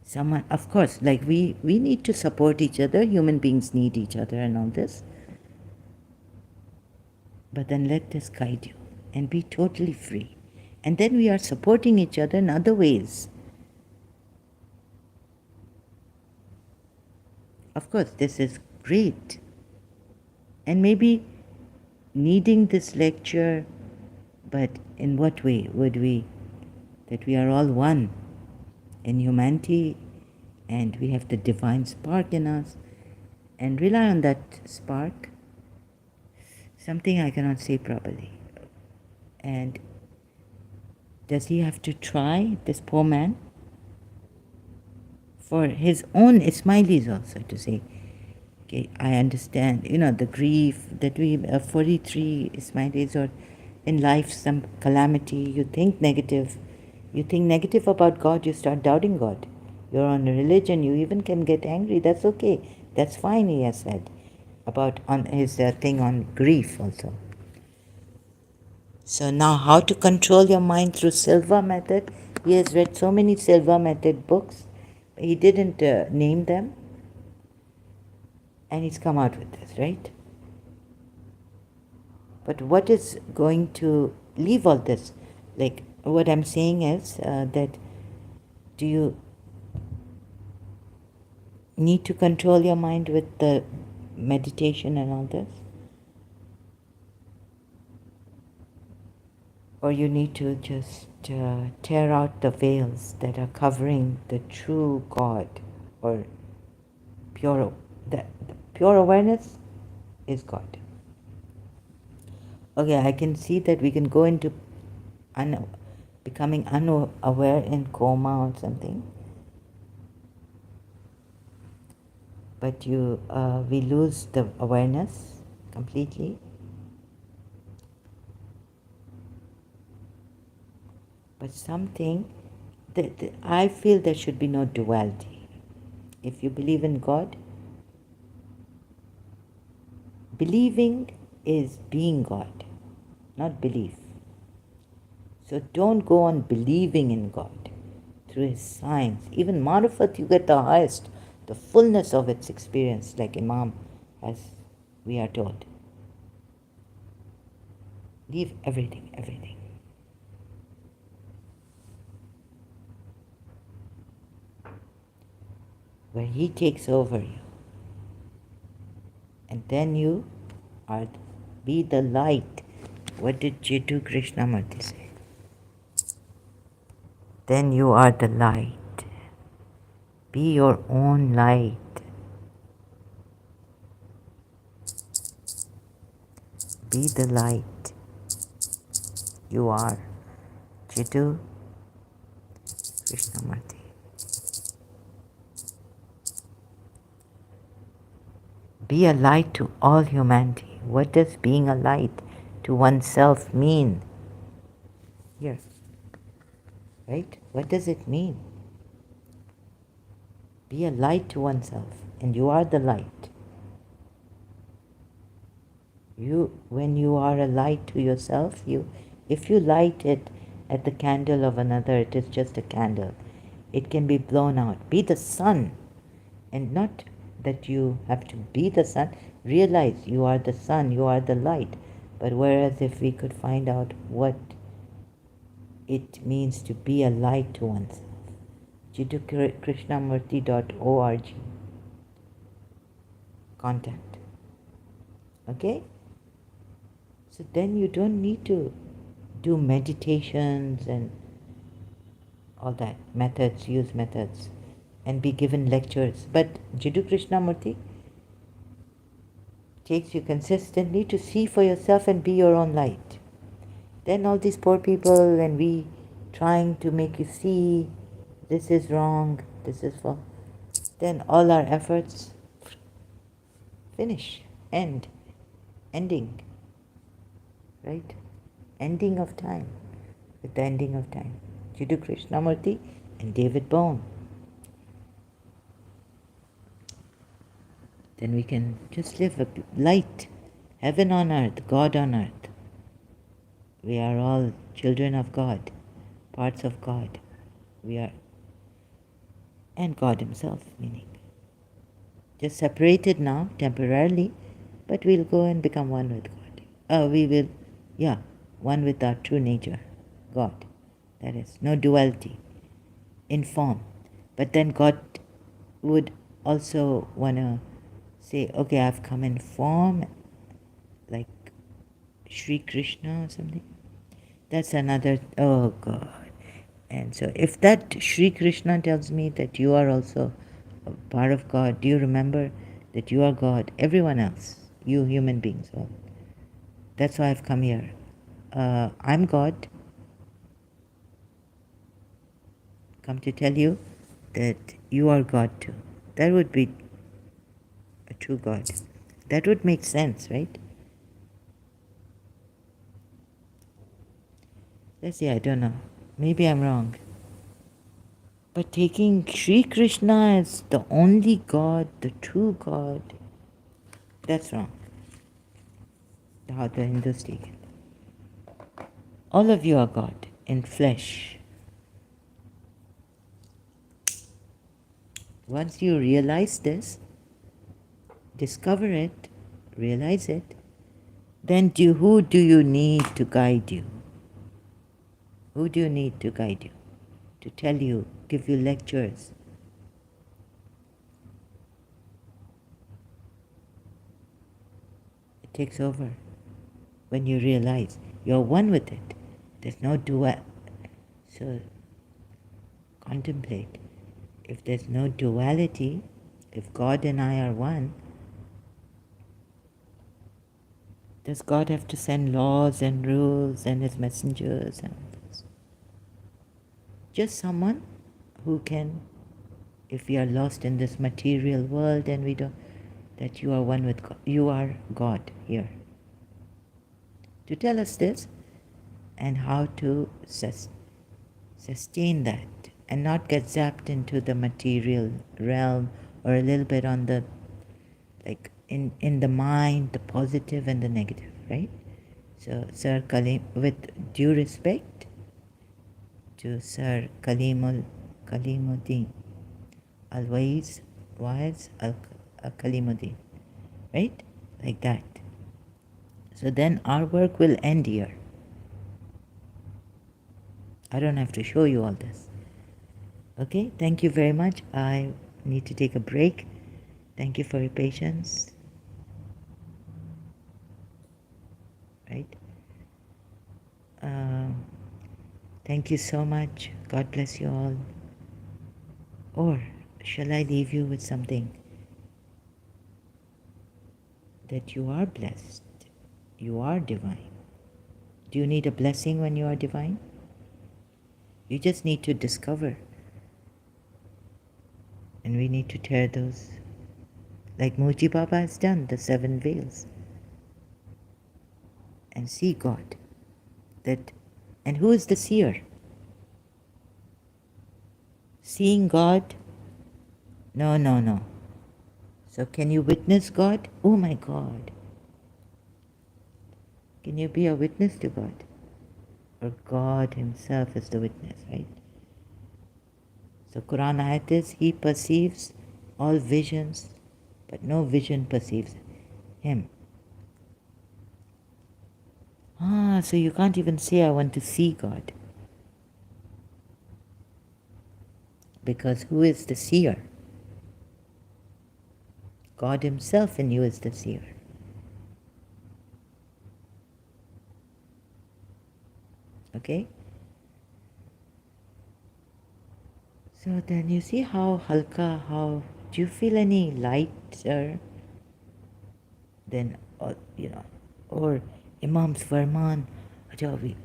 Someone, of course, like we need to support each other. Human beings need each other and all this. But then let this guide you and be totally free. And then we are supporting each other in other ways. Of course, this is great. And maybe needing this lecture, but in what way would we, that we are all one in humanity and we have the divine spark in us, and rely on that spark, something I cannot say properly. And does he have to try, this poor man, for his own Ismailis also to say, okay, I understand, the grief that we, 43 Ismailis, or in life some calamity, you think negative about God, you start doubting God. You're on a religion, you even can get angry, that's okay, that's fine, he has said, about on his thing on grief also. So now how to control your mind through Silva method? He has read so many Silva method books, but he didn't name them, and he's come out with this, right? But what is going to leave all this? Like, what I'm saying is that do you need to control your mind with the meditation and all this? Or you need to just tear out the veils that are covering the true God, or the pure awareness is God. Okay, I can see that we can go into becoming unaware in coma or something. But we lose the awareness completely. But something that I feel there should be no duality. If you believe in God, believing is being God, not belief. So don't go on believing in God through his signs. Even Marifat, you get the highest, the fullness of its experience, like Imam, as we are told. Leave everything. Where he takes over you. And then you be the light. What did Jiddu Krishnamurti say? Then you are the light. Be your own light. Be the light. You are Jiddu Krishnamurti. Be a light to all humanity. What does being a light to oneself mean? Here. Right? What does it mean? Be a light to oneself, and you are the light. When you are a light to yourself, if you light it at the candle of another, it is just a candle. It can be blown out. Be the sun, and not that you have to be the sun. Realize you are the sun, you are the light. But whereas if we could find out what it means to be a light to oneself, jiddukrishnamurti.org. content. Okay? So then you don't need to do meditations and all that, use methods, and be given lectures. But Jiddu Krishnamurti takes you consistently to see for yourself and be your own light. Then all these poor people and we trying to make you see this is wrong, this is wrong. Then all our efforts finish, ending, right? Ending of time, with the ending of time. Jiddu Krishnamurti and David Bohm. Then we can just live a light, heaven on earth, God on earth. We are all children of God, parts of God. We are, and God Himself, meaning. Just separated now, temporarily, but we'll go and become one with God. We will, one with our true nature, God. That is, no duality in form. But then God would also want to say, okay, I've come in form, like Sri Krishna or something. That's another, oh God. And so if that Sri Krishna tells me that you are also a part of God, do you remember that you are God? Everyone else, you human beings, all. That's why I've come here. I'm God. Come to tell you that you are God too. That would be a true God. That would make sense, right? Let's see, I don't know. Maybe I'm wrong. But taking Sri Krishna as the only God, the true God, that's wrong. How the Hindus take it. All of you are God in flesh. Once you realize this, discover it, realize it, then who do you need to guide you? Who do you need to guide you? To tell you, give you lectures? It takes over when you realize you're one with it. There's no dual. So contemplate. If there's no duality, if God and I are one, does God have to send laws and rules and His messengers and all this? Just someone who can, if we are lost in this material world and we don't, that you are one with God. You are God here. To tell us this and how to sustain that and not get zapped into the material realm or a little bit on the, like in the mind, the positive and the negative, right? So Sir Kalim, with due respect to Sir Kalimuddin, Al-Wais, Kalimuddin, right? Like that. So then our work will end here. I don't have to show you all this. Okay, thank you very much. I need to take a break. Thank you for your patience. Right? Thank you so much. God bless you all. Or shall I leave you with something? That you are blessed. You are divine. Do you need a blessing when you are divine? You just need to discover. And we need to tear those, like Moji Baba has done, the 7 veils. And see God. And who is the seer? Seeing God? No. So can you witness God? Oh my God. Can you be a witness to God? Or God Himself is the witness, right? So Quran ayat is, He perceives all visions, but no vision perceives Him. So you can't even say, I want to see God. Because who is the seer? God Himself in you is the seer. Okay? So then you see how halka, how, do you feel any lighter than, or Imam's Farman, Ajawi,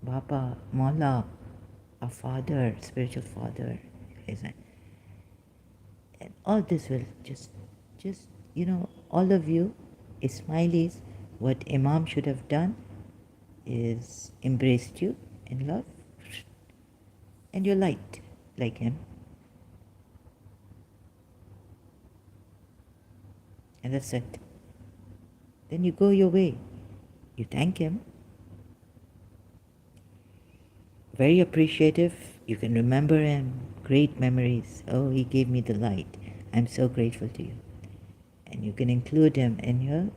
Baba, Maula, our father, spiritual father, and all this will just, all of you, Ismailis, what Imam should have done is embraced you in love, and you're light like him. And that's it. Then you go your way. You thank him. Very appreciative. You can remember him. Great memories. Oh, he gave me the light. I'm so grateful to you. And you can include him in your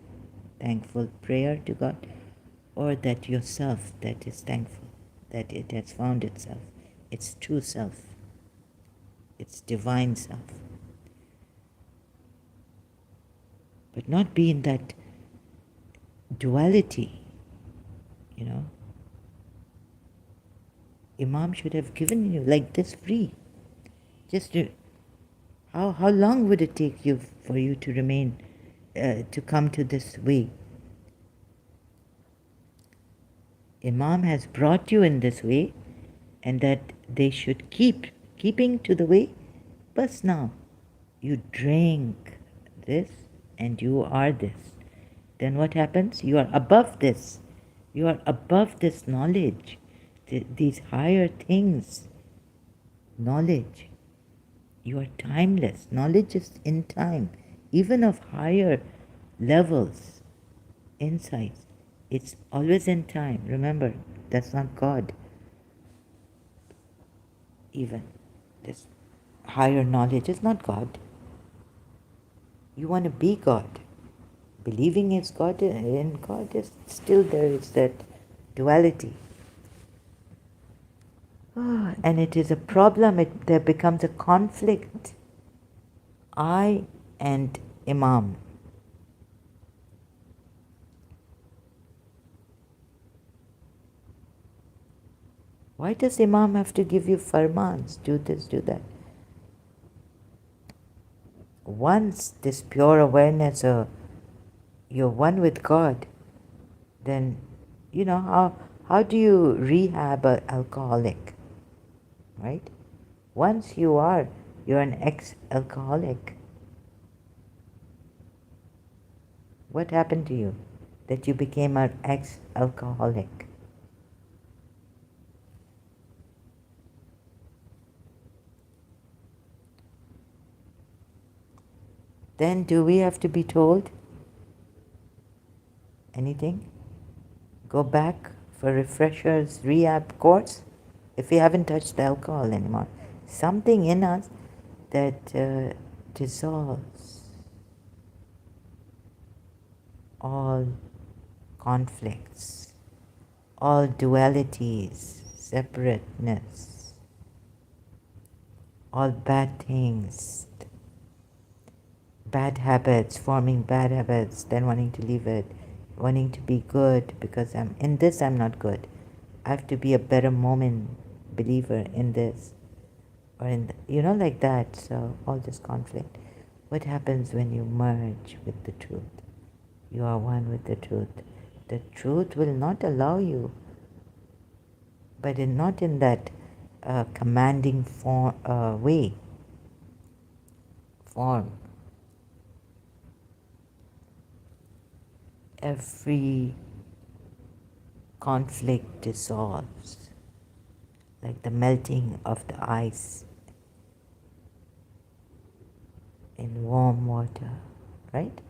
thankful prayer to God, or that yourself that is thankful, that it has found itself, its true self, its divine self. But not be in that duality, Imam should have given you like this free. Just how long would it take you for you to remain, to come to this way? Imam has brought you in this way, and that they should keeping to the way. But now, you drink this and you are this. Then what happens? You are above this. You are above this knowledge, these higher things. Knowledge. You are timeless. Knowledge is in time, even of higher levels, insights. It's always in time. Remember, that's not God. Even this higher knowledge is not God. You want to be God. Believing is God, in God is still there is that duality. And it is a problem. There becomes a conflict. I and Imam. Why does Imam have to give you farmans? Do this, do that. Once this pure awareness, you're one with God, then how do you rehab an alcoholic, right? Once you're an ex-alcoholic. What happened to you that you became an ex-alcoholic? Then do we have to be told anything? Go back for refreshers, rehab course? If we haven't touched the alcohol anymore. Something in us that dissolves all conflicts, all dualities, separateness, all bad things, bad habits, forming bad habits, then wanting to leave it, wanting to be good because I'm not good. I have to be a better moment believer in this, or in like that. So all this conflict. What happens when you merge with the truth? You are one with the truth. The truth will not allow you, but not in that commanding form. Every conflict dissolves like the melting of the ice in warm water, right?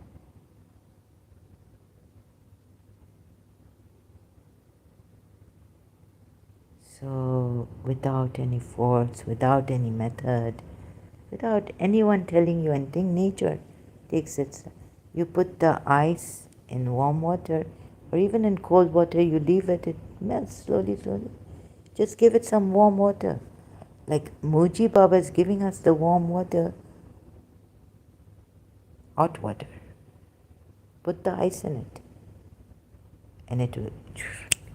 So without any force, without any method, without anyone telling you anything, nature takes its. You put the ice in warm water or even in cold water, you leave it, it melts slowly, slowly. Just give it some warm water. Like Muji Baba is giving us the warm water hot water. Put the ice in it, and it will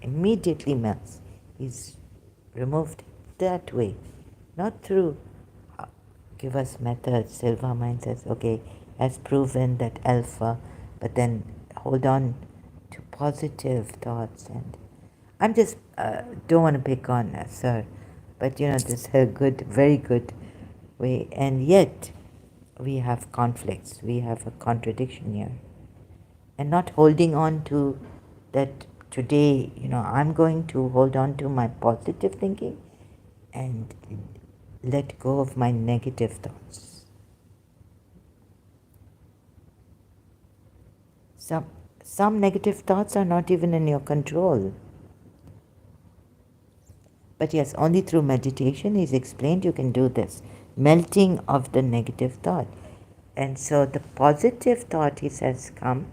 immediately melts. He's removed that way, not through give us methods. Silva mind says, okay, has proven that alpha, but then hold on to positive thoughts. And I'm just don't want to pick on Sir, but this is a good, very good way. And yet we have conflicts. We have a contradiction here, and not holding on to that. Today, I'm going to hold on to my positive thinking and let go of my negative thoughts. Some negative thoughts are not even in your control. But yes, only through meditation, he's explained, you can do this. Melting of the negative thought. And so the positive thought, he says, come.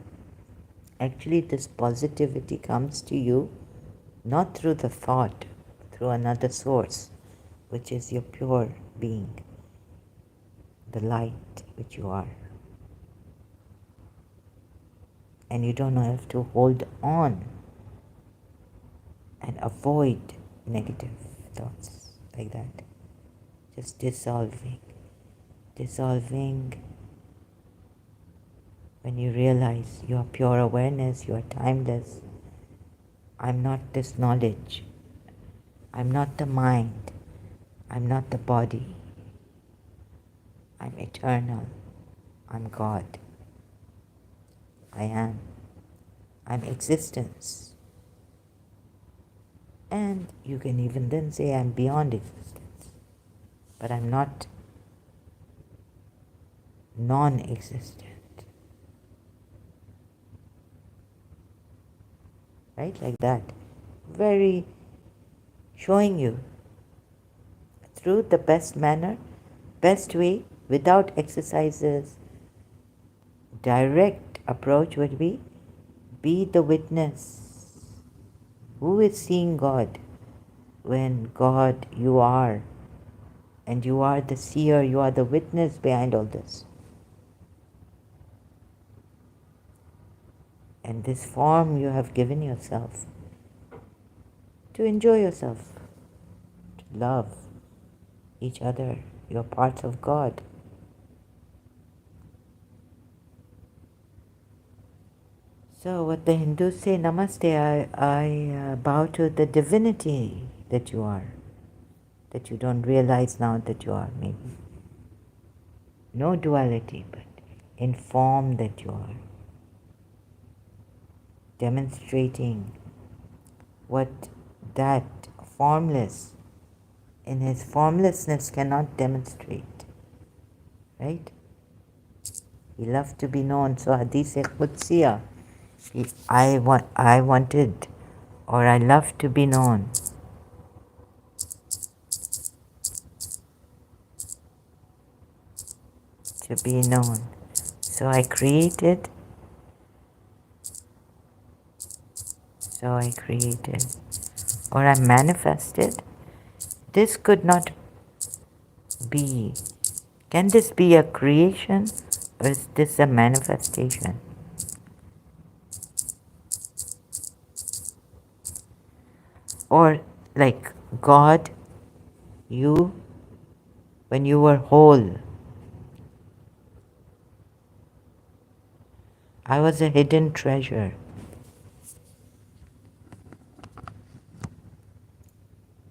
Actually, this positivity comes to you not through the thought, through another source, which is your pure being, the light which you are. And you don't have to hold on and avoid negative thoughts like that. Just dissolving. When you realize you are pure awareness, you are timeless. I'm not this knowledge. I'm not the mind. I'm not the body. I'm eternal. I'm God. I am. I'm existence. And you can even then say I'm beyond existence. But I'm not non-existent. Right? Like that. Very showing you through the best manner, best way, without exercises. Direct approach would be the witness. Who is seeing God? When God you are, and you are the seer, you are the witness behind all this. And this form you have given yourself to enjoy yourself, to love each other. You're parts of God. So what the Hindus say, Namaste, I bow to the divinity that you are, that you don't realize now that you are, maybe. No duality, but in form that you are. Demonstrating what that formless, in his formlessness, cannot demonstrate. Right? He loved to be known. So Hadith Ex-Shia, I wanted, or I love to be known. To be known. So I created. Or I manifested. This could not be. Can this be a creation, or is this a manifestation? Or like God, you, when you were whole, I was a hidden treasure.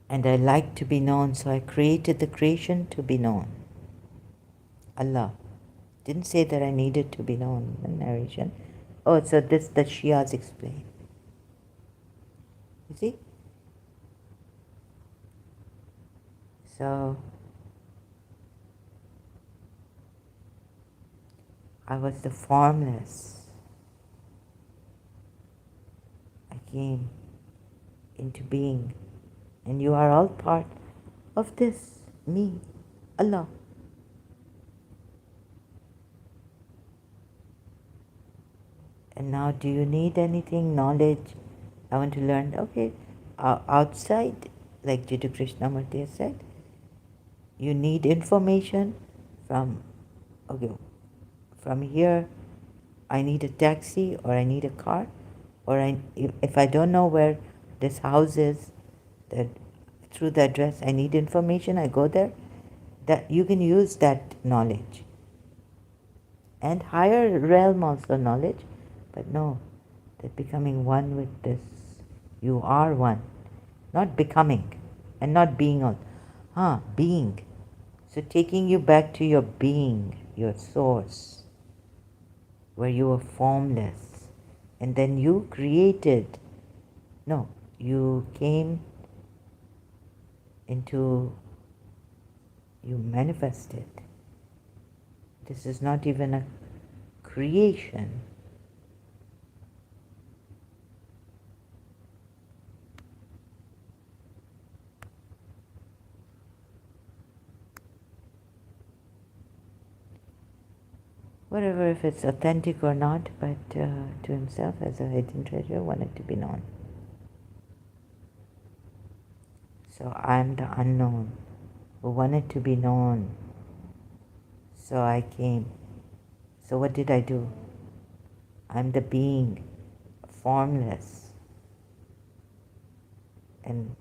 And I like to be known, so I created the creation to be known. Allah. Didn't say that I needed to be known in the narration. Oh, so this the Shias explain. You see? So I was the formless. I came into being. And you are all part of this, me, Allah. And now, do you need anything, knowledge? I want to learn. Okay, outside, like Jiddu Krishnamurti said, you need information from From here, I need a taxi or I need a car, or if I don't know where this house is, that through the address I need information, I go there. That you can use that knowledge. And higher realm also knowledge, but no, that becoming one with this, you are one, not becoming and not being on, being. So taking you back to your being, your source, where you were formless, and then you created, no, you came into, you manifested. This is not even a creation. Whatever, if it's authentic or not, but to himself as a hidden treasure, wanted to be known. So I'm the unknown who wanted to be known. So I came. So what did I do? I'm the being, formless, and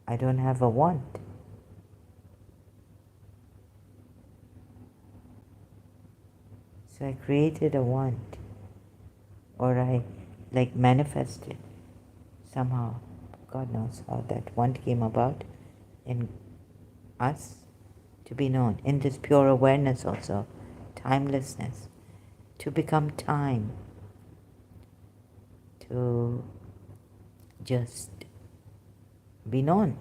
I don't have a want. So I created a want, or I manifested somehow. God knows how that want came about in us to be known, in this pure awareness also, timelessness, to become time, to just be known.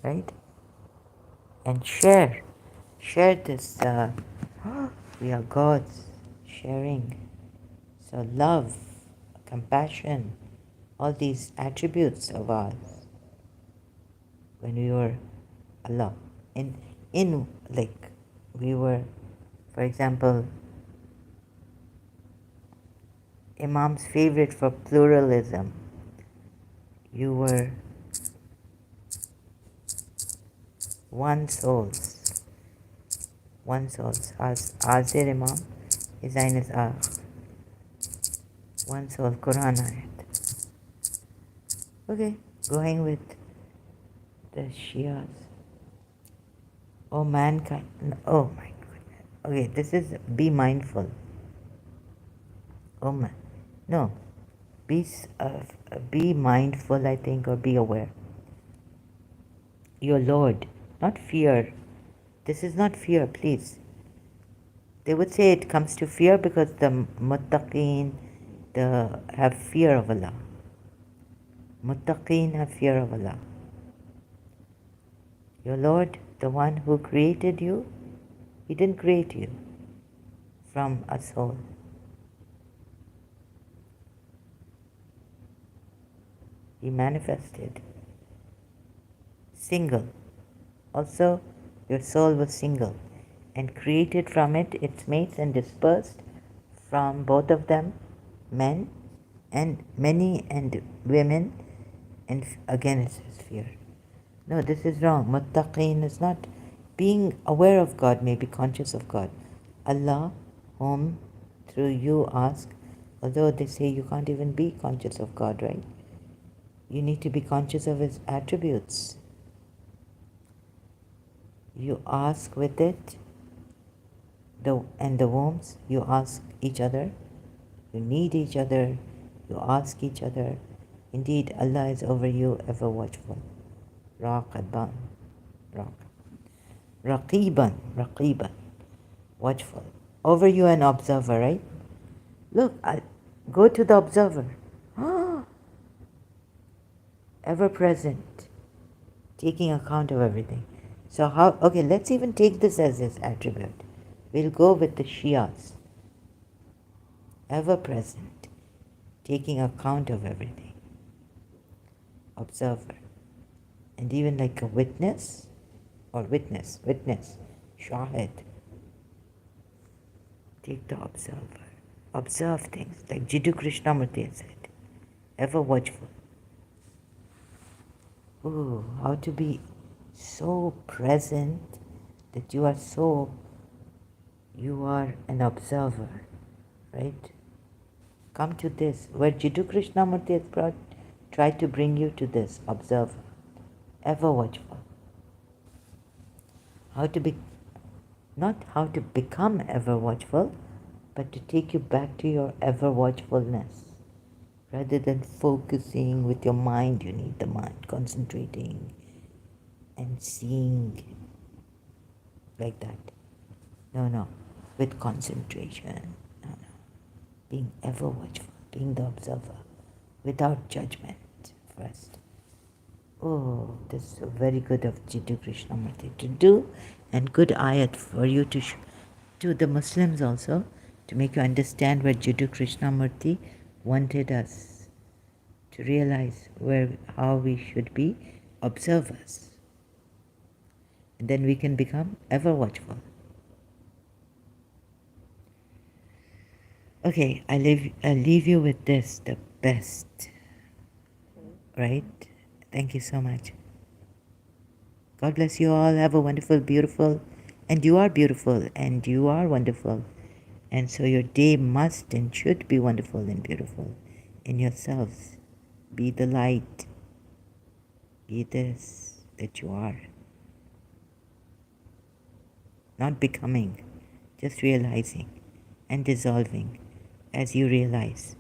Right? And share this, we are gods, sharing. So love, compassion, all these attributes of ours, when we were Allah, in we were, for example, Imam's favorite for pluralism, you were one souls. Azir Imam, his name is one soul, Quran ayat. Okay, going with the Shias. Oh, mankind. Oh my goodness. Okay, this is be mindful. Oh man. No. Be mindful, I think, or be aware. Your Lord, not fear. This is not fear, please. They would say it comes to fear because the muttaqeen have fear of Allah. Muttaqeen have fear of Allah. Your Lord, the one who created you, He didn't create you from a soul. He manifested. Single. Also, your soul was single and created from it its mates and dispersed from both of them, men and many and women, and again it says fear. No, this is wrong. Muttaqeen is not being aware of God, maybe conscious of God. Allah, whom through you ask, although they say you can't even be conscious of God, right? You need to be conscious of His attributes. You ask with it, and the wombs, you ask each other, you need each other, you ask each other. Indeed, Allah is over you, ever watchful. Raqiban, Raqiban, watchful. Over you, an observer, right? Look, go to the observer. Ever present, taking account of everything. So how, okay, let's even take this as his attribute. We'll go with the Shias. Ever present, taking account of everything. Observer. And even like a witness, or witness, shahid. Take the observer. Observe things, like Jiddu Krishnamurti said. Ever watchful. Ooh, how to be so present that you are an observer, right? Come to this, where Jiddu Krishnamurti has tried to bring you to this observer, ever watchful. How to be, not how to become ever watchful, but to take you back to your ever watchfulness. Rather than focusing with your mind, you need the mind, concentrating and seeing like that. No, with concentration. No. Being ever watchful, being the observer, without judgment first. Oh, this is very good of Jiddu Krishnamurti to do, and good ayat for you to the Muslims also, to make you understand where Jiddu Krishnamurti wanted us to realize how we should be observers. And then we can become ever watchful. Okay, I leave you with this, the best. Right? Thank you so much. God bless you all. Have a wonderful, beautiful, and you are beautiful, and you are wonderful. And so your day must and should be wonderful and beautiful in yourselves. Be the light. Be this that you are. Not becoming, just realizing and dissolving as you realize,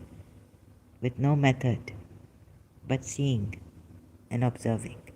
with no method but seeing and observing.